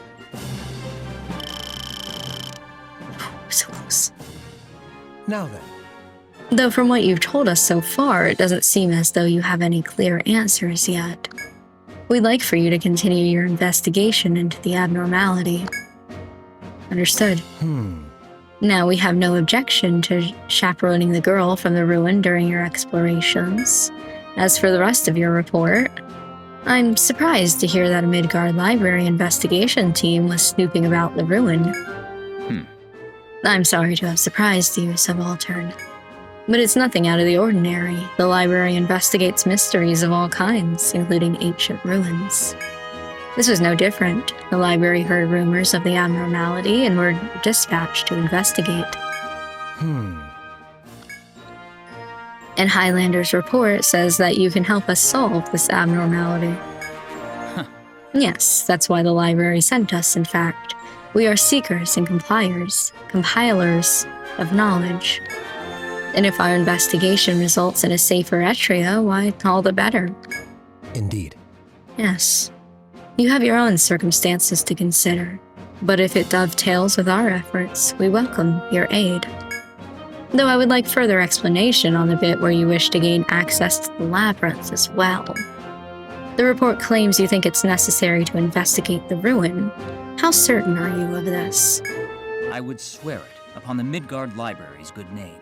A: So close.
G: Now then,
A: Though from what you've told us so far, it doesn't seem as though you have any clear answers yet. We'd like for you to continue your investigation into the abnormality. Understood. Now we have no objection to chaperoning the girl from the ruin during your explorations. As for the rest of your report, I'm surprised to hear that a Midgard library investigation team was snooping about the ruin. I'm sorry to have surprised you, Subaltern. But it's nothing out of the ordinary. The library investigates mysteries of all kinds, including ancient ruins. This was no different. The library heard rumors of the abnormality and were dispatched to investigate. And Highlander's report says that you can help us solve this abnormality. Yes, that's why the library sent us, in fact. We are seekers and compilers of knowledge. And if our investigation results in a safer Etria, why, all the better.
G: indeed.
A: Yes. You have your own circumstances to consider, but if it dovetails with our efforts, we welcome your aid. Though I would like further explanation on the bit where you wish to gain access to the Labyrinth as well. The report claims you think it's necessary to investigate the ruin. How certain are you of this?
J: I would swear it upon the Midgard Library's good name.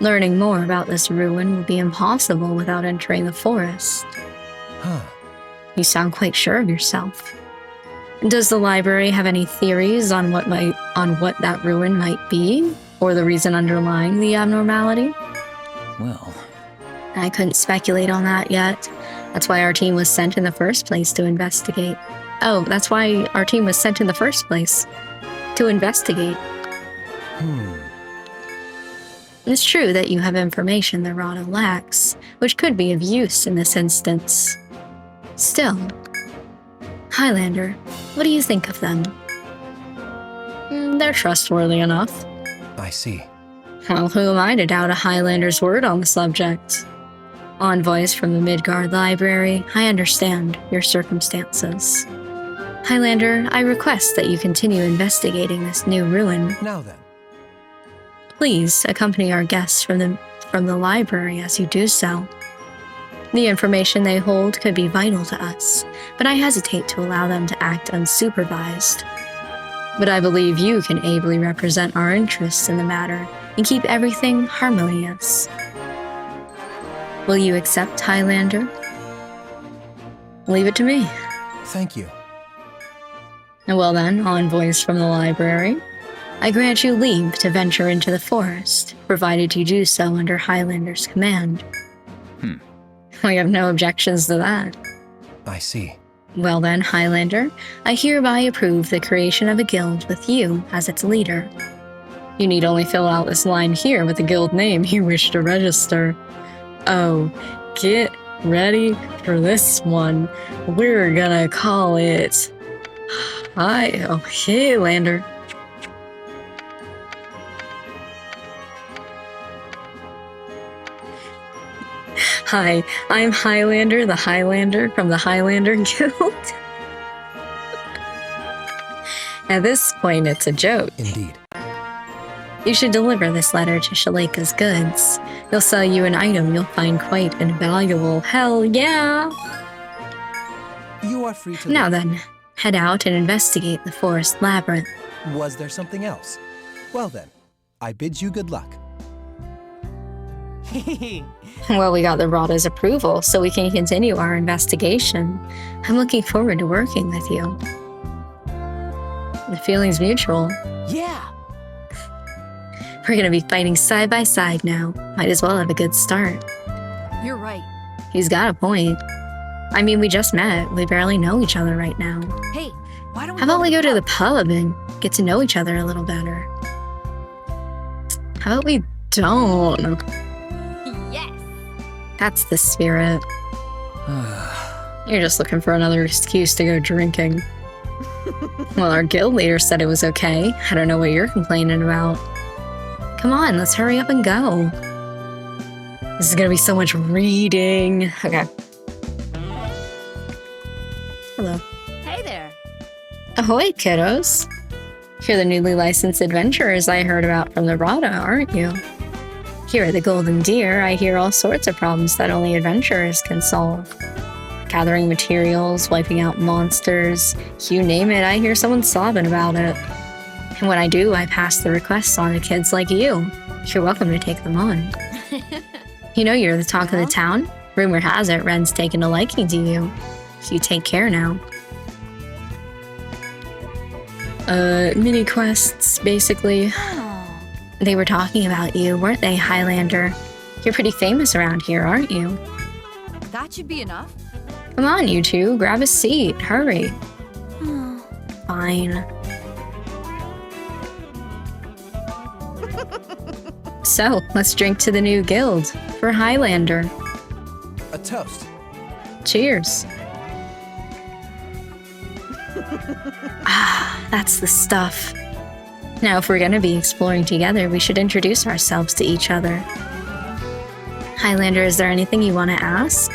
A: Learning more about this ruin would be impossible without entering the forest. You sound quite sure of yourself. Does the library have any theories on what that ruin might be, or the reason underlying the abnormality?
J: Well,
A: I couldn't speculate on that yet. That's why our team was sent in the first place to investigate. Oh, that's why our team was sent in the first place. To investigate. It's true that you have information that Rada lacks, which could be of use in this instance. Still, Highlander, what do you think of them? They're trustworthy enough.
G: I see.
A: Well, who am I to doubt a Highlander's word on the subject? Envoys from the Midgard Library, I understand your circumstances. Highlander, I request that you continue investigating this new ruin.
G: Now then.
A: Please accompany our guests from the library as you do so. The information they hold could be vital to us, but I hesitate to allow them to act unsupervised. But I believe you can ably represent our interests in the matter and keep everything harmonious. Will you accept, Highlander? Leave it to me.
G: Thank you.
A: Well then, envoys from the library, I grant you leave to venture into the forest, provided you do so under Highlander's command. We have no objections to that.
G: I see.
A: Well then, Highlander, I hereby approve the creation of a guild with you as its leader. You need only fill out this line here with the guild name you wish to register. Oh, get ready for this one. We're gonna call it... Highlander. Hi, I'm Highlander, the Highlander from the Highlander Guild. At this point, it's a joke.
G: Indeed.
A: You should deliver this letter to Shalika's goods. He'll sell you an item you'll find quite invaluable. Hell yeah!
G: You are free to
A: Now
G: leave.
A: then, head out and investigate the forest labyrinth.
G: Was there something else? Well then, I bid you good luck.
A: Well, we got the Rada's approval, so we can continue our investigation. I'm looking forward to working with you. The feeling's mutual.
C: Yeah.
A: We're gonna be fighting side by side now. Might as well have a good start.
B: You're right.
A: He's got a point. I mean, we just met. We barely know each other right now.
B: Hey, why don't we
A: How about we go to the pub and get to know each other a little better? How about we don't?
D: Yes.
A: That's the spirit. You're just looking for another excuse to go drinking. Well, our guild leader said it was okay. I don't know what you're complaining about. Come on, let's hurry up and go. This is gonna be so much reading. Okay. Hello.
D: Hey there.
A: Ahoy, kiddos. You're the newly licensed adventurers I heard about from the Rada, aren't you? Here at the Golden Deer, I hear all sorts of problems that only adventurers can solve. Gathering materials, wiping out monsters, you name it, I hear someone sobbing about it. And when I do, I pass the requests on to kids like you. You're welcome to take them on. You know you're the talk of the town. Rumor has it Ren's taken a liking to you. You take care now. Mini quests, basically. They were talking about you, weren't they, Highlander? You're pretty famous around here, aren't you?
B: That should be enough.
A: Come on, you two, grab a seat. Hurry. Fine. So, let's drink to the new guild. For Highlander.
G: A toast.
A: Cheers. Ah, that's the stuff. Now, if we're gonna be exploring together, we should introduce ourselves to each other. Highlander, is there anything you want to ask?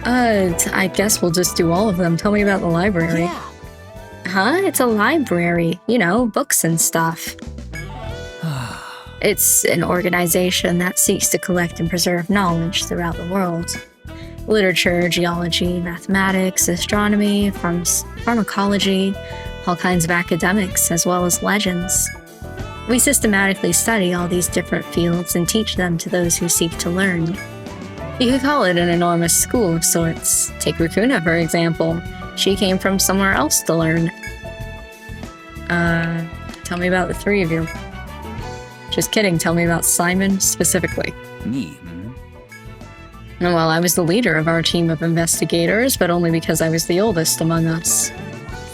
A: I guess we'll just do all of them. Tell me about the library.
C: Yeah.
A: Huh? It's a library. You know, books and stuff. It's an organization that seeks to collect and preserve knowledge throughout the world. Literature, geology, mathematics, astronomy, pharmacology, all kinds of academics, as well as legends. We systematically study all these different fields and teach them to those who seek to learn. You could call it an enormous school of sorts. Take Raccoona, for example. She came from somewhere else to learn. Tell me about the three of you. Just kidding, tell me about Simon specifically.
J: Me? Hmm?
A: Well, I was the leader of our team of investigators, but only because I was the oldest among us.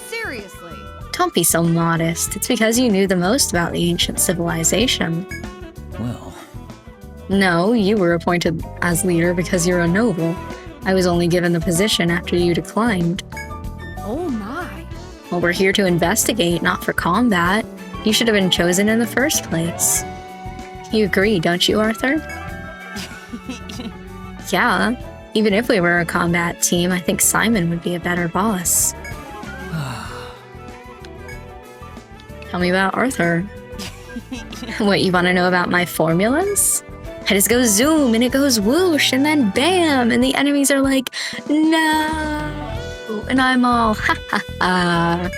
B: Seriously.
A: Don't be so modest. It's because you knew the most about the ancient civilization.
J: Well,
A: No, you were appointed as leader because you're a noble. I was only given the position after you declined.
B: Oh my.
A: Well, we're here to investigate, not for combat. You should have been chosen in the first place. You agree, don't you, Arthur? Yeah. Even if we were a combat team, I think Simon would be a better boss. Tell me about Arthur. What, you want to know about my formulas? I just go zoom and it goes whoosh and then bam and the enemies are like, no. And I'm all, ha ha ha.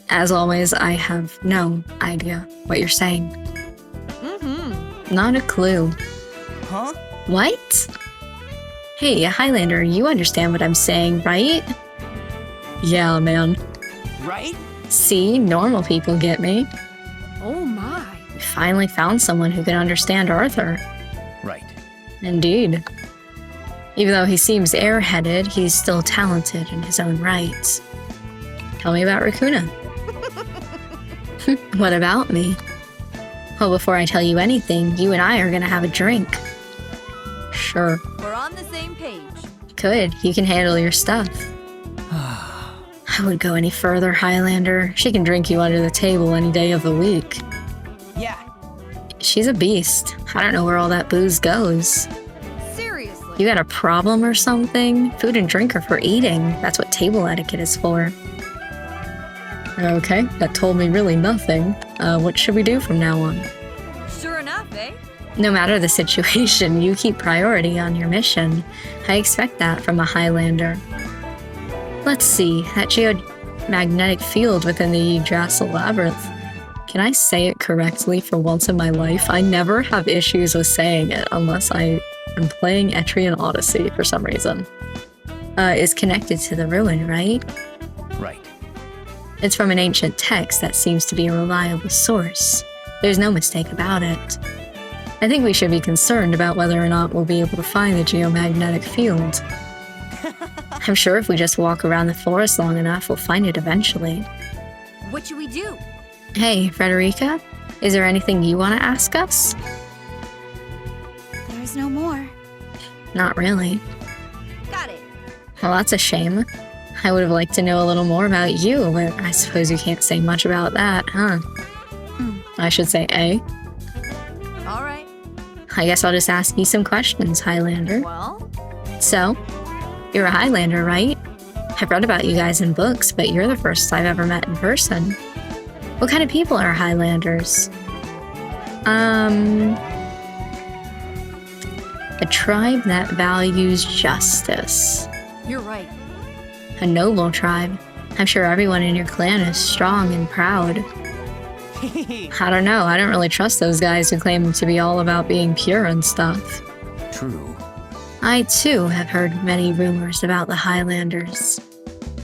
A: As always, I have no idea what you're saying. Not a clue.
C: Huh?
A: What? Hey, Highlander, you understand what I'm saying, right? Yeah, man.
C: Right?
A: See, normal people get me.
B: Oh my.
A: We finally found someone who can understand Arthur.
J: right.
A: Indeed. Even though he seems airheaded, he's still talented in his own right. Tell me about Raccoona. What about me? Well, before I tell you anything, you and I are gonna have a drink. Sure.
B: We're on the same page.
A: Good, you can handle your stuff. I wouldn't go any further, Highlander. She can drink you under the table any day of the week.
C: Yeah.
A: she's a beast. I don't know where all that booze goes.
B: Seriously.
A: You got a problem or something? Food and drink are for eating. That's what table etiquette is for. Okay, that told me really nothing. What should we do from now on?
B: Sure enough, eh?
A: No matter the situation, you keep priority on your mission. I expect that from a Highlander. Let's see, that geomagnetic field within the Yggdrasil Labyrinth. Can I say it correctly for once in my life? I never have issues with saying it unless I am playing Etrian Odyssey for some reason. Is connected to the ruin, right?
J: Right.
A: It's from an ancient text that seems to be a reliable source. There's no mistake about it. I think we should be concerned about whether or not we'll be able to find the geomagnetic field. I'm sure if we just walk around the forest long enough, we'll find it eventually.
B: What should we do?
A: Hey, Frederica, is there anything you want to ask us?
I: There's no more.
A: Not really.
B: Got it.
A: Well, that's a shame. I would have liked to know a little more about you, but I suppose you can't say much about that, huh? I should say A.
B: All right.
A: I guess I'll just ask you some questions, Highlander.
B: Well,
A: So, you're a Highlander, right? I've read about you guys in books, but you're the first I've ever met in person. What kind of people are Highlanders? A tribe that values justice.
B: you're right.
A: A noble tribe. I'm sure everyone in your clan is strong and proud. I don't know, I don't really trust those guys who claim to be all about being pure and stuff.
J: True.
A: I, too, have heard many rumors about the Highlanders.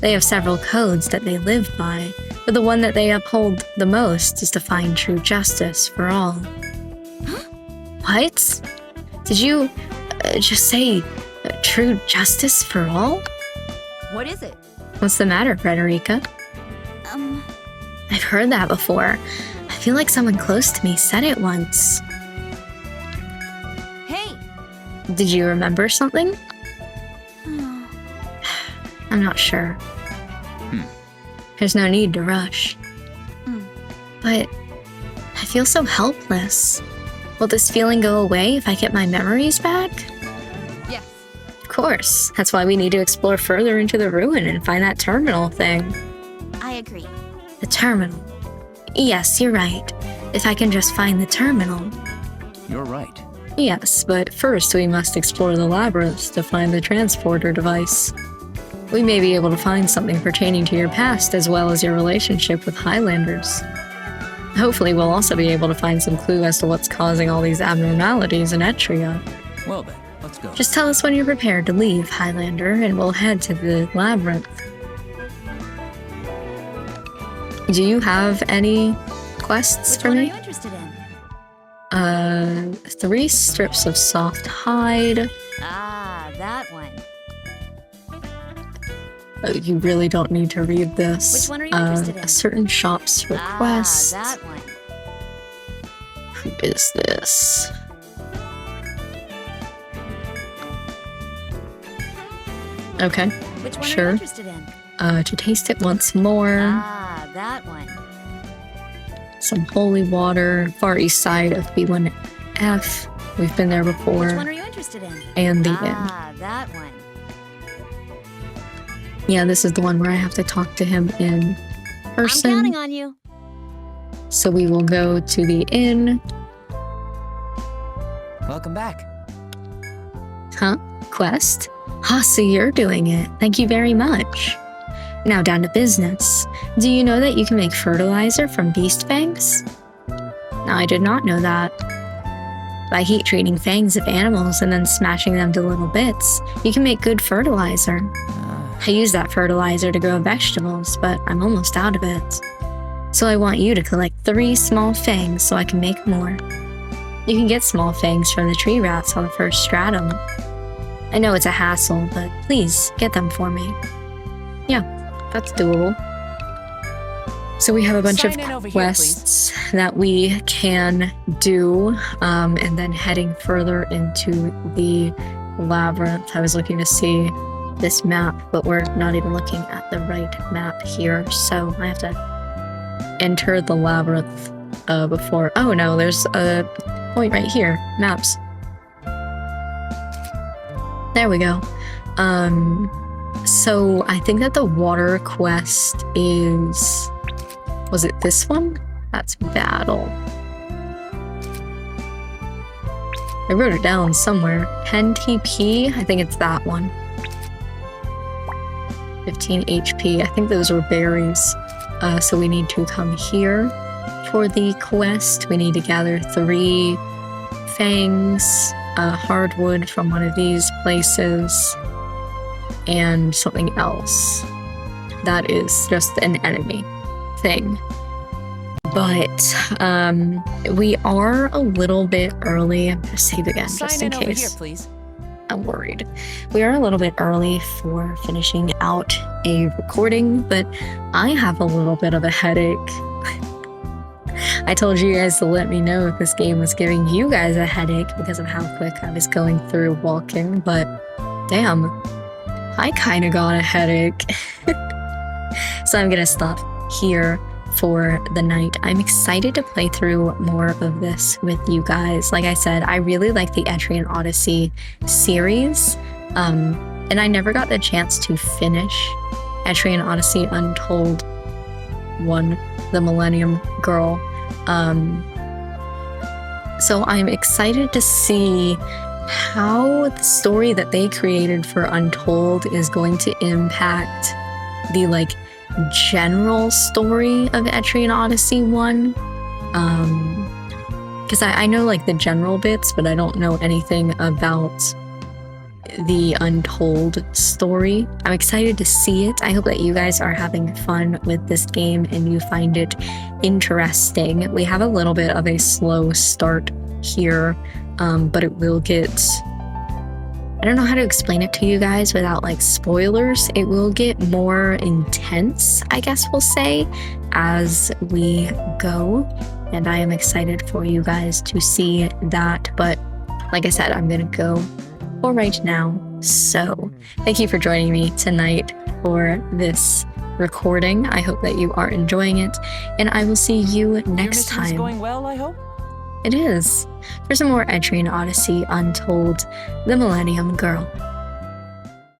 A: They have several codes that they live by, but the one that they uphold the most is to find true justice for all. What? Did you just say true justice for all?
B: What is it?
A: What's the matter, Frederica? I've heard that before. I feel like someone close to me said it once.
B: Hey,
A: Did you remember something? I'm not sure. There's no need to rush. But I feel so helpless. Will this feeling go away if I get my memories back?
B: yes.
A: Of course. That's why we need to explore further into the ruin and find that terminal thing.
I: I agree.
A: The terminal. Yes, you're right. If I can just find the terminal.
J: You're right.
A: Yes, but first we must explore the labyrinth to find the transporter device. We may be able to find something pertaining to your past as well as your relationship with Highlanders. Hopefully we'll also be able to find some clue as to what's causing all these abnormalities in Etria.
J: Well then, let's go.
A: Just tell us when you're prepared to leave, Highlander, and we'll head to the labyrinth. Do you have any quests
D: Which
A: for
D: one are
A: me?
D: you interested in?
A: 3 strips of soft hide.
D: Ah, that one.
A: You really don't need to read this.
D: Which one are you interested in?
A: A certain shop's request.
D: Ah, that one.
A: Who is this? Okay,
D: Which one are
A: Sure.
D: you interested in?
A: to taste it once more.
D: Ah, that one.
A: Some holy water, far east side of B1F. We've been there before.
D: Which one are you interested in?
A: And the inn.
D: Ah, that one.
A: Yeah, this is the one where I have to talk to him in
D: I'm
A: person.
D: counting on you.
A: So we will go to the inn.
C: Welcome back.
A: Huh? Quest? Ah, so you're doing it. Thank you very much. Now down to business. Do you know that you can make fertilizer from beast fangs? No, I did not know that. By heat treating fangs of animals and then smashing them to little bits, you can make good fertilizer. I use that fertilizer to grow vegetables, but I'm almost out of it. So I want you to collect 3 small fangs so I can make more. You can get small fangs from the tree rats on the first stratum. I know it's a hassle, but please get them for me. Yeah, that's doable. So we have a bunch
C: Sign in over
A: of
C: here,
A: quests that we can do, and then heading further into the labyrinth. I was looking to see this map, but we're not even looking at the right map here, so I have to enter the labyrinth before. Oh no, there's a point right here. Maps. There we go. So I think that the water quest is... Was it this one? That's battle. I wrote it down somewhere. 10 TP? I think it's that one. 15 HP. I think those were berries. So we need to come here for the quest. We need to gather 3 fangs, hardwood from one of these places, and something else. That is just an enemy thing. But we are a little bit early. I'm gonna save again just in
C: Sign in over here,
A: case.
C: please.
A: I'm worried. We are a little bit early for finishing out a recording, but I have a little bit of a headache. I told you guys to let me know if this game was giving you guys a headache because of how quick I was going through walking, but damn, I kind of got a headache. So I'm gonna stop here for the night. I'm excited to play through more of this with you guys. Like I said, I really like the Etrian Odyssey series, and I never got the chance to finish Etrian Odyssey Untold 1, the Millennium Girl. So I'm excited to see how the story that they created for Untold is going to impact the general story of Etrian Odyssey 1. Because I know the general bits, but I don't know anything about the Untold story. I'm excited to see it. I hope that you guys are having fun with this game and you find it interesting. We have a little bit of a slow start here, but it will get... I don't know how to explain it to you guys without spoilers. It will get more intense, I guess we'll say, as we go. And I am excited for you guys to see that. But like I said, I'm gonna go for right now. So thank you for joining me tonight for this recording. I hope that you are enjoying it, and I will see you next
C: Your mission's
A: time.
C: going well, I hope?
A: It is. For some more Etrian Odyssey Untold, the Millennium Girl.